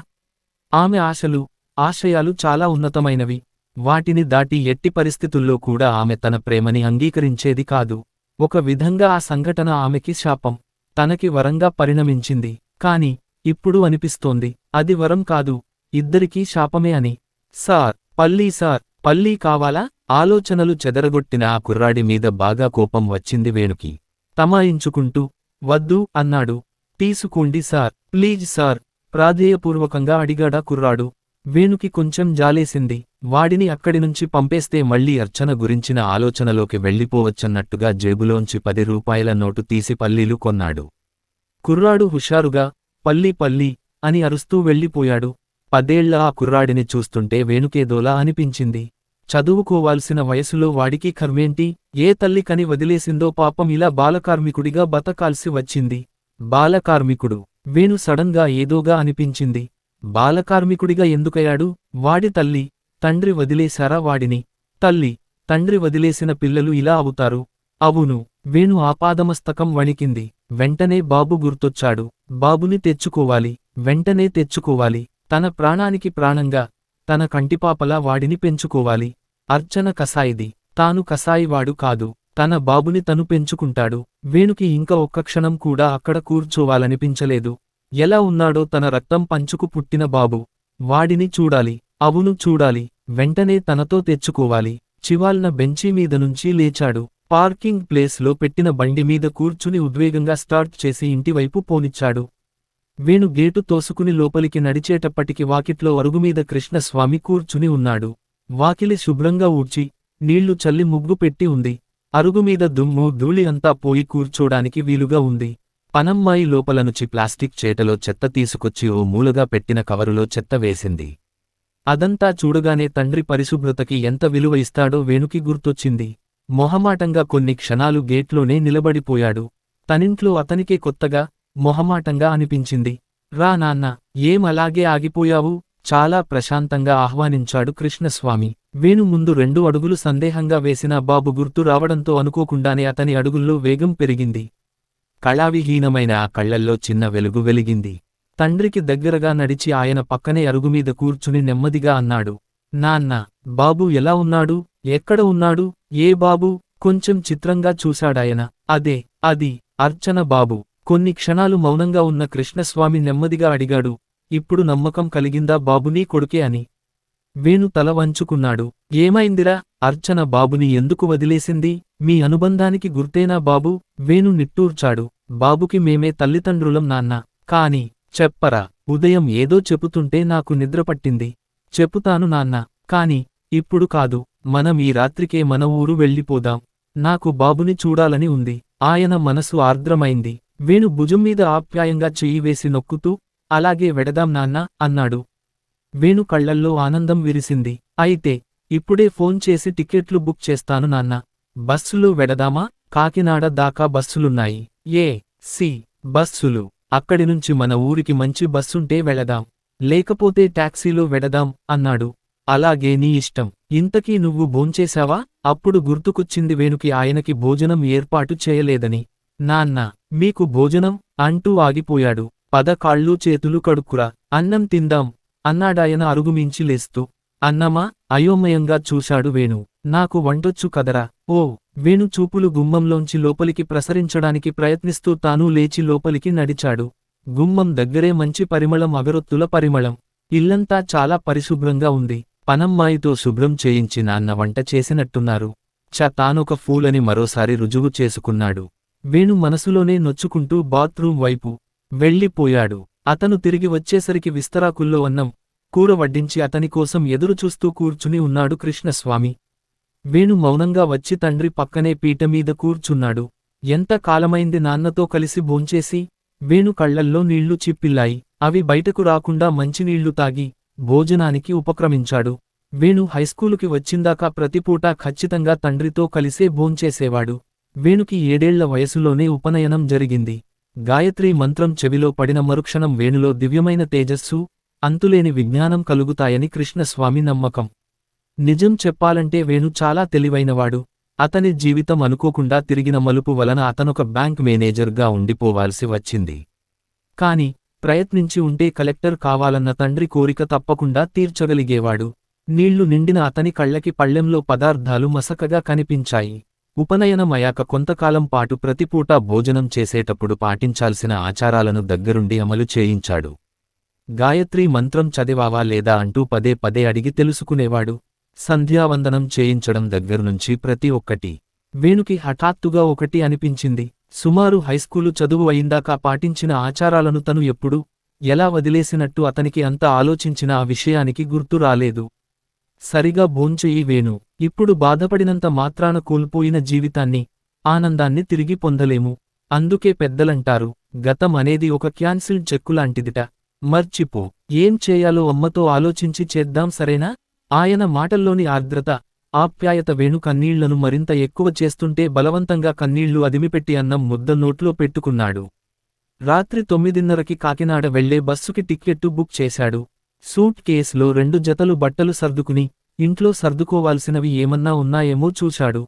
ఆమె ఆశలు, ఆశయాలు చాలా ఉన్నతమైనవి. వాటిని దాటి ఎట్టి పరిస్థితుల్లో కూడా ఆమె తన ప్రేమని అంగీకరించేది కాదు. ఒక విధంగా ఆ సంఘటన ఆమెకి శాపం, తనకి వరంగా పరిణమించింది. కాని ఇప్పుడు అనిపిస్తోంది అది వరం కాదు, ఇద్దరికీ శాపమే అని. సార్, పల్లీ కావాలా? ఆలోచనలు చెదరగొట్టిన ఆ కుర్రాడి మీద బాగా కోపం వచ్చింది వేణుకి. తమాయించుకుంటూ వద్దు అన్నాడు. తీసుకోండి సార్, ప్లీజ్ సార్, ప్రాధేయపూర్వకంగా అడిగాడా కుర్రాడు. వేణుకి కొంచెం జాలేసింది. వాడిని అక్కడినుంచి పంపేస్తే మళ్లీ అర్చన గురించిన ఆలోచనలోకి వెళ్ళిపోవచ్చన్నట్టుగా జేబులోంచి 10 రూపాయల నోటు తీసి పల్లీలు కొన్నాడు. కుర్రాడు హుషారుగా పల్లీ అని అరుస్తూ వెళ్ళిపోయాడు. 10 ఏళ్ల ఆ కుర్రాడిని చూస్తుంటే వేణుకేదోలా అనిపించింది. చదువుకోవాల్సిన వయసులో వాడికి కర్మేంటి? ఏ తల్లి కని వదిలేసిందో పాపం ఇలా బాలకార్మికుడిగా బతకాల్సి వచ్చింది. బాలకార్మికుడు. వేణు సడన్గా ఏదోగా అనిపించింది. బాలకార్మికుడిగా ఎందుకయ్యాడు? వాడి తల్లి, తండ్రి వదిలేశారా వాడిని? తల్లి, తండ్రి వదిలేసిన పిల్లలు ఇలా అవుతారు. అవును. వేణు ఆపాదమస్తకం వణికింది. వెంటనే బాబు గుర్తొచ్చాడు. బాబుని తెచ్చుకోవాలి, వెంటనే తెచ్చుకోవాలి. తన ప్రాణానికి ప్రాణంగా, తన కంటిపాపలా వాడిని పెంచుకోవాలి. అర్చన కసాయిది, తాను కసాయివాడు కాదు. తన బాబుని తను పెంచుకుంటాడు. వేణుకి ఇంక ఒక్క క్షణం కూడా అక్కడ కూర్చోవాలనిపించలేదు. ఎలా ఉన్నాడో తన రక్తం పంచుకు పుట్టిన బాబు. వాడిని చూడాలి. అవును చూడాలి. వెంటనే తనతో తెచ్చుకోవాలి. చివాల్న బెంచీమీద నుంచి లేచాడు. పార్కింగ్ ప్లేస్లో పెట్టిన బండిమీద కూర్చుని ఉద్వేగంగా స్టార్ట్ చేసి ఇంటివైపు పోనిచ్చాడు. వేణు గేటు తోసుకుని లోపలికి నడిచేటప్పటికి వాకిట్లో అరుగుమీద కృష్ణస్వామి కూర్చుని ఉన్నాడు. వాకిలి శుభ్రంగా ఊడ్చి, నీళ్లు చల్లి ముగ్గు పెట్టి ఉంది. అరుగుమీద దుమ్ము ధూళి అంతా పోయి కూర్చోడానికి వీలుగా ఉంది. పనమ్మాయి లోపలనుచి ప్లాస్టిక్ చేటలో చెత్త తీసుకొచ్చి ఓ మూలగా పెట్టిన కవరులో చెత్త వేసింది. అదంతా చూడగానే తండ్రి పరిశుభ్రతకి ఎంత విలువ ఇస్తాడో వేణుకి గుర్తొచ్చింది. మొహమాటంగా కొన్ని క్షణాలు గేట్లోనే నిలబడిపోయాడు. తనింట్లో అతనికే కొత్తగా, మొహమాటంగా అనిపించింది. రా నాన్న, ఏం అలాగే ఆగిపోయావు? చాలా ప్రశాంతంగా ఆహ్వానించాడు కృష్ణస్వామి. వేణు ముందు 2 అడుగులు సందేహంగా వేసిన బాబు గుర్తు రావడంతో అనుకోకుండానే అతని అడుగుల్లో వేగం పెరిగింది. కళావిహీనమైన ఆ కళ్లల్లో చిన్న వెలుగు వెలిగింది. తండ్రికి దగ్గరగా నడిచి ఆయన పక్కనే అరుగుమీద కూర్చుని నెమ్మదిగా అన్నాడు. నాన్న, బాబు ఎలా ఉన్నాడు? ఎక్కడ ఉన్నాడు? ఏ బాబు? కొంచెం చిత్రంగా చూశాడాయన. అది అర్చన బాబు. కొన్ని క్షణాలు మౌనంగా ఉన్న కృష్ణస్వామి నెమ్మదిగా అడిగాడు, ఇప్పుడు నమ్మకం కలిగిందా బాబు నీ కొడుకే అని. వేణు తల వంచుకున్నాడు. ఏమైందిరా, అర్చన బాబుని ఎందుకు వదిలేసింది, మీ అనుబంధానికి గుర్తేనా బాబు. వేణు నిట్టూర్చాడు. బాబుకి మేమే తల్లిదండ్రులం నాన్నా. కాని చెప్పరా, ఉదయం ఏదో చెపుతుంటే నాకు నిద్రపట్టింది. చెపుతాను నాన్నా, కాని ఇప్పుడు కాదు, మనం ఈ రాత్రికే మన ఊరు వెళ్ళిపోదాం. నాకు బాబుని చూడాలని ఉంది. ఆయన మనసు ఆర్ద్రమైంది. వేణు భుజం మీద ఆప్యాయంగా చెయ్యి వేసి నొక్కుతూ, అలాగే వెడదాం నాన్నా అన్నాడు. వేణు కళ్లల్లో ఆనందం విరిసింది. అయితే ఇప్పుడే ఫోన్ చేసి టిక్కెట్లు బుక్ చేస్తాను నాన్నా. బస్సులో వెడదామా, కాకినాడ దాకా బస్సులున్నాయి. సి బస్సులు. అక్కడినుంచి మన ఊరికి మంచి బస్సుంటే వెళదాం, లేకపోతే టాక్సీలో వెడదాం అన్నాడు. అలాగే నీ ఇష్టం. ఇంతకీ నువ్వు భోంచేశావా. అప్పుడు గుర్తుకొచ్చింది వేణుకి ఆయనకి భోజనం ఏర్పాటు చేయలేదని. నాన్నా, మీకు భోజనం అంటూ ఆగిపోయాడు. పద కాళ్ళు చేతులు కడుక్కురా, అన్నం తిందాం అన్నాడాయన అరుగుమించి లేస్తూ. అన్నమా, అయోమయంగా చూశాడు వేణు. నాకు వంటొచ్చు కదరా. ఓ. వేణు చూపులు గుమ్మంలోంచి లోపలికి ప్రసరించడానికి ప్రయత్నిస్తూ తానూ లేచి లోపలికి నడిచాడు. గుమ్మం దగ్గరే మంచి పరిమళం, అగరొత్తుల పరిమళం. ఇల్లంతా చాలా పరిశుభ్రంగా ఉంది. పనమ్మాయితో శుభ్రం చేయించి నాన్న వంట చేసినట్టున్నారు. తానొక ఫూలని మరోసారి రుజువు చేసుకున్నాడు. వేణు మనసులోనే నొచ్చుకుంటూ బాత్రూం వైపు వెళ్ళిపోయాడు. అతను తిరిగి వచ్చేసరికి విస్తరాకుల్లో అన్నం, కూర వడ్డించి అతని కోసం ఎదురుచూస్తూ కూర్చుని ఉన్నాడు కృష్ణస్వామి. వేణు మౌనంగా వచ్చి తండ్రి పక్కనే పీటమీద కూర్చున్నాడు. ఎంత కాలమైంది నాన్నతో కలిసి భోంచేసి. వేణు కళ్లల్లో నీళ్లు చిప్పిల్లాయి. అవి బయటకు రాకుండా మంచినీళ్లు తాగి భోజనానికి ఉపక్రమించాడు. వేణు హైస్కూలుకి వచ్చిందాకా ప్రతిపూటా ఖచ్చితంగా తండ్రితో కలిసే భోంచేసేవాడు. వేణుకి 7 ఏళ్ల వయసులోనే ఉపనయనం జరిగింది. గాయత్రీ మంత్రం చెవిలో పడిన మరుక్షణం వేణులో దివ్యమైన తేజస్సు, అంతులేని విజ్ఞానం కలుగుతాయని కృష్ణస్వామి నమ్మకం. నిజం చెప్పాలంటే వేణు చాలా తెలివైనవాడు. అతని జీవితం అనుకోకుండా తిరిగిన మలుపు వలన అతనొక బ్యాంక్ మేనేజర్గా ఉండిపోవాల్సి వచ్చింది. కాని ప్రయత్నించి ఉంటే కలెక్టర్ కావాలన్న తండ్రి కోరిక తప్పకుండా తీర్చగలిగేవాడు. నీళ్లు నిండిన అతని కళ్ళకి పళ్ళెంలో పదార్థాలు మసకగా కనిపించాయి. ఉపనయనమయ్యాక కొంతకాలం పాటు ప్రతిపూటా భోజనం చేసేటప్పుడు పాటించాల్సిన ఆచారాలను దగ్గరుండి అమలు చేయించాడు. గాయత్రీ మంత్రం చదివావా లేదా అంటూ పదే పదే అడిగి తెలుసుకునేవాడు. సంధ్యావందనం చేయించడం దగ్గరునుంచి ప్రతి ఒక్కటి. వేణుకి హఠాత్తుగా ఒకటి అనిపించింది. సుమారు హైస్కూలు చదువు అయిందాకా పాటించిన ఆచారాలను తను ఎప్పుడు, ఎలా వదిలేసినట్టు అతనికి అంత ఆలోచించినా ఆ విషయానికి గుర్తు రాలేదు. సరిగా భోంచెయ్యి వేణు. ఇప్పుడు బాధపడినంత మాత్రాన కోల్పోయిన జీవితాన్ని, ఆనందాన్ని తిరిగి పొందలేము. అందుకే పెద్దలంటారు, గతం అనేది ఒక క్యాన్సిల్డ్ చెక్కులాంటిదిట. మర్చిపో. ఏం చేయాలో అమ్మతో ఆలోచించి చేద్దాం సరేనా. ఆయన మాటల్లోని ఆర్ద్రత, ఆప్యాయత వేణు కన్నీళ్లను మరింత ఎక్కువ చేస్తుంటే బలవంతంగా కన్నీళ్లు అదిమిపెట్టి అన్నం ముద్ద నోట్లో పెట్టుకున్నాడు. రాత్రి 9:30కి కాకినాడ వెళ్లే బస్సుకి టిక్కెట్టు బుక్ చేశాడు. సూట్ కేసులో 2 జతలు బట్టలు సర్దుకుని, ఇంట్లో సర్దుకోవాల్సినవి ఏమన్నా ఉన్నాయేమో చూశాడు.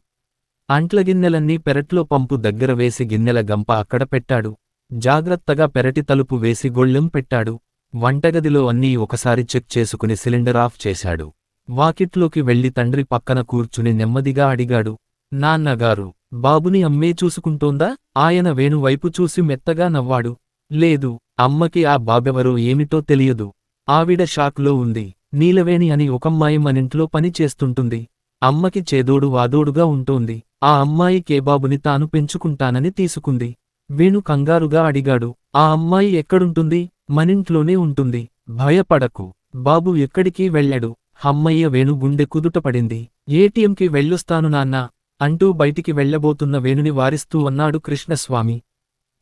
అంట్ల గిన్నెలన్నీ పెరట్లో పంపు దగ్గర వేసి గిన్నెల గంప అక్కడ పెట్టాడు. జాగ్రత్తగా పెరటి తలుపు వేసి గొళ్ళెం పెట్టాడు. వంటగదిలో అన్నీ ఒకసారి చెక్ చేసుకుని సిలిండర్ ఆఫ్ చేశాడు. వాకిట్లోకి వెళ్లి తండ్రి పక్కన కూర్చుని నెమ్మదిగా అడిగాడు, నాన్నగారు, బాబుని అమ్మే చూసుకుంటోందా. ఆయన వేణు వైపు చూసి మెత్తగా నవ్వాడు. లేదు, అమ్మకి ఆ బాబెవరో ఏమిటో తెలియదు. ఆవిడ షాక్లో ఉంది. నీలవేణి అని ఒకమ్మాయి మనింట్లో పని చేస్తుంటుంది. అమ్మకి చేదోడు వాదోడుగా ఉంటోంది. ఆ అమ్మాయి కేబాబుని తాను పెంచుకుంటానని తీసుకుంది. వేణు కంగారుగా అడిగాడు, ఆ అమ్మాయి ఎక్కడుంటుంది. మనింట్లోనే ఉంటుంది. భయపడకు, బాబు ఎక్కడికి వెళ్ళాడు. హమ్మయ్య. వేణు గుండె కుదుటపడింది. ఏటీఎంకి వెళ్ళొస్తాను నాన్నా అంటూ బయటికి వెళ్లబోతున్న వేణుని వారిస్తూ అన్నాడు కృష్ణస్వామి.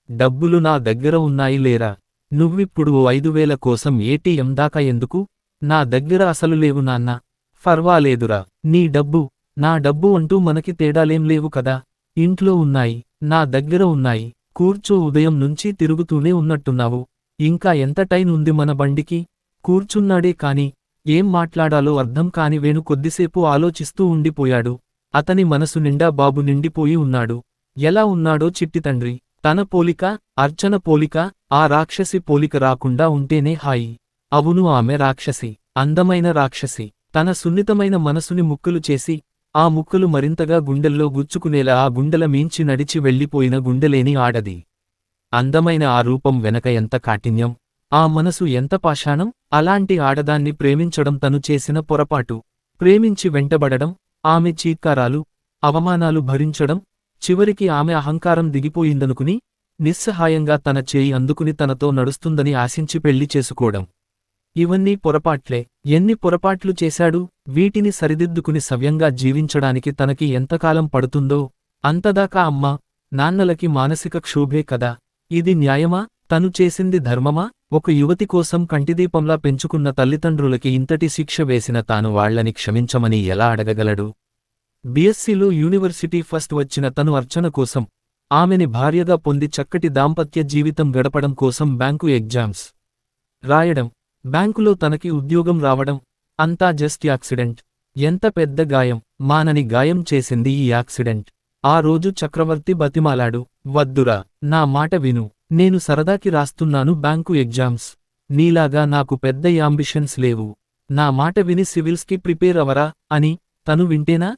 డబ్బులు నా దగ్గర ఉన్నాయి లేరా. నువ్విప్పుడు 5,000 కోసం ఏటీఎం దాకా ఎందుకు. నా దగ్గర అసలు లేవు నాన్నా. ఫర్వాలేదురా, నీ డబ్బు, నా డబ్బు అంటూ మనకి తేడాలేం లేవు కదా. ఇంట్లో ఉన్నాయి, నా దగ్గర ఉన్నాయి. కూర్చో, ఉదయం నుంచి తిరుగుతూనే ఉన్నట్టున్నావు. ఇంకా ఎంత టైం ఉంది మన బండికి. కూర్చున్నాడే కాని ఏం మాట్లాడాలో అర్థం కాని వేణు కొద్దిసేపు ఆలోచిస్తూ ఉండిపోయాడు. అతని మనసు నిండా బాబు నిండిపోయి ఉన్నాడు. ఎలా ఉన్నాడో చిట్టి తండ్రి. తన పోలిక, అర్చన పోలిక, ఆ రాక్షసి పోలిక రాకుండా ఉంటేనే హాయి. అవును, ఆమె రాక్షసి, అందమైన రాక్షసి. తన సున్నితమైన మనసుని ముక్కలు చేసి, ఆ ముక్కలు మరింతగా గుండెల్లో గుచ్చుకునేలా ఆ గుండెల మీంచి నడిచి వెళ్ళిపోయిన గుండెలేని ఆడది. అందమైన ఆ రూపం వెనక ఎంత కాఠిన్యం, ఆ మనసు ఎంత పాషాణం. అలాంటి ఆడదాన్ని ప్రేమించడం తను చేసిన పొరపాటు. ప్రేమించి వెంటబడడం, ఆమె చీత్కారాలు, అవమానాలు భరించడం, చివరికి ఆమె అహంకారం దిగిపోయిందనుకుని నిస్సహాయంగా తన చేయి అందుకుని తనతో నడుస్తుందని ఆశించి పెళ్లి చేసుకోవడం. ఇవన్నీ పొరపాట్లే. ఎన్ని పొరపాట్లు చేశాడు. వీటిని సరిదిద్దుకుని సవ్యంగా జీవించడానికి తనకి ఎంతకాలం పడుతుందో అంతదాకా అమ్మా నాన్నలకి మానసిక క్షోభే కదా. ఇది న్యాయమా? తను చేసింది ధర్మమా? ఒక యువతి కోసం కంటిదీపంలా పెంచుకున్న తల్లిదండ్రులకి ఇంతటి శిక్ష వేసిన తాను వాళ్లని క్షమించమని ఎలా అడగగలడు? బిఎస్సీలో యూనివర్సిటీ ఫస్ట్ వచ్చిన తను అర్చన కోసం, ఆమెని భార్యగా పొంది చక్కటి దాంపత్య జీవితం గడపడం కోసం బ్యాంకు ఎగ్జామ్స్ రాయడం, బ్యాంకులో తనకి ఉద్యోగం రావడం, అంతా జస్ట్ యాక్సిడెంట్. ఎంత పెద్ద గాయం, మానని గాయం చేసింది ఈ యాక్సిడెంట్. ఆ రోజు చక్రవర్తి బతిమాలాడు, వద్దురా, నా మాట విను. నేను సరదాకి రాస్తున్నాను బ్యాంకు ఎగ్జామ్స్. నీలాగా నాకు పెద్ద యాంబిషన్స్ లేవు. నా మాట విని సివిల్స్కి ప్రిపేర్ అవరా అని. తను వింటేనా?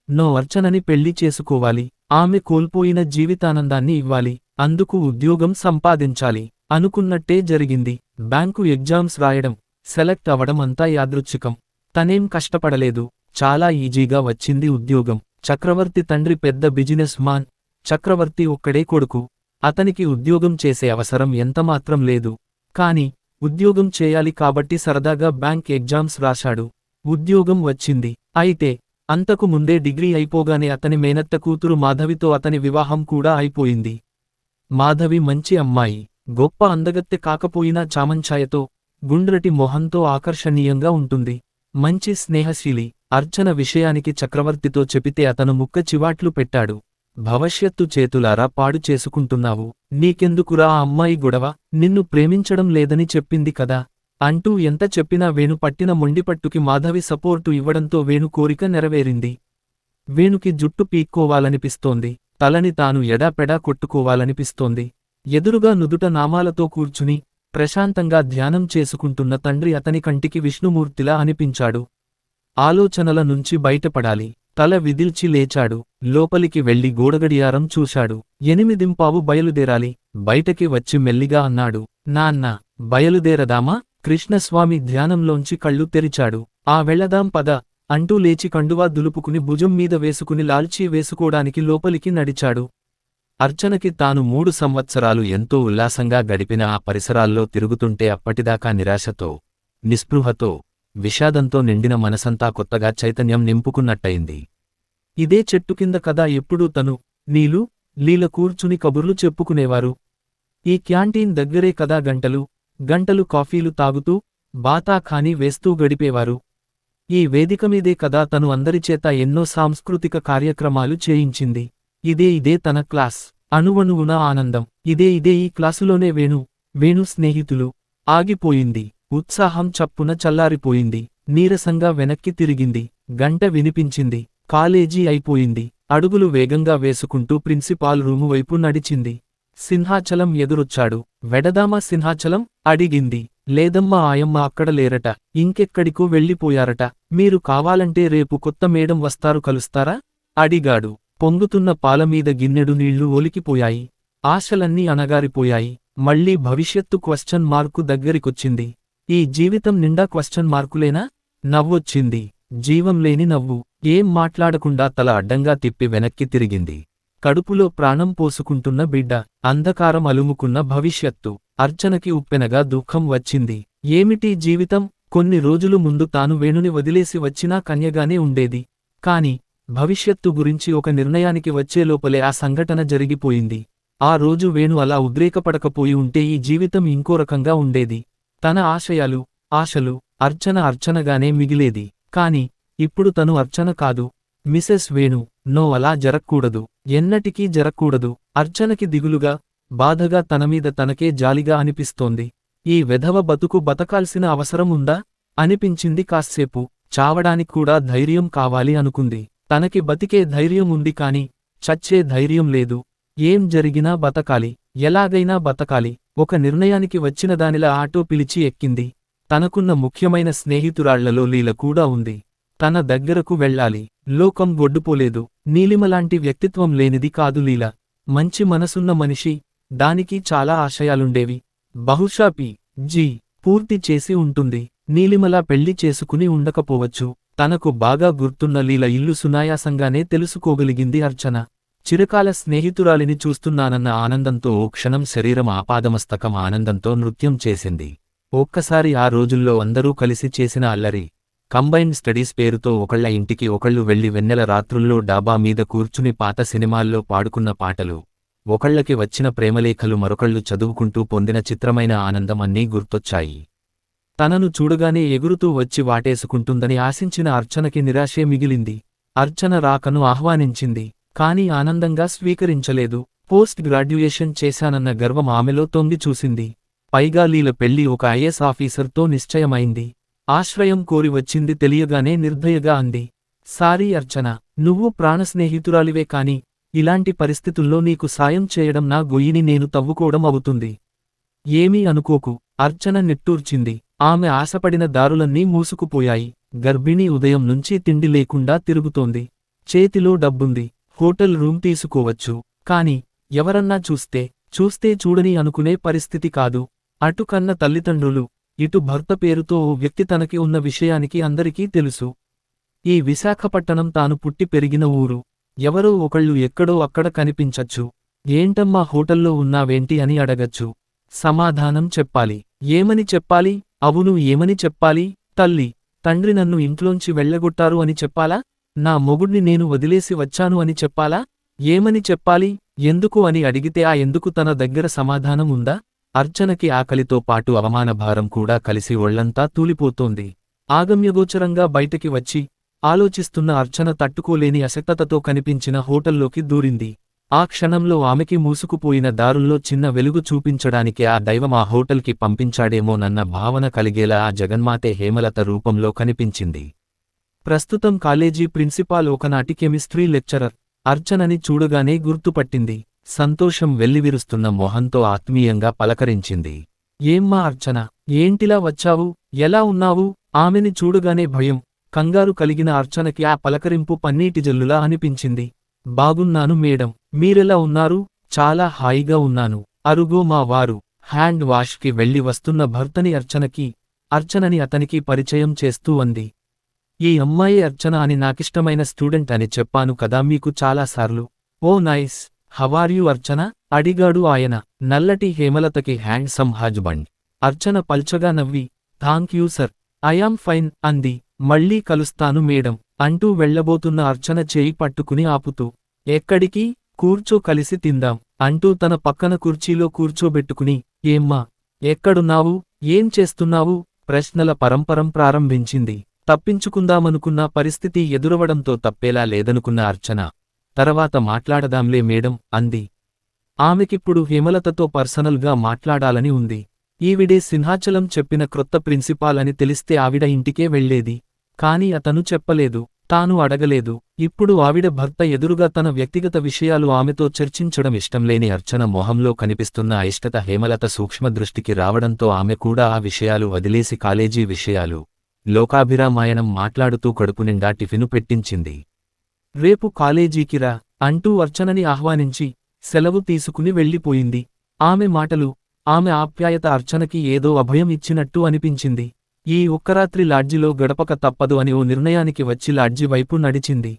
నో, అర్చనని పెళ్లి చేసుకోవాలి. ఆమె కోల్పోయిన జీవితానందాన్ని ఇవ్వాలి. అందుకు ఉద్యోగం సంపాదించాలి. అనుకున్నట్టే జరిగింది. బ్యాంకు ఎగ్జామ్స్ రాయడం, సెలెక్ట్ అవడం అంతా యాదృచ్ఛికం. తనేం కష్టపడలేదు. చాలా ఈజీగా వచ్చింది ఉద్యోగం. చక్రవర్తి తండ్రి పెద్ద బిజినెస్ మాన్. చక్రవర్తి ఒక్కడే కొడుకు. అతనికి ఉద్యోగం చేసే అవసరం ఎంతమాత్రం లేదు. కాని ఉద్యోగం చేయాలి కాబట్టి సరదాగా బ్యాంక్ ఎగ్జామ్స్ రాశాడు. ఉద్యోగం వచ్చింది. అయితే అంతకు ముందే డిగ్రీ అయిపోగానే అతని మేనత్త కూతురు మాధవితో అతని వివాహం కూడా అయిపోయింది. మాధవి మంచి అమ్మాయి. గొప్ప అందగత్తె కాకపోయినా చామంఛాయతో, గుండ్రటి మొహంతో ఆకర్షణీయంగా ఉంటుంది. మంచి స్నేహశీలి. అర్చన విషయానికి చక్రవర్తితో చెపితే అతను ముక్క చివాట్లు పెట్టాడు. భవిష్యత్తు చేతులారా పాడు చేసుకుంటున్నావు. నీకెందుకురా ఆ అమ్మాయి గొడవ? నిన్ను ప్రేమించడం లేదని చెప్పింది కదా అంటూ ఎంత చెప్పినా వేణు పట్టిన మొండిపట్టుకి మాధవి సపోర్టు ఇవ్వడంతో వేణు కోరిక నెరవేరింది. వేణుకి జుట్టు పీక్కోవాలనిపిస్తోంది. తలని తాను ఎడాపెడా కొట్టుకోవాలనిపిస్తోంది. ఎదురుగా నుదుట నామాలతో కూర్చుని ప్రశాంతంగా ధ్యానం చేసుకుంటున్న తండ్రి అతని కంటికి విష్ణుమూర్తిలా అనిపించాడు. ఆలోచనల నుంచి బయటపడాలి. తల విదిల్చి లేచాడు. లోపలికి వెళ్లి గోడగడియారం చూశాడు. 8:15 బయలుదేరాలి. బయటకి వచ్చి మెల్లిగా అన్నాడు, నాన్నా, బయలుదేరదామా? కృష్ణస్వామి ధ్యానంలోంచి కళ్ళు తెరిచాడు. ఆ వెళ్లదాం పద అంటూ లేచి కండువా దులుపుకుని భుజం మీద వేసుకుని లాల్చీ వేసుకోడానికి లోపలికి నడిచాడు. అర్చనకి తాను 3 సంవత్సరాలు ఎంతో ఉల్లాసంగా గడిపిన ఆ పరిసరాల్లో తిరుగుతుంటే అప్పటిదాకా నిరాశతో, నిస్పృహతో, విషాదంతో నిండిన మనసంతా కొత్తగా చైతన్యం నింపుకున్నట్టయింది. ఇదే చెట్టు కింద కదా ఎప్పుడూ తను, నీలు, లీల కూర్చుని కబుర్లు చెప్పుకునేవారు. ఈ క్యాంటీన్ దగ్గరే కదా గంటలు గంటలు కాఫీలు తాగుతూ, బాతాఖానీ వేస్తూ గడిపేవారు. ఈ వేదికమీదే కదా తను అందరిచేత ఎన్నో సాంస్కృతిక కార్యక్రమాలు చేయించింది. ఇదే తన క్లాస్. అణువణువున ఆనందం. ఇదే ఈ క్లాసులోనే వేణు స్నేహితులు. ఆగిపోయింది. ఉత్సాహం చప్పున చల్లారిపోయింది. నీరసంగా వెనక్కి తిరిగింది. గంట వినిపించింది. కాలేజీ అయిపోయింది. అడుగులు వేగంగా వేసుకుంటూ ప్రిన్సిపాల్ రూము వైపు నడిచింది. సింహాచలం ఎదురొచ్చాడు. వెడదామా సింహాచలం? అడిగింది. లేదమ్మా, ఆయమ్మ అక్కడ లేరట. ఇంకెక్కడికో వెళ్ళిపోయారట. మీరు కావాలంటే రేపు కొత్త మేడం వస్తారు, కలుస్తారా? అడిగాడు. పొంగుతున్న పాలమీద గిన్నెడు నీళ్లు ఒలికిపోయాయి. ఆశలన్నీ అణగారిపోయాయి. మళ్లీ భవిష్యత్తు క్వశ్చన్ మార్కు దగ్గరికొచ్చింది. ఈ జీవితం నిండా క్వశ్చన్ మార్కులేనా? నవ్వొచ్చింది. జీవంలేని నవ్వు. ఏం మాట్లాడకుండా తల అడ్డంగా తిప్పి వెనక్కి తిరిగింది. కడుపులో ప్రాణం పోసుకుంటున్న బిడ్డ, అంధకారం అలుముకున్న భవిష్యత్తు. అర్చనకి ఉప్పెనగా దుఃఖం వచ్చింది. ఏమిటి జీవితం? కొన్ని రోజులు ముందు తాను వేణుని వదిలేసి వచ్చినా కన్యగానే ఉండేది. కాని భవిష్యత్తు గురించి ఒక నిర్ణయానికి వచ్చేలోపలే ఆ సంఘటన జరిగిపోయింది. ఆ రోజు వేణు అలా ఉద్రేకపడకపోయి ఉంటే ఈ జీవితం ఇంకో రకంగా ఉండేది. తన ఆశలు అర్చనగానే మిగిలేది. కాని ఇప్పుడు తను అర్చన కాదు, మిసెస్ వేణు. నో, అలా జరక్కూడదు. ఎన్నటికీ జరక్కూడదు. అర్చనకి దిగులుగా, బాధగా, తనమీద తనకే జాలిగా అనిపిస్తోంది. ఈ వెధవ బతుకు బతకాల్సిన అవసరం ఉందా అనిపించింది కాస్సేపు. చావడానికి కూడా ధైర్యం కావాలి అనుకుంది. తనకి బతికే ధైర్యం ఉంది కాని చచ్చే ధైర్యం లేదు. ఏం జరిగినా బతకాలి, ఎలాగైనా బతకాలి. ఒక నిర్ణయానికి వచ్చినదానిలా ఆటో పిలిచి ఎక్కింది. తనకున్న ముఖ్యమైన స్నేహితురాళ్లలో లీల కూడా ఉంది. తన దగ్గరకు వెళ్ళాలి. లోకం గొడ్డుపోలేదు. నీలిమలాంటి వ్యక్తిత్వం లేనిది కాదు లీల. మంచి మనసున్న మనిషి. దానికి చాలా ఆశయాలుండేవి. బహుశా పి.జి. పూర్తి చేసి ఉంటుంది. నీలిమలా పెళ్లి చేసుకుని ఉండకపోవచ్చు. తనకు బాగా గుర్తున్న లీల ఇల్లు సునాయాసంగానే తెలుసుకోగలిగింది అర్చన. చిరకాల స్నేహితురాలిని చూస్తున్నానన్న ఆనందంతో ఓ క్షణం శరీరం ఆపాదమస్తకం ఆనందంతో నృత్యం చేసింది. ఒక్కసారి ఆ రోజుల్లో అందరూ కలిసి చేసిన అల్లరి. కంబైన్డ్ స్టడీస్ పేరుతో ఒకళ్ళ ఇంటికి ఒకళ్ళు వెళ్లి వెన్నెల రాత్రుల్లో డాబా మీద కూర్చుని పాత సినిమాల్లో పాడుకున్న పాటలు, ఒకళ్ళకి వచ్చిన ప్రేమలేఖలు మరొకళ్ళు చదువుకుంటూ పొందిన చిత్రమైన ఆనందం అన్నీ గుర్తొచ్చాయి. తనను చూడగానే ఎగురుతూ వచ్చి వాటేసుకుంటుందని ఆశించిన అర్చనకి నిరాశే మిగిలింది. అర్చన రాకను ఆహ్వానించింది. కాని ఆనందంగా స్వీకరించలేదు. పోస్ట్ గ్రాడ్యుయేషన్ చేశానన్న గర్వం ఆమెలో తొంగి చూసింది. పైగా లీల పెళ్లి ఒక ఐఏఎస్ ఆఫీసర్తో నిశ్చయమైంది. ఆశ్రయం కోరి వచ్చింది తెలియగానే నిర్దయగా అంది. సారీ అర్చన, నువ్వు ప్రాణస్నేహితురాలివే కాని ఇలాంటి పరిస్థితుల్లో నీకు సాయం చేయడం నా గొయ్యిని నేను తవ్వుకోవడం అవుతుంది. ఏమీ అనుకోకు. అర్చన నిట్టూర్చింది. ఆమె ఆశపడిన దారులన్నీ మూసుకుపోయాయి. గర్భిణీ ఉదయం నుంచి తిండి లేకుండా తిరుగుతోంది. చేతిలో డబ్బుంది. హోటల్ రూమ్ తీసుకోవచ్చు. కాని ఎవరన్నా చూస్తే చూడని అనుకునే పరిస్థితి కాదు. అటు కన్న తల్లిదండ్రులు, ఇటు భర్త పేరుతో ఓ వ్యక్తి తనకి ఉన్న విషయానికి అందరికీ తెలుసు. ఈ విశాఖపట్టణం తాను పుట్టి పెరిగిన ఊరు. ఎవరో ఒకళ్ళు ఎక్కడో అక్కడ కనిపించచ్చు. ఏంటమ్మా హోటల్లో ఉన్నావేంటి అని అడగచ్చు. సమాధానం చెప్పాలి. ఏమని చెప్పాలి? అవును, ఏమని చెప్పాలి? తల్లి, తండ్రి నన్ను ఇంట్లోంచి వెళ్ళగొట్టారు అని చెప్పాలా? నా మొగుడ్ని నేను వదిలేసి వచ్చాను అని చెప్పాలా? ఏమని చెప్పాలి? ఎందుకు అని అడిగితే ఆ ఎందుకు తన దగ్గర సమాధానం ఉందా? అర్చనకి ఆకలితో పాటు అవమానభారం కూడా కలిసి ఒళ్లంతా తూలిపోతోంది. ఆగమ్యగోచరంగా బయటికి వచ్చి ఆలోచిస్తున్న అర్చన తట్టుకోలేని అశక్తతతో కనిపించిన హోటల్లోకి దూరింది. ఆ క్షణంలో ఆమెకి మూసుకుపోయిన దారుల్లో చిన్న వెలుగు చూపించడానికి ఆ దైవం ఆ హోటల్కి పంపించాడేమోనన్న భావన కలిగేలా ఆ జగన్మాతే హేమలత రూపంలో కనిపించింది. ప్రస్తుతం కాలేజీ ప్రిన్సిపాల్ ఒకనాటి కెమిస్ట్రీ లెక్చరర్. అర్చనని చూడగానే గుర్తుపట్టింది. సంతోషం వెల్లివిరుస్తున్న మొహంతో ఆత్మీయంగా పలకరించింది. ఏమ్మా అర్చన, ఏంటిలా వచ్చావు? ఎలా ఉన్నావు? ఆమెని చూడగానే భయం, కంగారు కలిగిన అర్చనకి ఆ పలకరింపు పన్నీటి జల్లులా అనిపించింది. బాగున్నాను మేడం, మీరెలా ఉన్నారు? చాలా హాయిగా ఉన్నాను. అరుగో మా వారు. హ్యాండ్ వాష్కి వెళ్లి వస్తున్న భర్తని అర్చనని అతనికి పరిచయం చేస్తూ అంది. ఈ అమ్మాయి అర్చన అని నాకిష్టమైన స్టూడెంట్ అని చెప్పాను కదా మీకు చాలాసార్లు. ఓ నైస్, హవార్యూ అర్చన? అడిగాడు ఆయన. నల్లటి హేమలతకి హ్యాండ్సమ్ హజ్బండ్. అర్చన పల్చగా నవ్వి, థాంక్యూ సర్, ఐయామ్ ఫైన్ అంది. మళ్ళీ కలుస్తాను మేడం అంటూ వెళ్లబోతున్న అర్చన చేయి పట్టుకుని ఆపుతూ, ఎక్కడికి? కూర్చో కలిసి తిందాం అంటూ తన పక్కన కుర్చీలో కూర్చోబెట్టుకుని, ఏమ్మా, ఎక్కడున్నావు? ఏం చేస్తున్నావు? ప్రశ్నల పరంపరం ప్రారంభించింది. తప్పించుకుందామనుకున్న పరిస్థితి ఎదురవడంతో తప్పేలా లేదనుకున్న అర్చన, తర్వాత మాట్లాడదాంలే మేడం అంది. ఆమెకిప్పుడు హేమలతతో పర్సనల్గా మాట్లాడాలని ఉంది. ఈవిడే సింహాచలం చెప్పిన క్రొత్త ప్రిన్సిపాల్ అని తెలిస్తే ఆవిడ ఇంటికే వెళ్లేది. కాని అతను చెప్పలేదు. తాను అడగలేదు. ఇప్పుడు ఆవిడ భర్త ఎదురుగా తన వ్యక్తిగత విషయాలు ఆమెతో చర్చించడం ఇష్టంలేని అర్చన మొహంలో కనిపిస్తున్న అయిష్టత హేమలత సూక్ష్మదృష్టికి రావడంతో ఆమె కూడా ఆ విషయాలు వదిలేసి కాలేజీ విషయాలు, లోకాభిరామాయణం మాట్లాడుతూ కడుపునిండా టిఫిను పెట్టించింది. రేపు కాలేజీకి రా అంటూ అర్చనని ఆహ్వానించి సెలవు తీసుకుని వెళ్ళిపోయింది. ఆమె మాటలు, ఆమె ఆప్యాయత అర్చనకి ఏదో అభయం ఇచ్చినట్టు అనిపించింది. ఈ ఒక్కరాత్రి లాడ్జిలో గడపక తప్పదు అని ఓ నిర్ణయానికి వచ్చి లాడ్జి వైపు నడిచింది.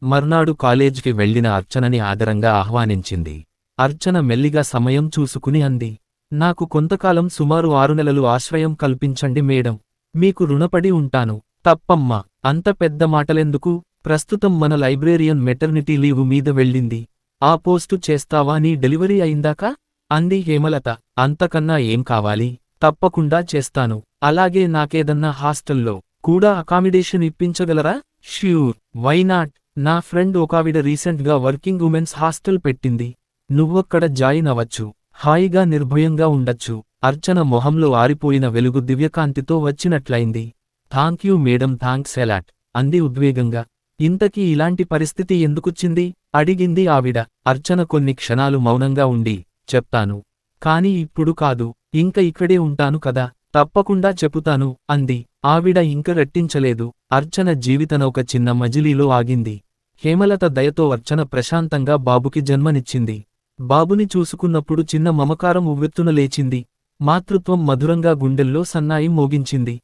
మర్నాడు కాలేజ్కి వెళ్లిన అర్చనని ఆదరంగా ఆహ్వానించింది. అర్చన మెల్లిగా సమయం చూసుకుని అంది, నాకు కొంతకాలం సుమారు 6 నెలలు ఆశ్రయం కల్పించండి మేడం. మీకు రుణపడి ఉంటాను. తప్పమ్మా, అంత పెద్ద మాటలెందుకు? ప్రస్తుతం మన లైబ్రేరియన్ మెటర్నిటీ లీవు మీద వెళ్ళింది. ఆ పోస్టు చేస్తావా నీ డెలివరీ అయిందాకా? అంది హేమలత. అంతకన్నా ఏం కావాలి? తప్పకుండా చేస్తాను. అలాగే నాకేదన్నా హాస్టల్లో కూడా అకామిడేషన్ ఇప్పించగలరా? Sure, why not. నా ఫ్రెండ్ ఒకావిడ రీసెంట్గా వర్కింగ్ ఉమెన్స్ హాస్టల్ పెట్టింది. నువ్వక్కడ జాయిన్ అవచ్చు. హాయిగా నిర్భయంగా ఉండొచ్చు. అర్చన మొహంలో ఆరిపోయిన వెలుగు దివ్యకాంతితో వచ్చినట్లయింది. థాంక్యూ మేడం, థాంక్స్ ఎలాట్ అంది ఉద్వేగంగా. ఇంతకీ ఇలాంటి పరిస్థితి ఎందుకొచ్చింది? అడిగింది ఆవిడ. అర్చన కొన్ని క్షణాలు మౌనంగా ఉండి, చెప్తాను. కాని ఇప్పుడు కాదు. ఇంక ఇక్కడే ఉంటాను కదా. తప్పకుండా చెపుతాను అంది. ఆవిడ ఇంక రెట్టించలేదు. అర్చన జీవితన ఒక చిన్న మజిలీలో ఆగింది. హేమలత దయతో అర్చన ప్రశాంతంగా బాబుకి జన్మనిచ్చింది. బాబుని చూసుకున్నప్పుడు చిన్న మమకారం ఉవ్వెత్తున లేచింది. మాతృత్వం మధురంగా గుండెల్లో సన్నాయి మోగించింది.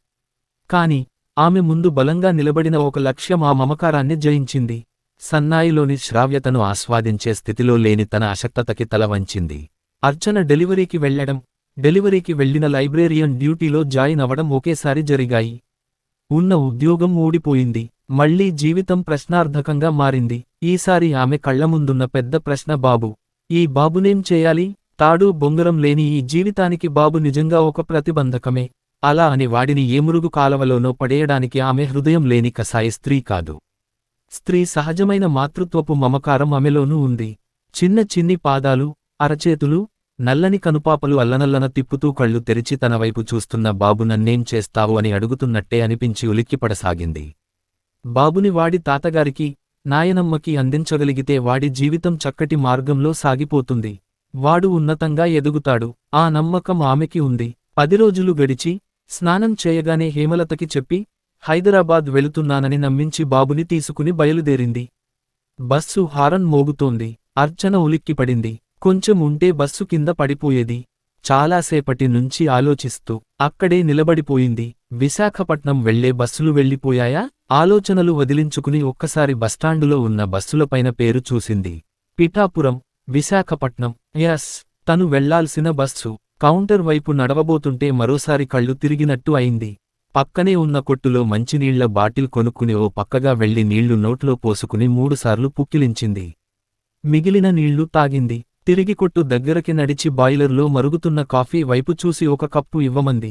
కాని ఆమె ముందు బలంగా నిలబడిన ఒక లక్ష్యం ఆ మమకారాన్ని జయించింది. సన్నాయిలోని శ్రావ్యతను ఆస్వాదించే స్థితిలో లేని తన అశక్తతకి తల వంచింది. అర్చన డెలివరీకి వెళ్లిన లైబ్రేరియన్ డ్యూటీలో జాయిన్ అవడం ఒకేసారి జరిగాయి. ఉన్న ఉద్యోగం ఊడిపోయింది. మళ్లీ జీవితం ప్రశ్నార్థకంగా మారింది. ఈసారి ఆమె కళ్లముందున్న పెద్ద ప్రశ్న బాబు. ఈ బాబునేం చేయాలి? తాడు బొంగరం లేని ఈ జీవితానికి బాబు నిజంగా ఒక ప్రతిబంధకమే. అలా అని వాడిని ఏ మురుగు కాలవలోనో పడేయడానికి ఆమె హృదయం లేని కసాయి స్త్రీ కాదు. స్త్రీ సహజమైన మాతృత్వపు మమకారం ఆమెలోనూ ఉంది. చిన్న చిన్ని పాదాలు, అరచేతులు, నల్లని కనుపాపలు అల్లనల్లన తిప్పుతూ కళ్ళు తెరిచి తన వైపు చూస్తున్న బాబు నన్నేం చేస్తావు అని అడుగుతున్నట్టే అనిపించి ఉలిక్కిపడసాగింది. బాబుని వాడి తాతగారికి, నాయనమ్మకి అందించగలిగితే వాడి జీవితం చక్కటి మార్గంలో సాగిపోతుంది. వాడు ఉన్నతంగా ఎదుగుతాడు. ఆ నమ్మకం ఆమెకి ఉంది. 10 రోజులు గడిచి, స్నానం చేయగానే హేమలతకి చెప్పి, హైదరాబాద్ వెళుతున్నానని నమ్మించి బాబుని తీసుకుని బయలుదేరింది. Bus horn మోగుతోంది. అర్చన ఉలిక్కిపడింది. కొంచెం ఉంటే బస్సు కింద పడిపోయేది. చాలాసేపటి నుంచి ఆలోచిస్తూ అక్కడే నిలబడిపోయింది. విశాఖపట్నం వెళ్లే బస్సులు వెళ్ళిపోయాయా? ఆలోచనలు వదిలించుకుని ఒక్కసారి బస్టాండులో ఉన్న బస్సులపైన పేరు చూసింది. పిఠాపురం, విశాఖపట్నం. యస్, తను వెళ్లాల్సిన బస్సు. కౌంటర్ వైపు నడవబోతుంటే మరోసారి కళ్ళు తిరిగినట్టు అయింది. పక్కనే ఉన్న కొట్టులో మంచినీళ్ల బాటిల్ కొనుక్కుని ఓ పక్కగా వెళ్లి నీళ్లు నోట్లో పోసుకుని 3 సార్లు పుక్కిలించింది. మిగిలిన నీళ్లు తాగింది. తిరిగి కొట్టు దగ్గరకి నడిచి బాయిలర్లో మరుగుతున్న కాఫీ వైపు చూసి ఒక కప్పు ఇవ్వమంది.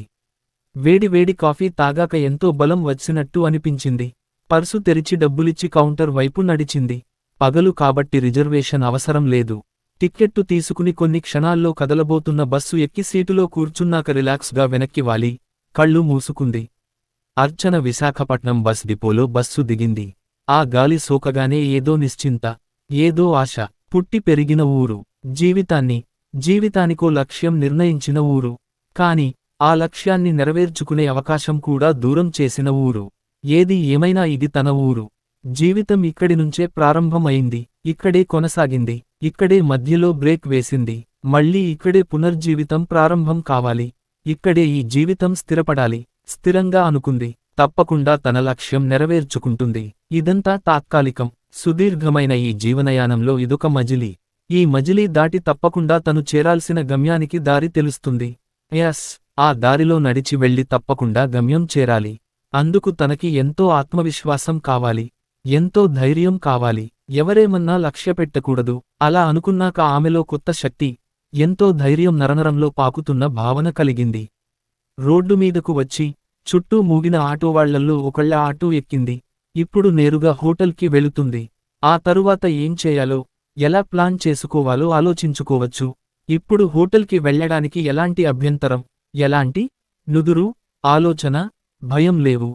వేడివేడి కాఫీ తాగాక ఎంతో బలం వచ్చినట్టు అనిపించింది. పర్సు తెరిచి డబ్బులిచ్చి కౌంటర్ వైపు నడిచింది. పగలు కాబట్టి రిజర్వేషన్ అవసరం లేదు. టిక్కెట్టు తీసుకుని కొన్ని క్షణాల్లో కదలబోతున్న బస్సు ఎక్కి సీటులో కూర్చున్నాక రిలాక్స్గా వెనక్కి వాలి, కళ్ళు మూసుకుంది. అర్చన విశాఖపట్నం బస్ డిపోలో బస్సు దిగింది. ఆ గాలి సోకగానే ఏదో నిశ్చింత, ఏదో ఆశ. పుట్టి పెరిగిన ఊరు, జీవితానికో లక్ష్యం నిర్ణయించిన ఊరు. కాని ఆ లక్ష్యాన్ని నెరవేర్చుకునే అవకాశం కూడా దూరం చేసిన ఊరు. ఏది ఏమైనా ఇది తన ఊరు. జీవితం ఇక్కడి నుంచే ప్రారంభం అయింది. ఇక్కడే కొనసాగింది. ఇక్కడే మధ్యలో బ్రేక్ వేసింది. మళ్ళీ ఇక్కడే పునర్జీవితం ప్రారంభం కావాలి. ఇక్కడే ఈ జీవితం స్థిరపడాలి. స్థిరంగా అనుకుంది. తప్పకుండా తన లక్ష్యం నెరవేర్చుకుంటుంది. ఇదంతా తాత్కాలికం. సుదీర్ఘమైన ఈ జీవనయానంలో ఇదొక మజిలీ. ఈ మజిలీ దాటి తప్పకుండా తను చేరాల్సిన గమ్యానికి దారి తెలుస్తుంది. యస్, ఆ దారిలో నడిచి వెళ్లి తప్పకుండా గమ్యం చేరాలి. అందుకు తనకి ఎంతో ఆత్మవిశ్వాసం కావాలి. ఎంతో ధైర్యం కావాలి. ఎవరేమన్నా లక్ష్యపెట్టకూడదు. అలా అనుకున్నాక ఆమెలో కొత్త శక్తి, ఎంతో ధైర్యం నరనరంలో పాకుతున్న భావన కలిగింది. రోడ్డు మీదకు వచ్చి, చుట్టూ మూగిన ఆటోవాళ్లల్లో ఒకళ్ళ ఆటో ఎక్కింది. ఇప్పుడు నేరుగా హోటల్కి వెళుతుంది. ఆ తరువాత ఏం చేయాలో, ఎలా ప్లాన్ చేసుకోవాలో ఆలోచించుకోవచ్చు. ఇప్పుడు హోటల్కి వెళ్లడానికి ఎలాంటి అభ్యంతరం, ఎలాంటి నుదురు, ఆలోచన, భయం లేవు.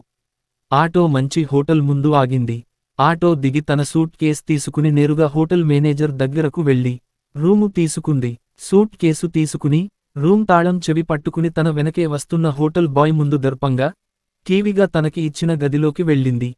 ఆటో మంచి హోటల్ ముందు ఆగింది. ఆటో దిగి తన సూట్ కేస్ తీసుకుని నేరుగా హోటల్ మేనేజర్ దగ్గరకు వెళ్లి రూము తీసుకుంది. సూట్ కేసు తీసుకుని, రూమ్ తాళం చెవి పట్టుకుని తన వెనకే వస్తున్న హోటల్ బాయ్ ముందు దర్పంగా, టీవీగా తనకి ఇచ్చిన గదిలోకి వెళ్ళింది.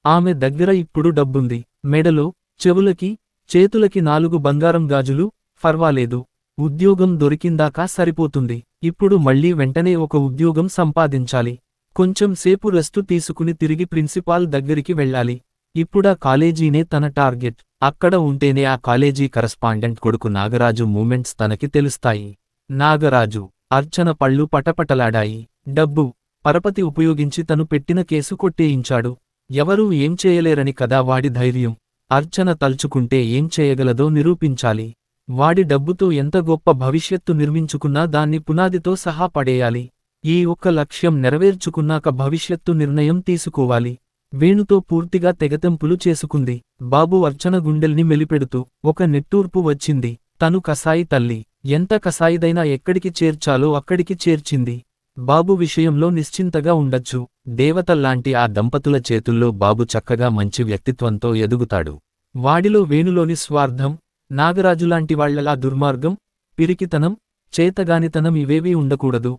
ఆమె దగ్గర ఇప్పుడు డబ్బుంది. మెడలో, చెవులకి, చేతులకి 4 బంగారం గాజులు, ఫర్వాలేదు. ఉద్యోగం దొరికిందాకా సరిపోతుంది. ఇప్పుడు మళ్లీ వెంటనే ఒక ఉద్యోగం సంపాదించాలి. కొంచెం సేపు రెస్టు తీసుకుని తిరిగి ప్రిన్సిపాల్ దగ్గరికి వెళ్ళాలి. ఇప్పుడా కాలేజీనే తన టార్గెట్. అక్కడ ఉంటేనే ఆ కాలేజీ కరస్పాండెంట్ కొడుకు నాగరాజు మూమెంట్స్ తనకి తెలుస్తాయి. నాగరాజు, అర్చన పళ్ళు పటపటలాడాయి. డబ్బు, పరపతి ఉపయోగించి తను పెట్టిన కేసు కొట్టేయించాడు. ఎవరూ ఏం చేయలేరని కదా వాడి ధైర్యం. అర్చన తలుచుకుంటే ఏం చేయగలదో నిరూపించాలి. వాడి డబ్బుతో ఎంత గొప్ప భవిష్యత్తు నిర్మించుకున్నా దాన్ని పునాదితో సహా పడేయాలి. ఈ ఒక్క లక్ష్యం నెరవేర్చుకున్నాక భవిష్యత్తు నిర్ణయం తీసుకోవాలి. వేణుతో పూర్తిగా తెగతెంపులు చేసుకుంది. బాబు అర్చన గుండెల్ని మెలిపెడుతూ ఒక నిట్టూర్పు వచ్చింది. తను కసాయి తల్లి. ఎంత కసాయిదైనా ఎక్కడికి చేర్చాలో అక్కడికి చేర్చింది. బాబు విషయంలో నిశ్చింతగా ఉండొచ్చు. దేవతల్లాంటి ఆ దంపతుల చేతుల్లో బాబు చక్కగా మంచి వ్యక్తిత్వంతో ఎదుగుతాడు. వాడిలో వేణులోని స్వార్థం, నాగరాజులాంటి వాళ్లలా దుర్మార్గం, పిరికితనం, చేతగానితనం ఇవేవీ ఉండకూడదు.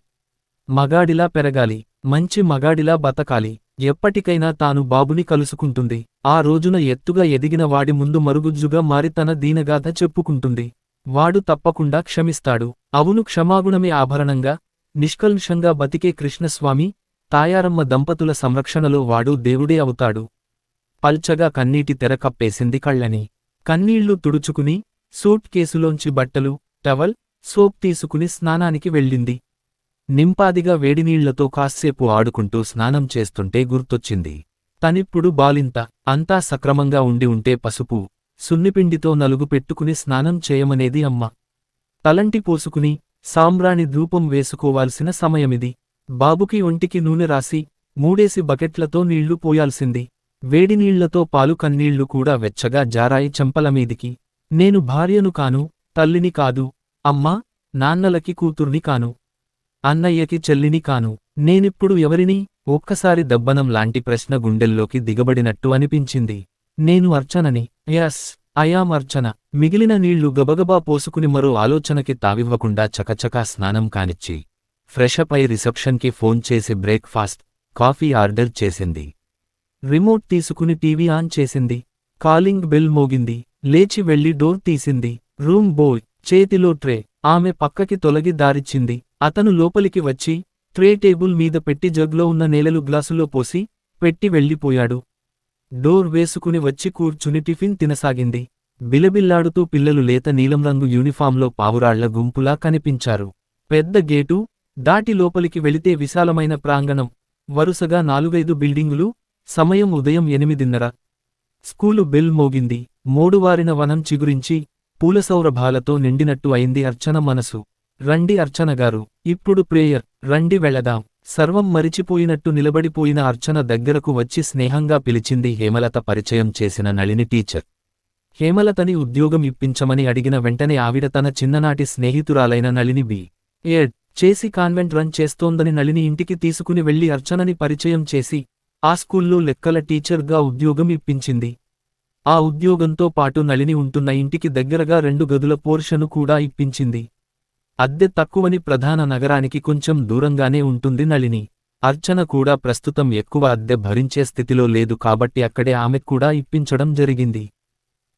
మగాడిలా పెరగాలి, మంచి మగాడిలా బతకాలి, ఎప్పటికైనా తాను బాబుని కలుసుకుంటుంది. ఆ రోజున ఎత్తుగా ఎదిగిన వాడి ముందు మరుగుజ్జుగా మారి తన దీనగాథ చెప్పుకుంటుంది. వాడు తప్పకుండా క్షమిస్తాడు. అవును, క్షమాగుణమే ఆభరణంగా నిష్కల్మషంగా బతికే కృష్ణస్వామి, తాయారమ్మ దంపతుల సంరక్షణలో వాడు దేవుడే అవుతాడు. పల్చగా కన్నీటి తెర కప్పేసింది కళ్ళని. కన్నీళ్లు తుడుచుకుని, సూట్ కేసులోంచి బట్టలు, టవల్, సోప్ తీసుకుని స్నానానికి వెళ్ళింది. నింపాదిగా వేడినీళ్లతో కాస్సేపు ఆడుకుంటూ స్నానం చేస్తుంటే గుర్తొచ్చింది. తనిప్పుడు బాలింత. అంతా సక్రమంగా ఉండి ఉంటే పసుపు, సున్నిపిండితో నలుగు పెట్టుకుని స్నానం చేయమనేది అమ్మ. తలంటి పోసుకుని, సాంబ్రాణి ధూపం వేసుకోవాల్సిన సమయమిది. బాబుకి ఒంటికి నూనె రాసి, మూడేసి బకెట్లతో నీళ్లు పోయాల్సింది. వేడినీళ్లతో పాలు కన్నీళ్లు కూడా వెచ్చగా జారాయి చెంపలమీదికి. నేను భార్యను కాను, తల్లిని కాదు. అమ్మా, నాన్నలకి కూతుర్ని కాను. అన్నయ్యకి చెల్లిని కాను. నేనిప్పుడు ఎవరిని? ఒక్కసారి దబ్బనం లాంటి ప్రశ్న గుండెల్లోకి దిగబడినట్టు అనిపించింది. నేను అర్చనని. యస్, అయాం అర్చన. మిగిలిన నీళ్లు గబగబా పోసుకుని మరో ఆలోచనకి తావివ్వకుండా చకచకా స్నానం కానిచ్చి, ఫ్రెషప్ అయి రిసెప్షన్కి ఫోన్ చేసి బ్రేక్ఫాస్ట్, కాఫీ ఆర్డర్ చేసింది. రిమోట్ తీసుకుని టీవీ ఆన్ చేసింది. కాలింగ్ బెల్ మోగింది. లేచి వెళ్లి డోర్ తీసింది. రూమ్ బాయ్ చేతిలో ట్రే. ఆమె పక్కకి తొలగి దారిచ్చింది. అతను లోపలికి వచ్చి, ట్రే టేబుల్ మీద పెట్టి జగ్లో ఉన్న నేలలు గ్లాసులో పోసి, పెట్టి వెళ్ళిపోయాడు. డోర్ వేసుకుని వచ్చి కూర్చుని టిఫిన్ తినసాగింది. బిలబిల్లాడుతూ పిల్లలు లేత నీలం రంగు యూనిఫాంలో పావురాళ్ల గుంపులా కనిపించారు. పెద్ద గేటు దాటి లోపలికి వెళితే విశాలమైన ప్రాంగణం. వరుసగా 4-5 బిల్డింగులు. సమయం ఉదయం 8:30. స్కూలు బెల్ మోగింది. మోడువారిన వనం చిగురించి, పూలసౌరభాలతో నిండినట్టు అయింది అర్చన మనసు. రండి అర్చనగారు, ఇప్పుడు ప్రేయర్, రండి వెళదాం. సర్వం మరిచిపోయినట్టు నిలబడిపోయిన అర్చన దగ్గరకు వచ్చి స్నేహంగా పిలిచింది హేమలత పరిచయం చేసిన నళిని టీచర్. హేమలతని ఉద్యోగం ఇప్పించమని అడిగిన వెంటనే ఆవిడ తన చిన్ననాటి స్నేహితురాలైన నళిని బి.ఎడ్ చేసి కాన్వెంట్ రన్ చేస్తోందని నళిని ఇంటికి తీసుకుని వెళ్లి అర్చనని పరిచయం చేసి, ఆ స్కూల్లో లెక్కల టీచర్గా ఉద్యోగం ఇప్పించింది. ఆ ఉద్యోగంతో పాటు నళిని ఉంటున్న ఇంటికి దగ్గరగా 2 గదుల పోర్షను కూడా ఇప్పించింది. అద్దె తక్కువని ప్రధాన నగరానికి కొంచెం దూరంగానే ఉంటుంది నళిని. అర్చన కూడా ప్రస్తుతం ఎక్కువ అద్దె భరించే స్థితిలో లేదు కాబట్టి అక్కడే ఆమెక్కూడా ఇప్పించడం జరిగింది.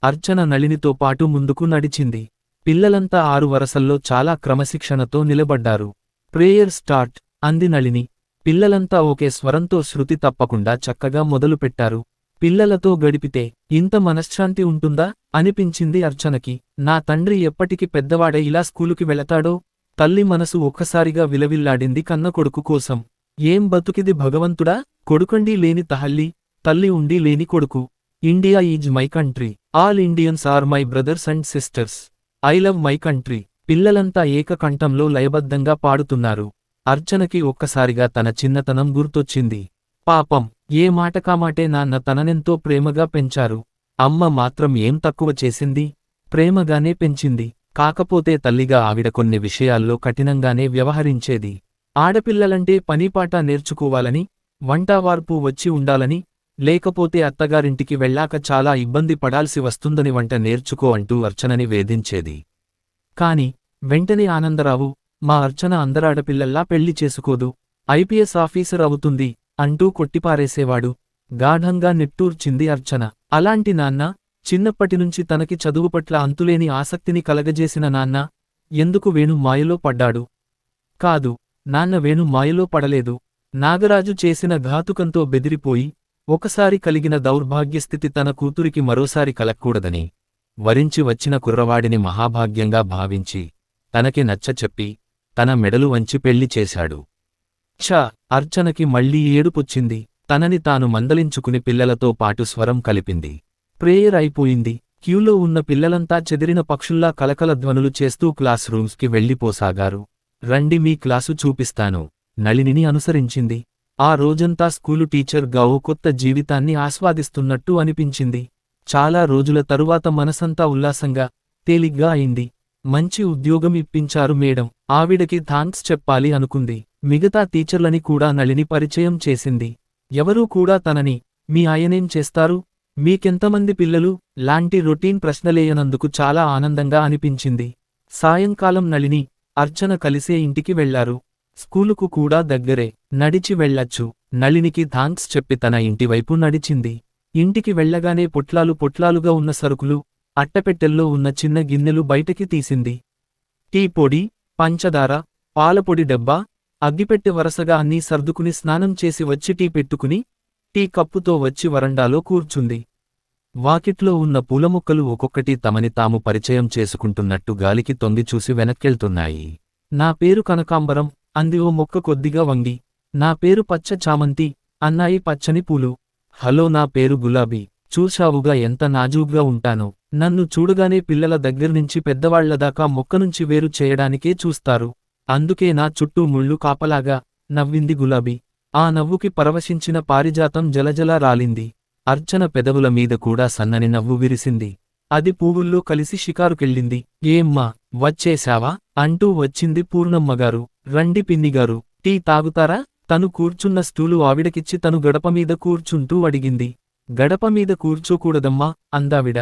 అర్చన నళినితో పాటు ముందుకు నడిచింది. పిల్లలంతా 6 వరసల్లో చాలా క్రమశిక్షణతో నిలబడ్డారు. ప్రేయర్ స్టార్ట్ అంది నళిని. పిల్లలంతా ఒకే స్వరంతో శృతి తప్పకుండా చక్కగా మొదలుపెట్టారు. పిల్లలతో గడిపితే ఇంత మనశ్శాంతి ఉంటుందా అనిపించింది అర్చనకి. నా తండ్రి ఎప్పటికి పెద్దవాడై ఇలా స్కూలుకి వెళతాడో? తల్లి మనసు ఒక్కసారిగా విలవిల్లాడింది కన్న కొడుకు కోసం. ఏం బతుకిది భగవంతుడా! కొడుకండి లేని తహల్లి, తల్లి ఉండి లేని కొడుకు. India is my country. All Indians are my brothers and sisters. I love my country. పిల్లలంతా ఏకకంఠంలో లయబద్ధంగా పాడుతున్నారు. అర్చనకి ఒక్కసారిగా తన చిన్నతనం గుర్తొచ్చింది. పాపం, ఏ మాటకామాటే నాన్న తననెంతో ప్రేమగా పెంచారు. అమ్మ మాత్రం ఏం తక్కువ చేసింది? ప్రేమగానే పెంచింది. కాకపోతే తల్లిగా ఆవిడ కొన్ని విషయాల్లో కఠినంగానే వ్యవహరించేది. ఆడపిల్లలంటే పనిపాట నేర్చుకోవాలని, వంటావార్పు వచ్చి ఉండాలని, లేకపోతే అత్తగారింటికి వెళ్ళాక చాలా ఇబ్బంది పడాల్సి వస్తుందని వంట నేర్చుకో అంటూ అర్చనని వేధించేది. కాని వెంటనే ఆనందరావు, మా అర్చన అందరాడపిల్లల్లా పెళ్లి చేసుకోదు, ఐపీఎస్ ఆఫీసర్ అవుతుంది అంటూ కొట్టిపారేసేవాడు. గాఢంగా నిట్టూర్చింది అర్చన. అలాంటి నాన్న, చిన్నప్పటినుంచి తనకి చదువుపట్ల అంతులేని ఆసక్తిని కలగజేసిన నాన్న, ఎందుకు వేణు మాయలో పడ్డాడు? కాదు, నాన్న వేణు మాయలో పడలేదు. నాగరాజు చేసిన ఘాతుకంతో బెదిరిపోయి, ఒకసారి కలిగిన దౌర్భాగ్యస్థితి తన కూతురికి మరోసారి కలక్కూడదని, వరించి వచ్చిన కుర్రవాడిని మహాభాగ్యంగా భావించి, తనకి నచ్చచెప్పి, తన మెడలు వంచి పెళ్లి చేశాడు. ఛ! అర్చనకి మళ్లీ ఏడుపొచ్చింది. తనని తాను మందలించుకుని పిల్లలతో పాటు స్వరం కలిపింది. ప్రేయర్ అయిపోయింది. క్యూలో ఉన్న పిల్లలంతా చెదిరిన పక్షుల్లా కలకల ధ్వనులు చేస్తూ క్లాస్ రూమ్స్కి వెళ్ళిపోసాగారు. రండి మీ క్లాసు చూపిస్తాను. నళినిని అనుసరించింది. ఆ రోజంతా స్కూలు టీచర్గా ఓ కొత్త జీవితాన్ని ఆస్వాదిస్తున్నట్టు అనిపించింది. చాలా రోజుల తరువాత మనసంతా ఉల్లాసంగా, తేలిగ్గా అయింది. మంచి ఉద్యోగం ఇప్పించారు మేడం, ఆవిడకి థాంక్స్ చెప్పాలి అనుకుంది. మిగతా టీచర్లని కూడా నళిని పరిచయం చేసింది. ఎవరూ కూడా తనని, మీ ఆయనేం చేస్తారు? మీకెంతమంది పిల్లలు? లాంటి రొటీన్ ప్రశ్నలేయనందుకు చాలా ఆనందంగా అనిపించింది. సాయంకాలం నళిని, అర్చన కలిసే ఇంటికి వెళ్లారు. స్కూలుకు కూడా దగ్గరే, నడిచి వెళ్ళచ్చు. నళినికి థాంక్స్ చెప్పి తన ఇంటివైపు నడిచింది. ఇంటికి వెళ్ళగానే పొట్లాలు పొట్లాలుగా ఉన్న సరుకులు, అట్టపెట్టెల్లో ఉన్న చిన్న గిన్నెలు బయటకి తీసింది. టీ పొడి, పంచదార, పాలపొడి డబ్బా, అగ్గిపెట్టె వరసగా అన్నీ సర్దుకుని స్నానం చేసి వచ్చి టీ పెట్టుకుని, టీ కప్పుతో వచ్చి వరండాలో కూర్చుంది. వాకిట్లో ఉన్న పూలమొక్కలు ఒక్కొక్కటి తమని తాము పరిచయం చేసుకుంటున్నట్టు గాలికి తొంగిచూసి వెనక్కెళ్తున్నాయి. నా పేరు కనకాంబరం, అంది ఓ మొక్క కొద్దిగా వంగి. నా పేరు పచ్చ చామంతి, అన్నాయి పచ్చని పూలు. హలో, నా పేరు గులాబీ. చూశావుగా ఎంత నాజూగ్గా ఉంటానో. నన్ను చూడగానే పిల్లల దగ్గర్నుంచి పెద్దవాళ్లదాకా మొక్కనుంచి వేరు చేయడానికే చూస్తారు. అందుకే నా చుట్టూ ముళ్ళు కాపలాగా, నవ్వింది గులాబీ. ఆ నవ్వుకి పరవశించిన పారిజాతం జలజలా రాలింది. అర్చన పెదవుల మీద కూడా సన్నని నవ్వు విరిసింది. అది పువ్వుల్లో కలిసి షికారుకెళ్ళింది. ఏమ్మా, వచ్చేశావా అంటూ వచ్చింది పూర్ణమ్మగారు. రండి పిన్నిగారు, టీ తాగుతారా? తను కూర్చున్న స్టూలు ఆవిడకిచ్చి తను గడపమీద కూర్చుంటూ అడిగింది. గడపమీద కూర్చోకూడదమ్మా, అందావిడ.